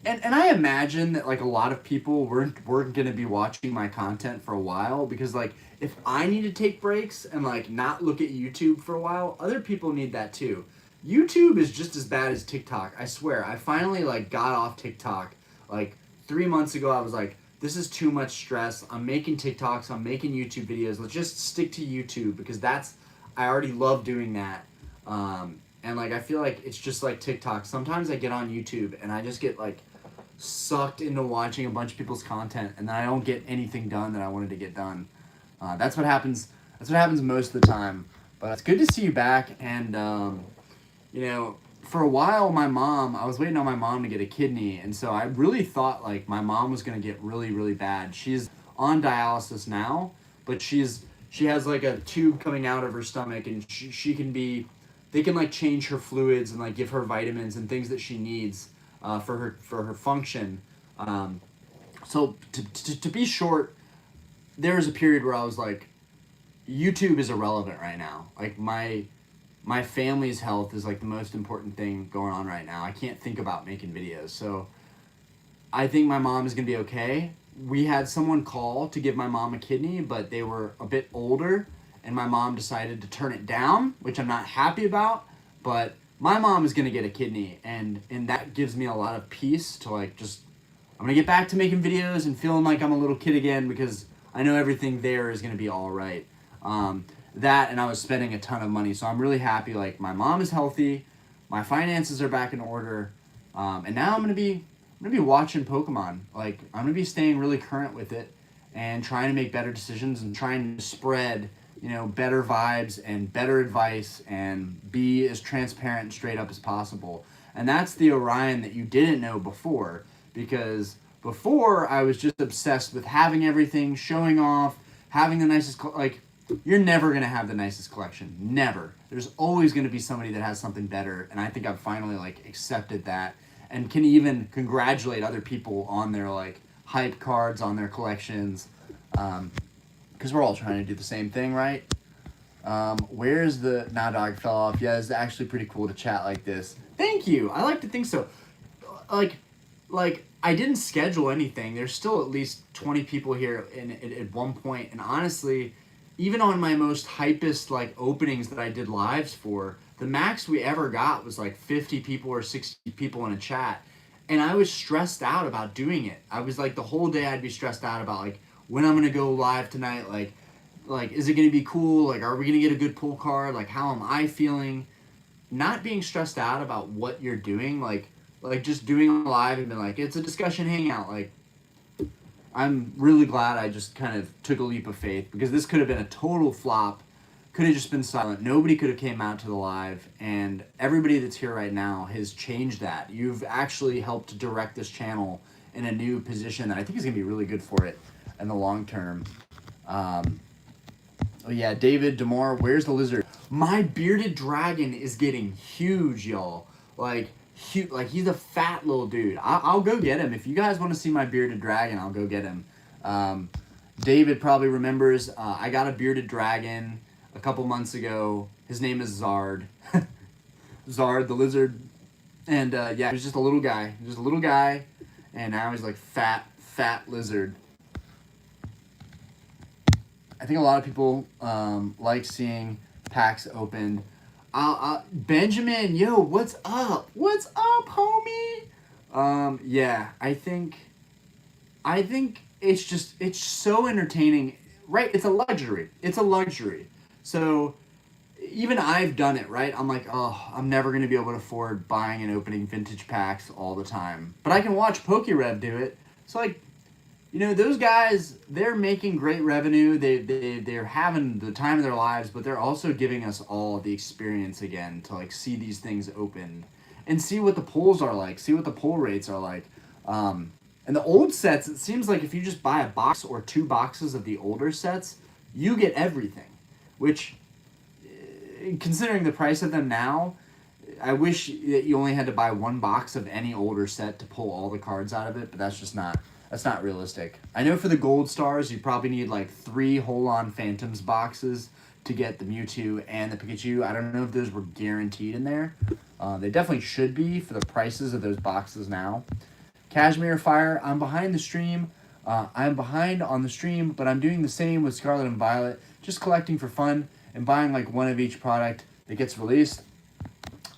And I imagine that like a lot of people weren't going to be watching my content for a while, because like if I need to take breaks and like not look at YouTube for a while, other people need that too. YouTube is just as bad as TikTok. I swear. I finally like got off TikTok like 3 months ago. I was like, this is too much stress. I'm making TikToks, I'm making YouTube videos. Let's just stick to YouTube, because I already love doing that. And like I feel like it's just like TikTok. Sometimes I get on YouTube and I just get like sucked into watching a bunch of people's content, and then I don't get anything done that I wanted to get done. That's what happens. That's what happens most of the time. But it's good to see you back. And you know, for a while, I was waiting on my mom to get a kidney, and so I really thought like my mom was gonna get really, really bad. She's on dialysis now, but she has like a tube coming out of her stomach, and they can like change her fluids and like give her vitamins and things that she needs for her function. So to be short, there was a period where I was like, YouTube is irrelevant right now. Like my family's health is like the most important thing going on right now. I can't think about making videos. So I think my mom is gonna be okay. We had someone call to give my mom a kidney, but they were a bit older, and my mom decided to turn it down, which I'm not happy about. But my mom is gonna get a kidney, and that gives me a lot of peace to like just, I'm gonna get back to making videos and feeling like I'm a little kid again, because I know everything there is gonna be all right. That, and I was spending a ton of money, so I'm really happy. Like my mom is healthy, my finances are back in order, and now I'm gonna be watching Pokemon. Like I'm gonna be staying really current with it and trying to make better decisions and trying to spread, you know, better vibes and better advice and be as transparent and straight up as possible. And that's the Orion that you didn't know before, because before I was just obsessed with having everything, showing off, having the nicest like. You're never going to have the nicest collection. Never. There's always going to be somebody that has something better, and I think I've finally like accepted that and can even congratulate other people on their like hype cards, on their collections, because we're all trying to do the same thing, right? Where's the Nah Dog fell off? Yeah, it's actually pretty cool to chat like this. Thank you. I like to think so. Like I didn't schedule anything. There's still at least 20 people here at one point, and honestly, even on my most hypest like openings that I did lives for, the max we ever got was like 50 people or 60 people in a chat. And I was stressed out about doing it. I was like, the whole day I'd be stressed out about like when I'm going to go live tonight. Like, is it going to be cool? Like, are we going to get a good pull card? Like, how am I feeling? Not being stressed out about what you're doing. Like just doing a live and being like, it's a discussion hangout. Like, I'm really glad I just kind of took a leap of faith, because this could have been a total flop, could have just been silent. Nobody could have came out to the live, and everybody that's here right now has changed that. You've actually helped direct this channel in a new position that I think is going to be really good for it in the long term. Oh yeah, David Demore, where's the lizard? My bearded dragon is getting huge, y'all. Like he's a fat little dude. I'll go get him. If you guys want to see my bearded dragon, I'll go get him. David probably remembers, I got a bearded dragon a couple months ago. His name is Zard. Zard the lizard. And yeah, he was just a little guy. And now he's like fat lizard. I think a lot of people like seeing packs opened. Benjamin, yo, what's up? What's up, homie? Yeah, I think it's so entertaining, right? It's a luxury. So even I've done it, right? I'm like, oh, I'm never going to be able to afford buying and opening vintage packs all the time. But I can watch PokeRev do it. So like, you know, those guys, they're making great revenue. They're having the time of their lives, but they're also giving us all the experience again to like see these things open and see what the pulls are like, see what the pull rates are like. And the old sets, it seems like if you just buy a box or 2 boxes of the older sets, you get everything, which, considering the price of them now, I wish that you only had to buy 1 box of any older set to pull all the cards out of it, but that's not realistic. I know for the gold stars, you probably need like 3 Holon Phantoms boxes to get the Mewtwo and the Pikachu. I don't know if those were guaranteed in there. They definitely should be for the prices of those boxes now. Cashmere Fire, I'm behind the stream. I'm behind on the stream, but I'm doing the same with Scarlet and Violet, just collecting for fun and buying like one of each product that gets released.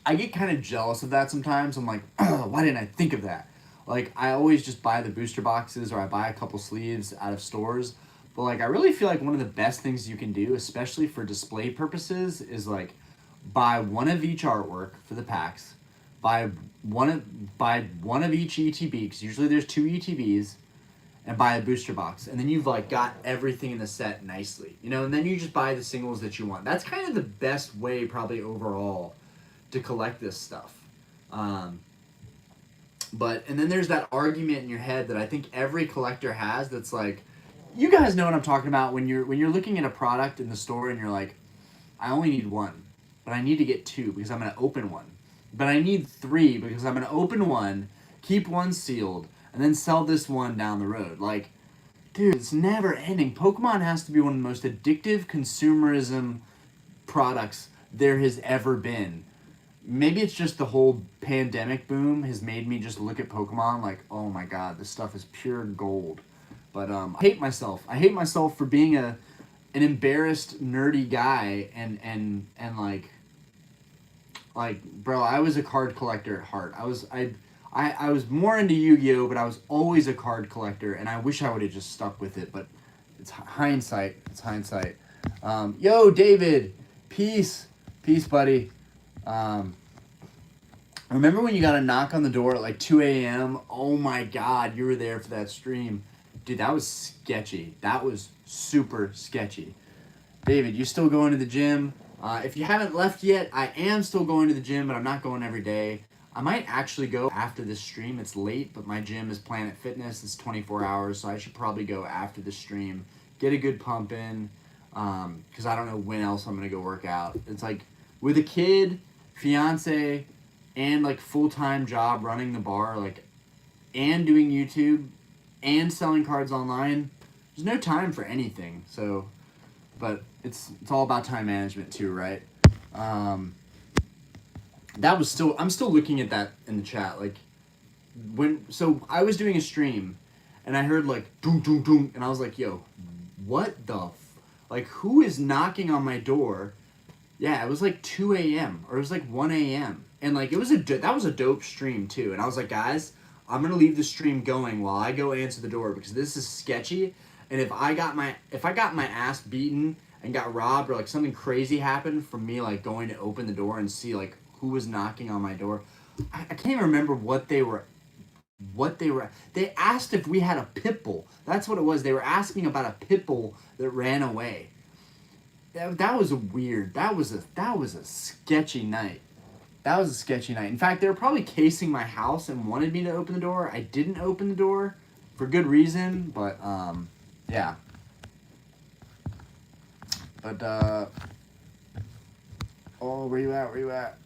I get kind of jealous of that sometimes. I'm like, oh, why didn't I think of that? Like, I always just buy the booster boxes or I buy a couple sleeves out of stores. But, like, I really feel like one of the best things you can do, especially for display purposes, is, like, buy one of each artwork for the packs. Buy one of each ETB, because usually there's 2 ETBs, and buy a booster box. And then you've, like, got everything in the set nicely. You know, and then you just buy the singles that you want. That's kind of the best way, probably, overall, to collect this stuff. And then there's that argument in your head that I think every collector has that's like, you guys know what I'm talking about when you're looking at a product in the store and you're like, I only need 1, but I need to get 2 because I'm going to open 1. But I need 3 because I'm going to open 1, keep 1 sealed, and then sell this 1 down the road. Like, dude, it's never ending. Pokemon has to be one of the most addictive consumerism products there has ever been. Maybe it's just the whole pandemic boom has made me just look at Pokemon like, oh my god, this stuff is pure gold. But I hate myself. I hate myself for being an embarrassed, nerdy guy and like bro, I was a card collector at heart. I was more into Yu-Gi-Oh, but I was always a card collector, and I wish I would have just stuck with it, but it's hindsight. It's hindsight. Yo, David, peace, buddy. Remember when you got a knock on the door at like 2 a.m.? Oh my god, you were there for that stream. Dude, that was sketchy. That was super sketchy. David, you still going to the gym? If you haven't left yet, I am still going to the gym, but I'm not going every day. I might actually go after this stream. It's late, but my gym is Planet Fitness. It's 24 hours, so I should probably go after the stream. Get a good pump in, because I don't know when else I'm going to go work out. It's like, with a kid, fiance, and like full-time job running the bar, like, and doing YouTube and selling cards online, there's no time for anything. So, but it's all about time management too, right? I'm still looking at that in the chat. Like, so I was doing a stream and I heard like doom doom doom, and I was like, yo, what the like, who is knocking on my door? Yeah, it was like 2 a.m. or it was like 1 a.m. And like, that was a dope stream too. And I was like, guys, I'm going to leave the stream going while I go answer the door because this is sketchy. And if I got my ass beaten and got robbed or like something crazy happened from me like going to open the door and see like who was knocking on my door, I can't even remember what they were. They asked if we had a pit bull. That's what it was. They were asking about a pit bull that ran away. That was weird. That was a sketchy night. That was a sketchy night. In fact, they were probably casing my house and wanted me to open the door. I didn't open the door for good reason, but yeah. But oh, where you at?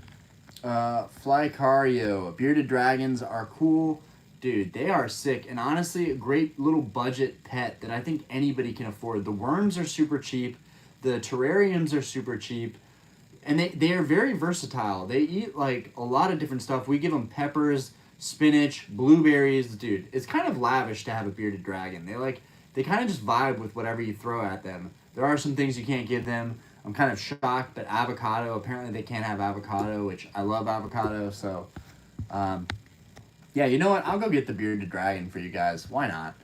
Flycario. Bearded dragons are cool. Dude, they are sick. And honestly, a great little budget pet that I think anybody can afford. The worms are super cheap. The terrariums are super cheap. And they are very versatile. They eat, like, a lot of different stuff. We give them peppers, spinach, blueberries. Dude, it's kind of lavish to have a bearded dragon. They kind of just vibe with whatever you throw at them. There are some things you can't give them. I'm kind of shocked, but avocado, apparently they can't have avocado, which I love avocado, so... yeah, you know what? I'll go get the bearded dragon for you guys. Why not?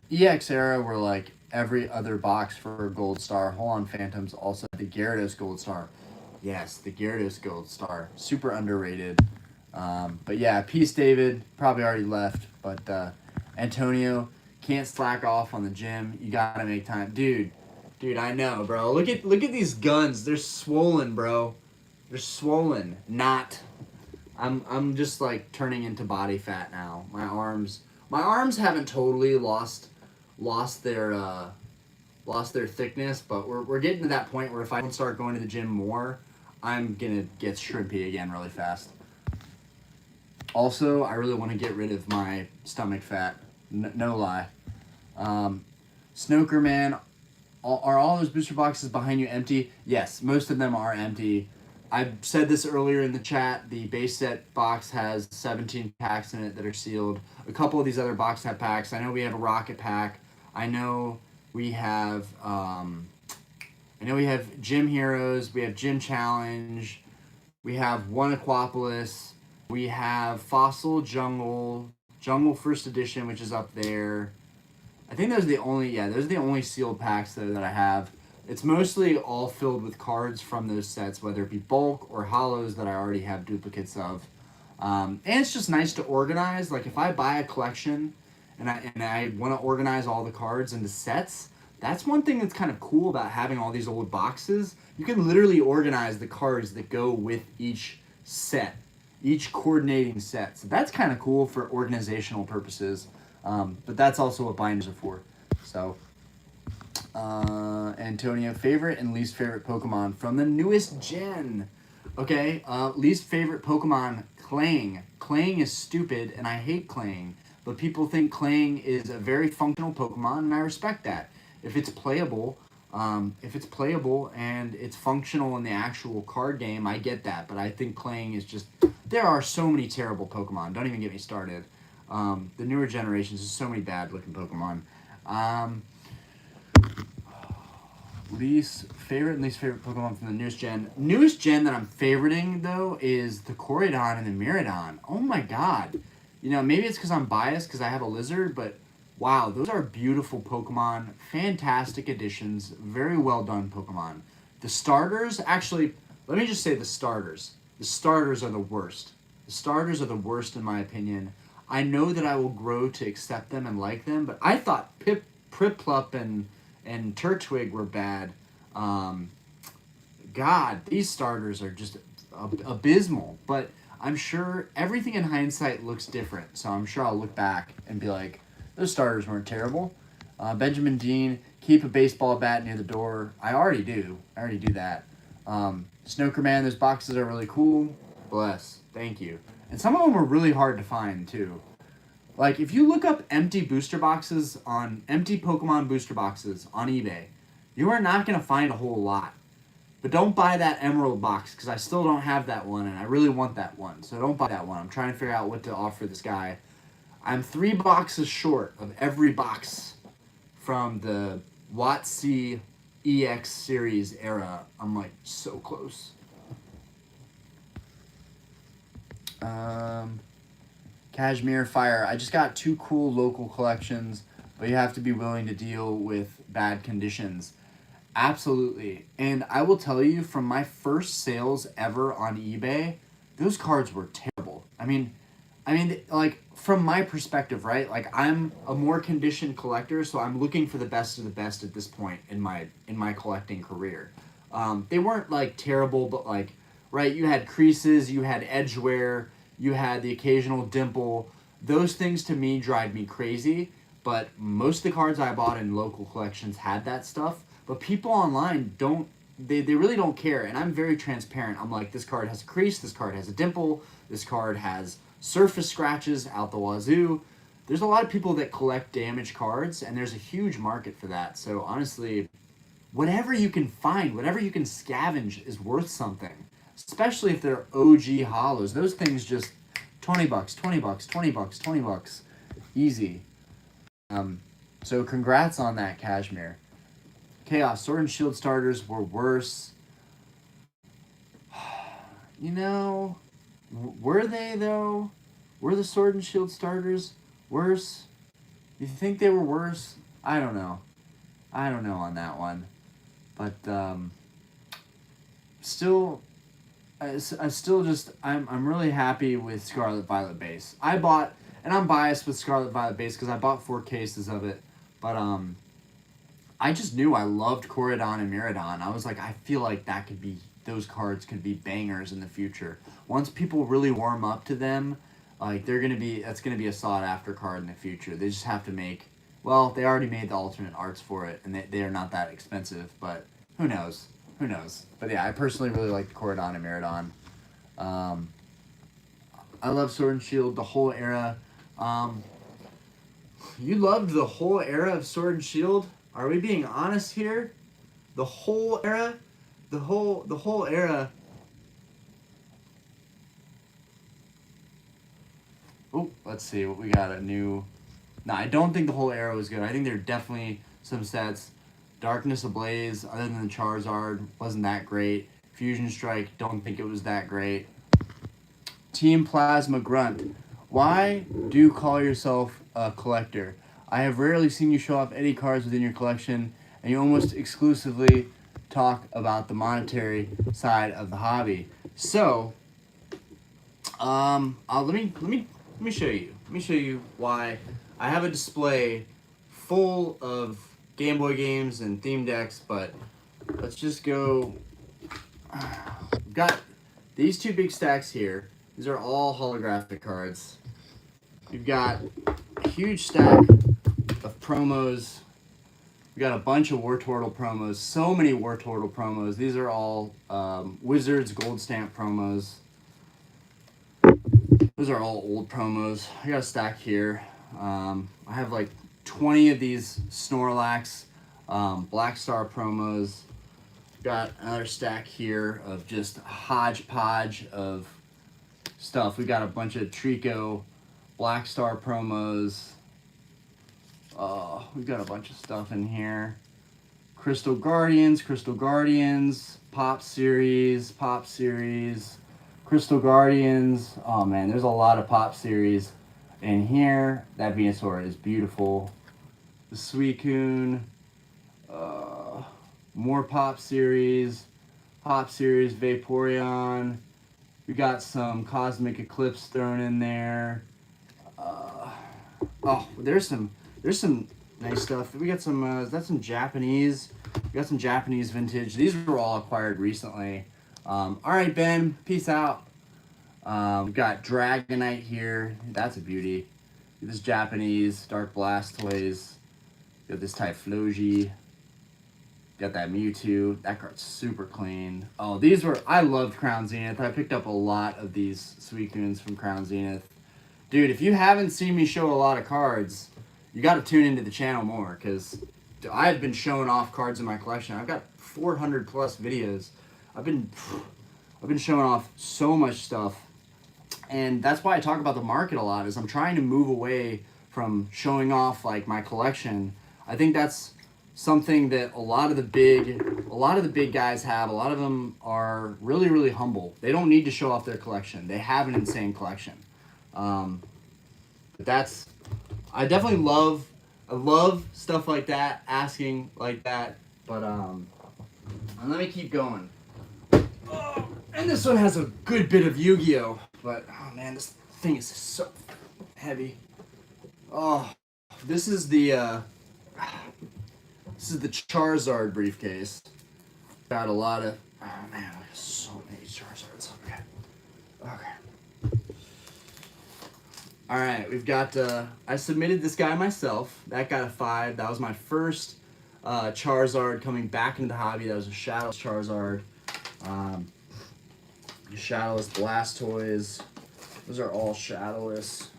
EX era were like every other box for a gold star. Hold on, Phantoms. Also, the Gyarados gold star. Yes, the Gyarados gold star. Super underrated. But yeah, peace, David. Probably already left. But Antonio, can't slack off on the gym. You gotta make time. Dude, I know, bro. Look at these guns. They're swollen, bro. They're swollen. Not... I'm just like turning into body fat now. My arms haven't totally lost their thickness, but we're getting to that point where if I don't start going to the gym more, I'm gonna get shrimpy again really fast. Also, I really want to get rid of my stomach fat. No lie. Snoker man, are all those booster boxes behind you empty? Yes, most of them are empty. I said this earlier in the chat. The base set box has 17 packs in it that are sealed. A couple of these other box set packs. I know we have a rocket pack. I know we have. I know we have Gym Heroes. We have Gym Challenge. We have one Aquapolis. We have Fossil Jungle. Jungle First Edition, which is up there. I think those are the only. Yeah, those are the only sealed packs though that I have. It's mostly all filled with cards from those sets, whether it be bulk or hollows that I already have duplicates of. And it's just nice to organize. Like if I buy a collection and I want to organize all the cards into sets, that's one thing that's kind of cool about having all these old boxes. You can literally organize the cards that go with each set, each coordinating set. So that's kind of cool for organizational purposes. But that's also what binders are for. So. Antonio, favorite and least favorite Pokemon from the newest gen. Okay, least favorite Pokemon, Clang. Clang is stupid, and I hate Clang. But people think Clang is a very functional Pokemon, and I respect that. If it's playable and it's functional in the actual card game, I get that. But I think Clang is just... There are so many terrible Pokemon. Don't even get me started. The newer generations, there's so many bad-looking Pokemon. Favorite and least favorite Pokemon from the newest gen. Newest gen that I'm favoriting, though, is the Koridon and the Miraidon. Oh my god. You know, maybe it's because I'm biased because I have a lizard, but wow, those are beautiful Pokemon. Fantastic additions. Very well done Pokemon. The starters, actually, let me just say the starters. The starters are the worst. The starters are the worst in my opinion. I know that I will grow to accept them and like them, but I thought Piplup and Turtwig were bad. God, these starters are just abysmal. But I'm sure everything in hindsight looks different. So I'm sure I'll look back and be like, those starters weren't terrible. Benjamin Dean, keep a baseball bat near the door. I already do that. Snookerman, those boxes are really cool. Bless. Thank you. And some of them were really hard to find, too. Like, if you look up empty Pokemon booster boxes on eBay, you are not going to find a whole lot. But don't buy that Emerald box, because I still don't have that one, and I really want that one. So don't buy that one. I'm trying to figure out what to offer this guy. I'm 3 boxes short of every box from the WotC EX series era. I'm, like, so close. Cashmere Fire. I just got 2 cool local collections, but you have to be willing to deal with bad conditions. Absolutely. And I will tell you, from my first sales ever on eBay, those cards were terrible. I mean, like, from my perspective, right? Like, I'm a more conditioned collector, so I'm looking for the best of the best at this point in my collecting career. They weren't, like, terrible, but, like, right, you had creases, you had edge wear, you had the occasional dimple. Those things, to me, drive me crazy, but most of the cards I bought in local collections had that stuff. But people online they really don't care, and I'm very transparent. I'm like, this card has a crease, this card has a dimple, this card has surface scratches out the wazoo. There's a lot of people that collect damaged cards, and there's a huge market for that. So honestly, whatever you can find, whatever you can scavenge is worth something, especially if they're OG hollows. Those things just $20, $20, $20, $20, easy. So congrats on that, Cashmere. Chaos, Sword and Shield starters were worse. You know, were they though? Were the Sword and Shield starters worse? You think they were worse? I don't know. I don't know on that one. But still, I'm really happy with Scarlet Violet base. I bought, and I'm biased with Scarlet Violet base because I bought 4 cases of it. But I just knew I loved Koridon and Miraidon. I was like, I feel like those cards could be bangers in the future. Once people really warm up to them, like that's gonna be a sought after card in the future. They just have to make, well, they already made the alternate arts for it, and they are not that expensive, but who knows? Who knows? But yeah, I personally really like the Koridon and Miraidon. I love Sword and Shield, the whole era. You loved the whole era of Sword and Shield? Are we being honest here? The whole era? The whole era. Oh, let's see what we got. A new. No, I don't think the whole era was good. I think there are definitely some sets. Darkness Ablaze, other than the Charizard, wasn't that great. Fusion Strike, don't think it was that great. Team Plasma Grunt. Why do you call yourself a collector? I have rarely seen you show off any cards within your collection, and you almost exclusively talk about the monetary side of the hobby. So, let me show you. Let me show you why I have a display full of Game Boy games and theme decks. But let's just go. We've got these two big stacks here. These are all holographic cards. We've got a huge stack of promos. We got a bunch of Wartortle promos. So many Wartortle promos. These are all Wizards Gold Stamp promos. Those are all old promos. I got a stack here. I have like 20 of these Snorlax Black Star promos. Got another stack here of just a hodgepodge of stuff. We got a bunch of Trico Black Star promos. We've got a bunch of stuff in here. Crystal Guardians, Pop Series, Crystal Guardians. Oh man, there's a lot of Pop Series in here. That Venusaur is beautiful. The Suicune. More Pop Series, Vaporeon. We got some Cosmic Eclipse thrown in there. There's some nice stuff. We got some. Is that some Japanese? We got some Japanese vintage. These were all acquired recently. All right, Ben. Peace out. We've got Dragonite here. That's a beauty. This Japanese Dark Blastoise. Got this Typhlosion. Got that Mewtwo. That card's super clean. Oh, these were... I loved Crown Zenith. I picked up a lot of these Suicunes from Crown Zenith. Dude, if you haven't seen me show a lot of cards, you got to tune into the channel more, because I've been showing off cards in my collection. I've got 400 plus videos. I've been showing off so much stuff. And that's why I talk about the market a lot, is I'm trying to move away from showing off like my collection. I think that's something that a lot of the big guys have. A lot of them are really, really humble. They don't need to show off their collection. They have an insane collection. But that's, I definitely love stuff like that, asking like that. But and let me keep going. Oh, and this one has a good bit of Yu-Gi-Oh! But oh man, this thing is so heavy. Oh, this is the Charizard briefcase. Got a lot of... Oh man, there's so many Charizards. Okay. Alright, we've got... I submitted this guy myself. That got a 5. That was my first Charizard coming back into the hobby. That was a Shadowless Charizard. Shadowless Blastoise. Those are all Shadowless.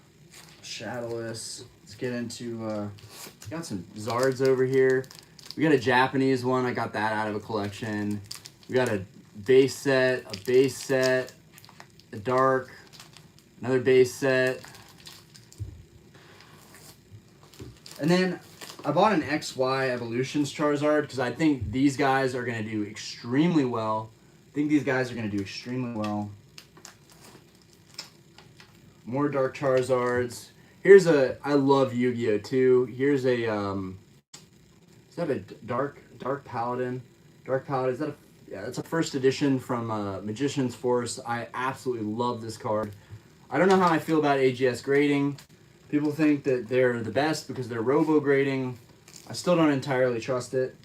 Let's get into... got some Zards over here. We got a Japanese one. I got that out of a collection. We got a base set, a dark, another base set. And then I bought an XY Evolutions Charizard because I think these guys are going to do extremely well. More Dark Charizards. Here's a, I love Yu-Gi-Oh! Too. Here's a, is that a Dark Paladin? Dark Paladin, is that a, yeah, that's a first edition from Magician's Force. I absolutely love this card. I don't know how I feel about AGS grading. People think that they're the best because they're robo grading. I still don't entirely trust it.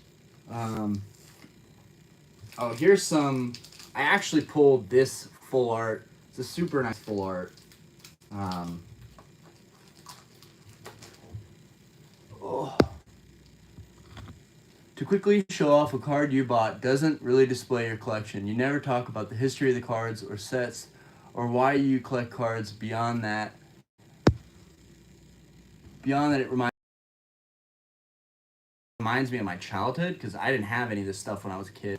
Oh, here's some, I actually pulled this full art. It's a super nice full art. To quickly show off a card you bought doesn't really display your collection. You never talk about the history of the cards or sets or why you collect cards beyond that. It reminds me of my childhood because I didn't have any of this stuff when I was a kid.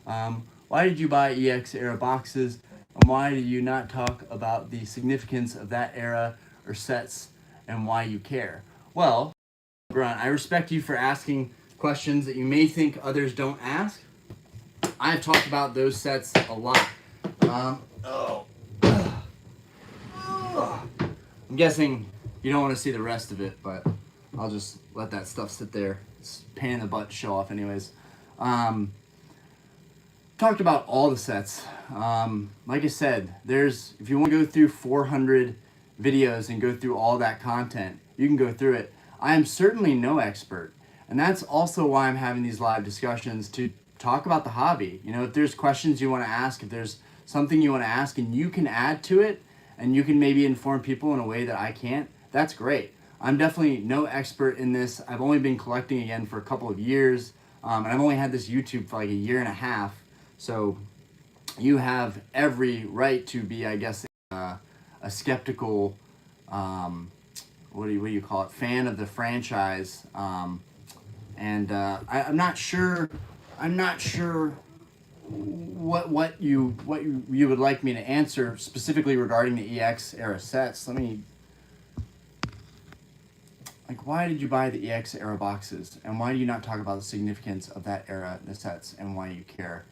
Why did you buy EX era boxes? And why do you not talk about the significance of that era or sets and why you care? Well, Grunt, I respect you for asking questions that you may think others don't ask. I've talked about those sets a lot. I'm guessing you don't want to see the rest of it, but I'll just let that stuff sit there. It's a pain in the butt to show off anyways. Talked about all the sets. Like I said, if you want to go through 400 videos and go through all that content, you can go through it. I am certainly no expert, and that's also why I'm having these live discussions to talk about the hobby. You know, if there's questions you want to ask, if there's something you want to ask and you can add to it, and you can maybe inform people in a way that I can't, that's great. I'm definitely no expert in this. I've only been collecting again for a couple of years, and I've only had this YouTube for like a year and a half. So you have every right to be, I guess, a skeptical, what do you call it, fan of the franchise. I'm not sure what you would like me to answer specifically regarding the EX era sets. Why did you buy the EX era boxes, and why do you not talk about the significance of that era, the sets, and why you care?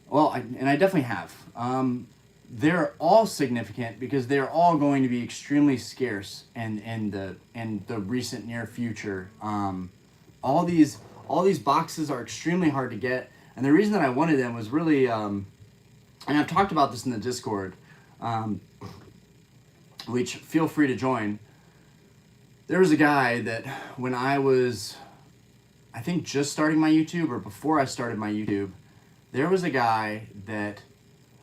Well, I definitely have. They're all significant because they're all going to be extremely scarce in the recent near future. All these boxes are extremely hard to get, and the reason that I wanted them was really, and I've talked about this in the Discord, which feel free to join. There was a guy that when I was, I think, just starting my YouTube or before I started my YouTube, there was a guy that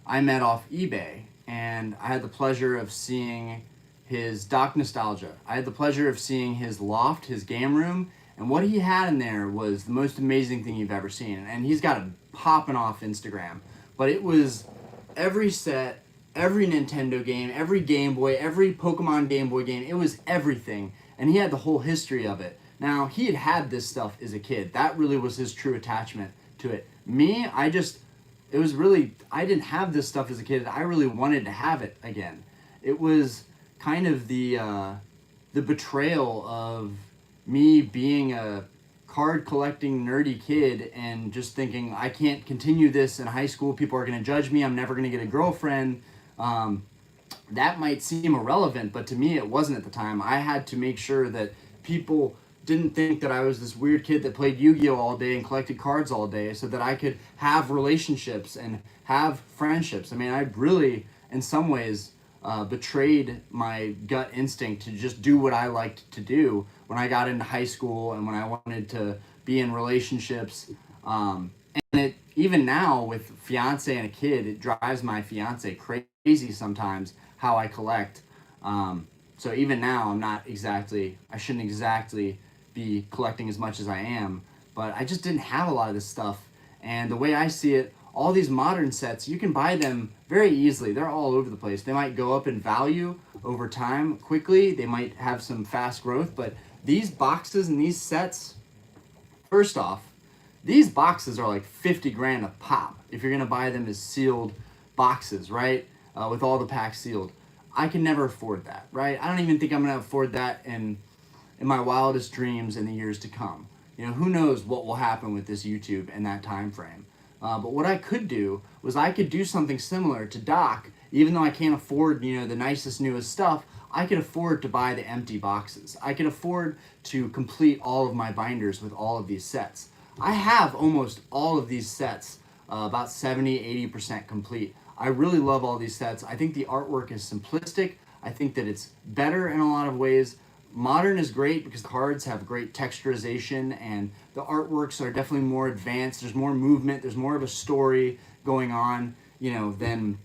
I met off eBay, and I had the pleasure of seeing his Doc Nostalgia. I had the pleasure of seeing his loft, his game room, and what he had in there was the most amazing thing you've ever seen. And he's got it popping off Instagram. But it was every set, every Nintendo game, every Game Boy, every Pokemon Game Boy game. It was everything. And he had the whole history of it. Now, he had this stuff as a kid. That really was his true attachment to it. Me, I didn't have this stuff as a kid. I really wanted to have it again. It was kind of the betrayal of me being a card collecting nerdy kid and just thinking I can't continue this in high school. People are going to judge me. I'm never going to get a girlfriend. That might seem irrelevant, but to me it wasn't at the time. I had to make sure that people didn't think that I was this weird kid that played Yu-Gi-Oh all day and collected cards all day, so that I could have relationships and have friendships. I mean, I really, in some ways, betrayed my gut instinct to just do what I liked to do when I got into high school and when I wanted to be in relationships. And even now with fiance and a kid, it drives my fiance crazy sometimes how I collect. So even now, I shouldn't exactly be collecting as much as I am, but I just didn't have a lot of this stuff. And the way I see it, all these modern sets, you can buy them very easily. They're all over the place. They might go up in value over time quickly. They might have some fast growth, but these boxes and these sets, first off, these boxes are like 50 grand a pop if you're gonna buy them as sealed boxes, right? With all the packs sealed. I can never afford that, right? I don't even think I'm gonna afford that in my wildest dreams in the years to come. You know, who knows what will happen with this YouTube in that time frame. But what I could do was I could do something similar to Doc. Even though I can't afford, the nicest, newest stuff, I could afford to buy the empty boxes. I could afford to complete all of my binders with all of these sets. I have almost all of these sets, about 70-80% complete. I really love all these sets. I think the artwork is simplistic. I think that it's better in a lot of ways. Modern is great because the cards have great texturization and the artworks are definitely more advanced. There's more movement. There's more of a story going on, than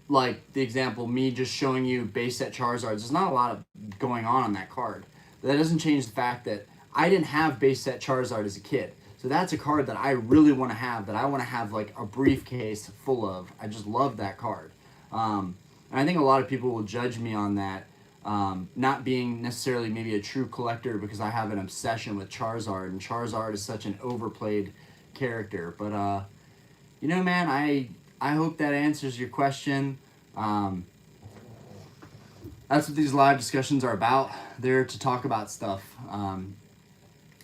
like the example, me just showing you base set Charizards. There's not a lot of going on that card. But that doesn't change the fact that I didn't have base set Charizard as a kid. So that's a card that I really want to have, that I want to have like a briefcase full of. I just love that card. And I think a lot of people will judge me on that, not being necessarily maybe a true collector because I have an obsession with Charizard, and Charizard is such an overplayed character. But, man, I hope that answers your question. that's what these live discussions are about. They're to talk about stuff.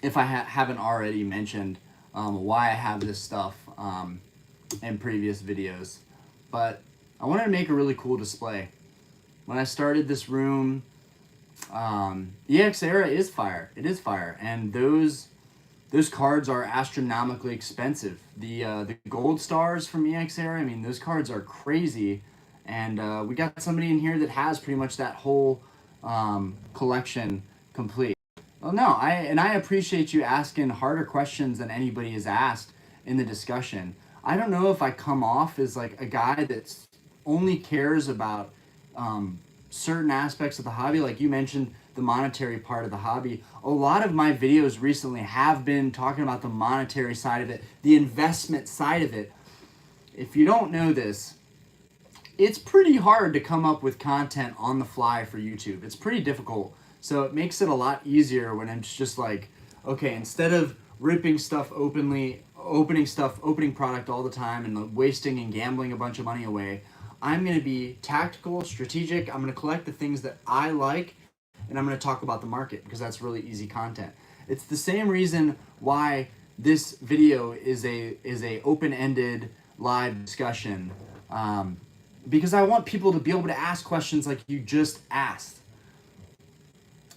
If I haven't already mentioned why I have this stuff in previous videos. But I wanted to make a really cool display. When I started this room, EX Era is fire. It is fire. And those cards are astronomically expensive. The gold stars from EX Era, I mean, those cards are crazy. And we got somebody in here that has pretty much that whole collection complete. Well, no, I appreciate you asking harder questions than anybody has asked in the discussion. I don't know if I come off as like a guy that only cares about certain aspects of the hobby. Like you mentioned, the monetary part of the hobby. A lot of my videos recently have been talking about the monetary side of it, the investment side of it. If you don't know this, it's pretty hard to come up with content on the fly for YouTube. It's pretty difficult. So it makes it a lot easier when it's just like, okay, instead of ripping stuff opening product all the time and wasting and gambling a bunch of money away, I'm going to be tactical, strategic. I'm going to collect the things that I like, and I'm going to talk about the market because that's really easy content. It's the same reason why this video is a open-ended live discussion, because I want people to be able to ask questions like you just asked.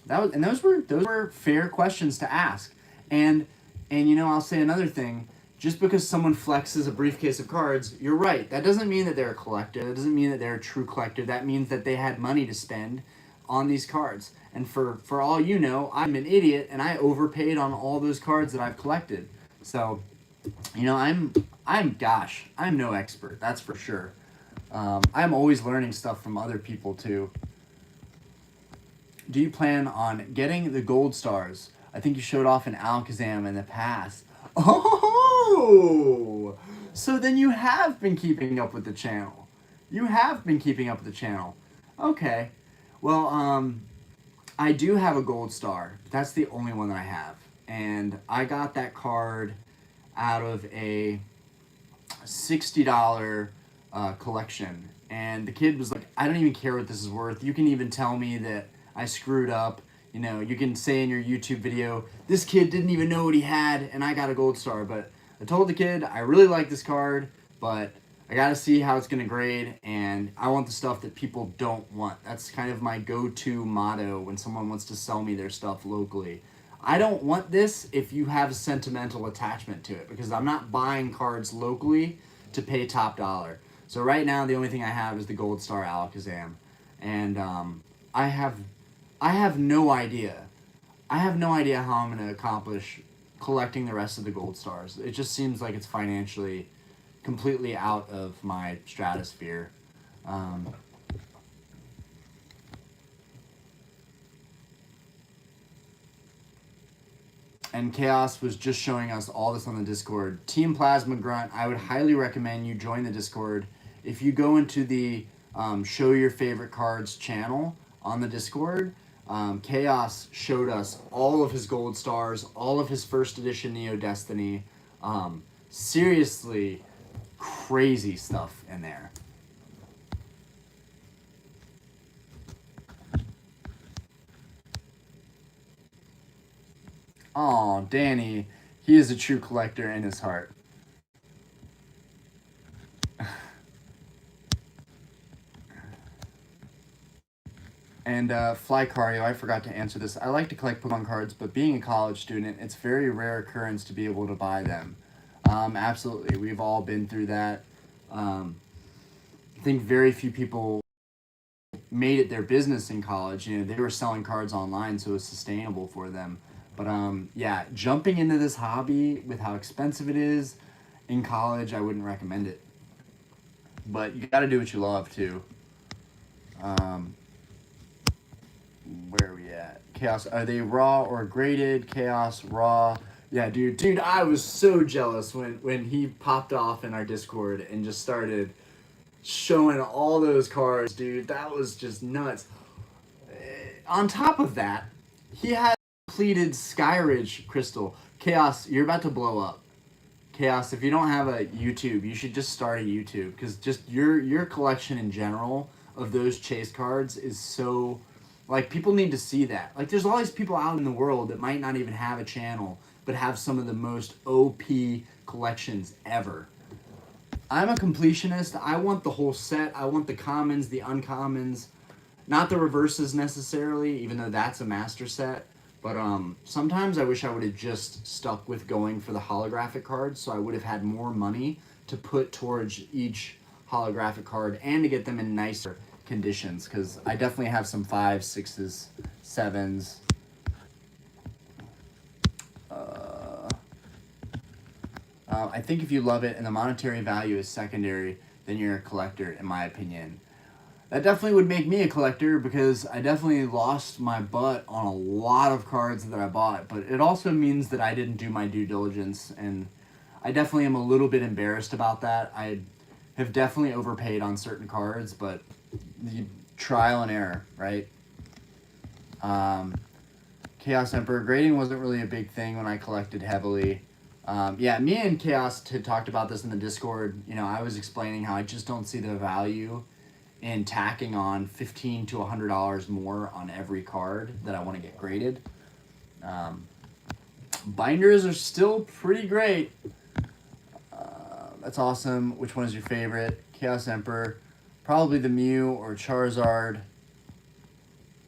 Those were fair questions to ask. And you know, I'll say another thing. Just because someone flexes a briefcase of cards, you're right. That doesn't mean that they're a collector. That doesn't mean that they're a true collector. That means that they had money to spend on these cards. And for all you know, I'm an idiot and I overpaid on all those cards that I've collected. So, you know, I'm no expert. That's for sure. I'm always learning stuff from other people too. Do you plan on getting the gold stars? I think you showed off an Alakazam in the past. Oh! So then you have been keeping up with the channel. You have been keeping up with the channel. Okay. Well, I do have a gold star. That's the only one that I have. And I got that card out of a $60 collection. And the kid was like, I don't even care what this is worth. You can even tell me that I screwed up. You know, you can say in your YouTube video, this kid didn't even know what he had and I got a gold star. But I told the kid, I really like this card, but I got to see how it's going to grade, and I want the stuff that people don't want. That's kind of my go-to motto when someone wants to sell me their stuff locally. I don't want this if you have a sentimental attachment to it, because I'm not buying cards locally to pay top dollar. So right now, the only thing I have is the Gold Star Alakazam. And I have no idea. I have no idea how I'm going to accomplish collecting the rest of the gold stars. It just seems like it's financially completely out of my stratosphere. And Chaos was just showing us all this on the Discord. Team Plasma Grunt, I would highly recommend you join the Discord. If you go into the Show Your Favorite Cards channel on the Discord, Chaos showed us all of his gold stars, all of his first edition Neo Destiny. Seriously crazy stuff in there. Oh, Danny, he is a true collector in his heart. And Flycario, I forgot to answer this. I like to collect Pokemon cards, but being a college student, it's very rare occurrence to be able to buy them. Absolutely, we've all been through that. I think very few people made it their business in college. You know, they were selling cards online, so it was sustainable for them. But yeah, jumping into this hobby with how expensive it is in college, I wouldn't recommend it. But you got to do what you love too. Where are we at? Chaos, are they raw or graded? Chaos, raw. Yeah, dude, I was so jealous when he popped off in our Discord and just started showing all those cards, dude. That was just nuts. On top of that, he had completed Skyridge Crystal. Chaos, you're about to blow up. Chaos, if you don't have a YouTube, you should just start a YouTube, because just your collection in general of those chase cards is so, like, people need to see that. Like, there's all these people out in the world that might not even have a channel, but have some of the most OP collections ever. I'm a completionist. I want the whole set. I want the commons, the uncommons, not the reverses necessarily, even though that's a master set. But sometimes I wish I would have just stuck with going for the holographic cards, so I would have had more money to put towards each holographic card and to get them in nicer conditions, because I definitely have some 5s, 6s, 7s. I think if you love it and the monetary value is secondary, then you're a collector, in my opinion. That definitely would make me a collector, because I definitely lost my butt on a lot of cards that I bought, but it also means that I didn't do my due diligence, and I definitely am a little bit embarrassed about that. I have definitely overpaid on certain cards, but the trial and error, right? Chaos Emperor grading wasn't really a big thing when I collected heavily. Yeah, me and Chaos had talked about this in the Discord. You know, I was explaining how I just don't see the value in tacking on $15 to $100 more on every card that I want to get graded. Binders are still pretty great. That's awesome. Which one is your favorite? Chaos Emperor. Probably the Mew or Charizard.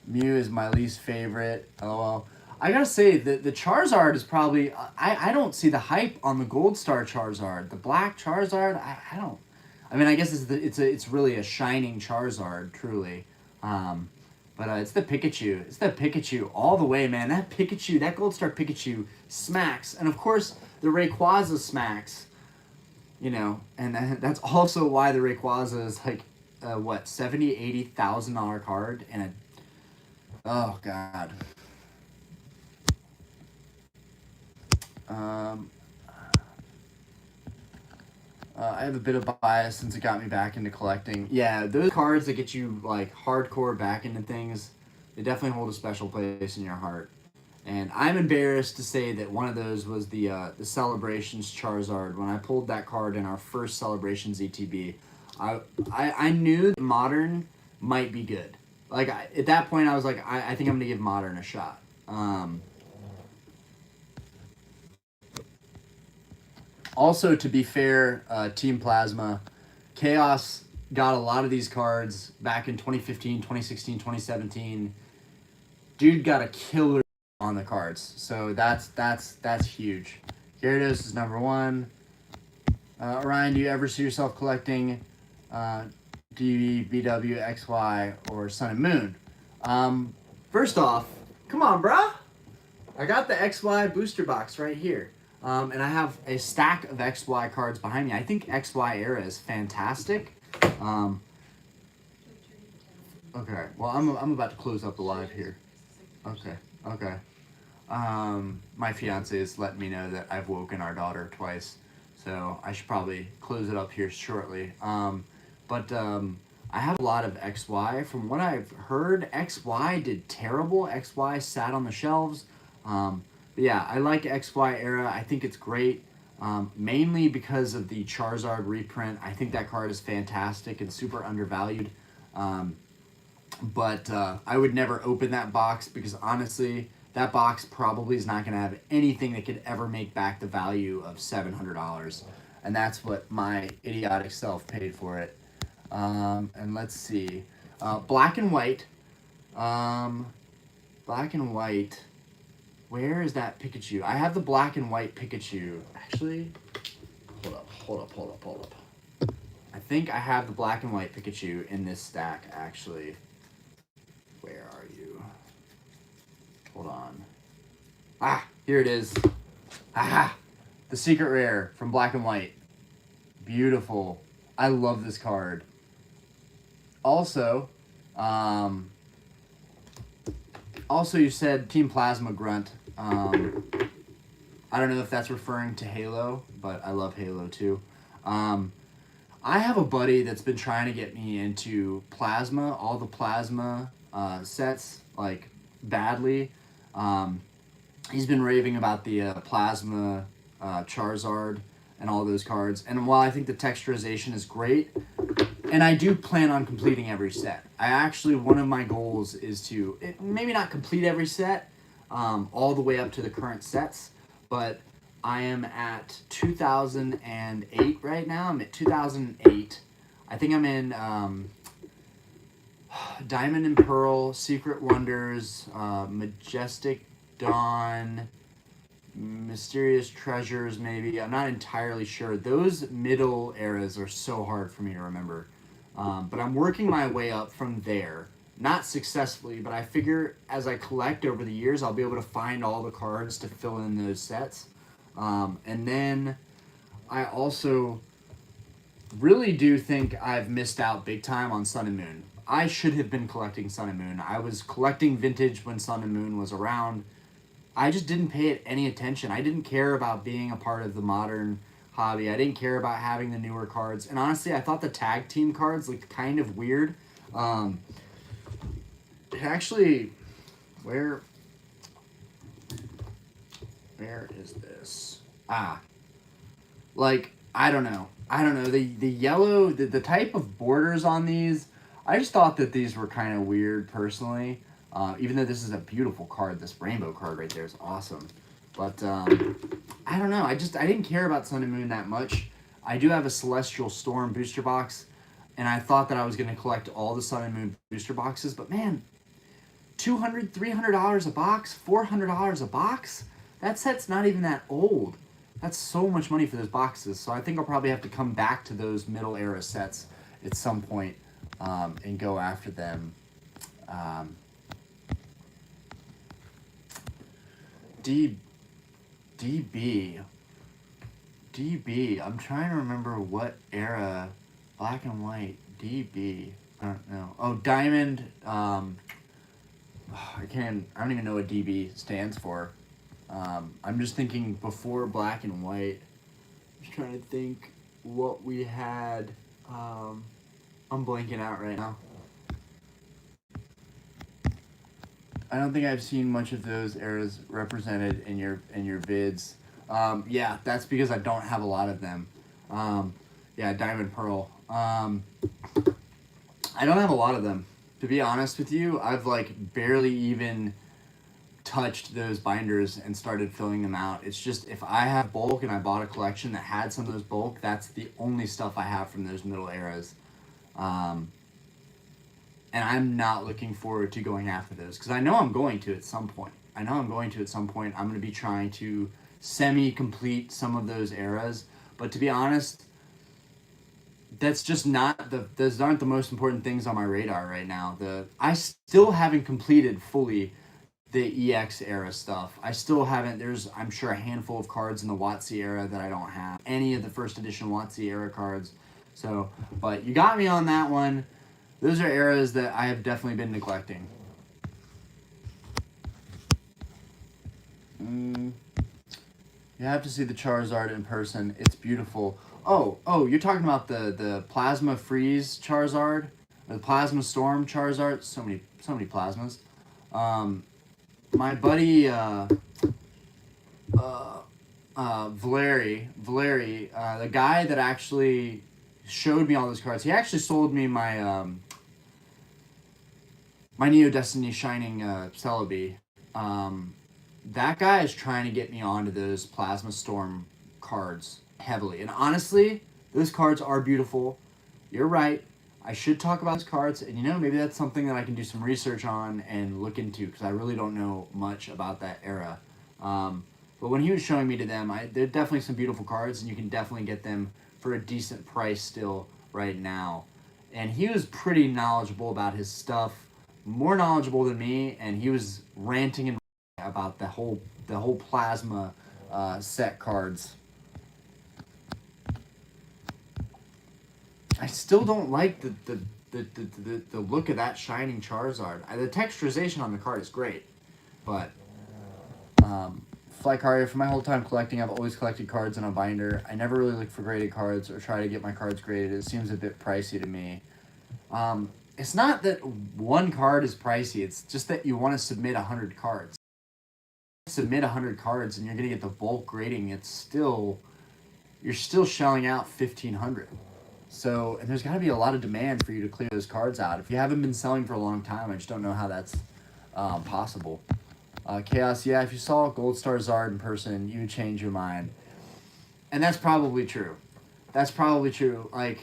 Mew is my least favorite. LOL. I gotta say, the Charizard is probably... I don't see the hype on the Gold Star Charizard. The black Charizard, I don't... I mean, I guess it's really a shining Charizard, truly. But it's the Pikachu. It's the Pikachu all the way, man. That Pikachu, that Gold Star Pikachu smacks. And of course, the Rayquaza smacks. You know, and that's also why the Rayquaza is like, what, $70,000, $80,000 card, and a... Oh, God. I have a bit of bias since it got me back into collecting. Yeah, those cards that get you, like, hardcore back into things, they definitely hold a special place in your heart. And I'm embarrassed to say that one of those was the Celebrations Charizard. When I pulled that card in our first Celebrations ETB, I knew that Modern might be good. Like, at that point, I was like, I think I'm going to give Modern a shot. Also, to be fair, Team Plasma, Chaos got a lot of these cards back in 2015, 2016, 2017. Dude got a killer on the cards, so that's huge. Gyarados is number 1. Orion, do you ever see yourself collecting DB, BW, XY, or Sun and Moon? First off, come on, bruh. I got the XY booster box right here. And I have a stack of XY cards behind me. I think XY era is fantastic. Okay, well, I'm about to close up the live here. Okay. My fiance is letting me know that I've woken our daughter twice, so I should probably close it up here shortly. But I have a lot of XY. From what I've heard, XY did terrible. XY sat on the shelves. But yeah, I like XY era. I think it's great, mainly because of the Charizard reprint. I think that card is fantastic and super undervalued. But I would never open that box, because honestly, that box probably is not going to have anything that could ever make back the value of $700. And that's what my idiotic self paid for it. And let's see. Black and white. Black and white. Where is that Pikachu? I have the black and white Pikachu. Actually, hold up. I think I have the black and white Pikachu in this stack, actually. Where are you? Hold on. Ah, here it is. Aha! The secret rare from Black and White. Beautiful. I love this card. Also, you said Team Plasma Grunt. I don't know if that's referring to Halo, but I love Halo too. I have a buddy that's been trying to get me into Plasma, all the Plasma sets, like, badly. He's been raving about the Plasma Charizard and all those cards. And while I think the texturization is great, And I do plan on completing every set. I actually, one of my goals is to maybe not complete every set, all the way up to the current sets, but I am at 2008 right now. I'm at 2008. I think I'm in Diamond and Pearl, Secret Wonders, Majestic Dawn, Mysterious Treasures, maybe. I'm not entirely sure. Those middle eras are so hard for me to remember. But I'm working my way up from there. Not successfully, but I figure as I collect over the years, I'll be able to find all the cards to fill in those sets. And then I also really do think I've missed out big time on Sun and Moon. I should have been collecting Sun and Moon. I was collecting vintage when Sun and Moon was around. I just didn't pay it any attention. I didn't care about being a part of the modern hobby. I didn't care about having the newer cards. And honestly, I thought the tag team cards looked kind of weird. It actually, where is this? Like, I don't know. The yellow, the type of borders on these, I just thought that these were kind of weird personally. Even though this is a beautiful card, this rainbow card right there is awesome. But I don't know. I didn't care about Sun and Moon that much. I do have a Celestial Storm booster box, and I thought that I was going to collect all the Sun and Moon booster boxes. But man, $200, $300 a box, $400 a box? That set's not even that old. That's so much money for those boxes. So I think I'll probably have to come back to those middle era sets at some point and go after them. DB. I'm trying to remember what era. Black and white. DB. I don't know. Oh, Diamond. I don't even know what DB stands for. I'm just thinking before black and white. I'm just trying to think what we had. I'm blanking out right now. I don't think I've seen much of those eras represented in your vids. Yeah, that's because I don't have a lot of them. Yeah, Diamond Pearl. I don't have a lot of them. To be honest with you, I've like barely even touched those binders and started filling them out. It's just if I have bulk and I bought a collection that had some of those bulk, that's the only stuff I have from those middle eras. And I'm not looking forward to going after those because I know I'm going to at some point. I'm going to be trying to semi-complete some of those eras. But to be honest, that's just not those aren't the most important things on my radar right now. I still haven't completed fully the EX era stuff. I still haven't. There's, I'm sure, a handful of cards in the WotC era that I don't have. Any of the first edition WotC era cards. So, but you got me on that one. Those are eras that I have definitely been neglecting. You have to see the Charizard in person. It's beautiful. Oh, you're talking about the Plasma Freeze Charizard? Or the Plasma Storm Charizard? So many plasmas. My buddy Valeri, the guy that actually showed me all those cards, he actually sold me my my Neo Destiny Shining Celebi. That guy is trying to get me onto those Plasma Storm cards heavily. And honestly, those cards are beautiful. You're right. I should talk about those cards, and maybe that's something that I can do some research on and look into because I really don't know much about that era. But when he was showing me to them, there are definitely some beautiful cards, and you can definitely get them for a decent price still right now. And he was pretty knowledgeable about his stuff, more knowledgeable than me, and he was ranting and about the whole Plasma set cards. I still don't like the look of that Shining Charizard. The texturization on the card is great, but Flycaria, for my whole time collecting, I've always collected cards in a binder. I never really look for graded cards or try to get my cards graded. It seems a bit pricey to me. It's not that one card is pricey. It's just that you want to submit 100 cards. Submit 100 cards and you're going to get the bulk grading. You're still shelling out $1,500. So, and there's got to be a lot of demand for you to clear those cards out. If you haven't been selling for a long time, I just don't know how that's possible. Chaos, yeah, if you saw Gold Star Zard in person, you would change your mind. And that's probably true. That's probably true. Like,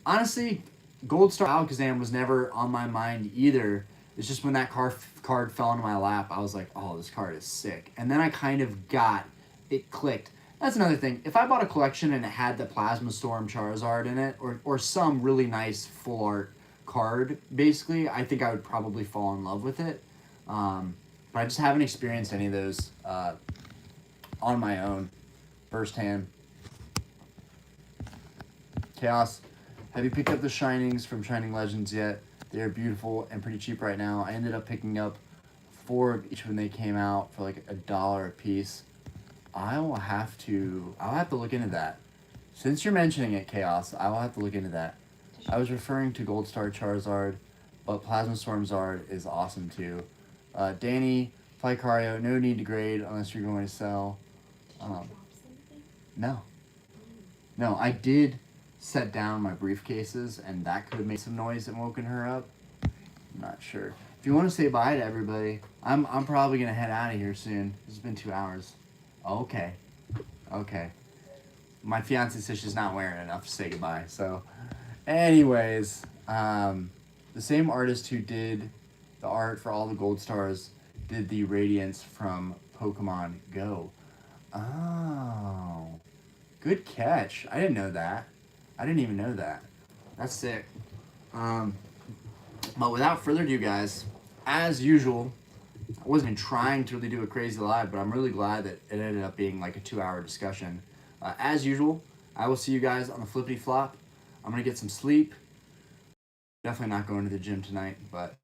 honestly, Gold Star Alakazam was never on my mind either. It's just when that card fell into my lap, I was like, oh, this card is sick. And then I kind of got, it clicked. That's another thing. If I bought a collection and it had the Plasma Storm Charizard in it, or some really nice full art card, basically, I think I would probably fall in love with it. But I just haven't experienced any of those on my own, firsthand. Chaos, have you picked up the Shinings from Shining Legends yet? They're beautiful and pretty cheap right now. I ended up picking up 4 of each when they came out for like $1 a piece. I'll have to look into that. Since you're mentioning it, Chaos, I will have to look into that. I was referring to Gold Star Charizard, but Plasma Storm Zard is awesome too. Danny, Flycario, no need to grade unless you're going to sell. No. No, I did set down my briefcases, and that could have made some noise and woken her up. I'm not sure. If you want to say bye to everybody, I'm probably going to head out of here soon. It's been 2 hours. Okay. Okay. My fiance says she's not wearing enough to say goodbye. So, anyways, the same artist who did the art for all the Gold Stars did the Radiance from Pokemon Go. Oh. Good catch. I didn't know that. I didn't even know that. That's sick. But without further ado, guys, as usual, I wasn't trying to really do a crazy live, but I'm really glad that it ended up being like a 2-hour discussion. As usual, I will see you guys on the flippity flop. I'm going to get some sleep. Definitely not going to the gym tonight, but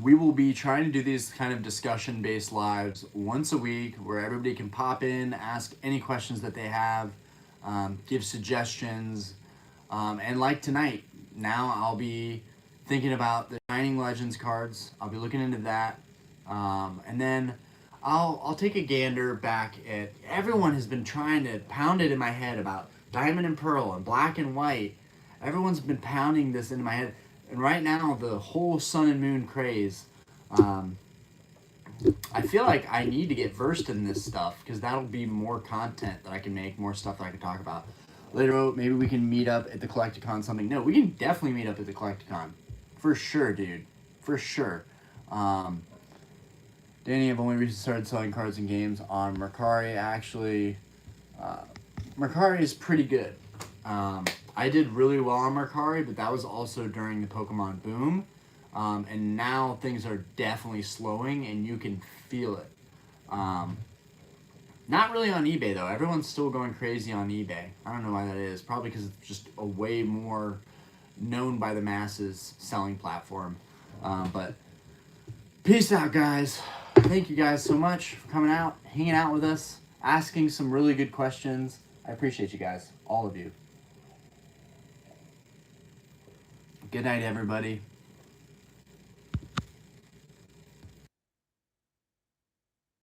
we will be trying to do these kind of discussion-based lives once a week where everybody can pop in, ask any questions that they have, give suggestions, and like tonight, now I'll be thinking about the Shining Legends cards. I'll be looking into that, and then I'll take a gander back at, everyone has been trying to pound it in my head about Diamond and Pearl and Black and White. Everyone's been pounding this into my head. And right now, the whole Sun and Moon craze, I feel like I need to get versed in this stuff because that'll be more content that I can make, more stuff that I can talk about. Later on, maybe we can meet up at the Collecticon something. No, we can definitely meet up at the Collecticon. For sure, dude. For sure. Danny, I've only recently started selling cards and games on Mercari. Actually, Mercari is pretty good. I did really well on Mercari, but that was also during the Pokemon boom. And now things are definitely slowing, and you can feel it. Not really on eBay, though. Everyone's still going crazy on eBay. I don't know why that is. Probably because it's just a way more known by the masses selling platform. But peace out, guys. Thank you guys so much for coming out, hanging out with us, asking some really good questions. I appreciate you guys, all of you. Good night, everybody.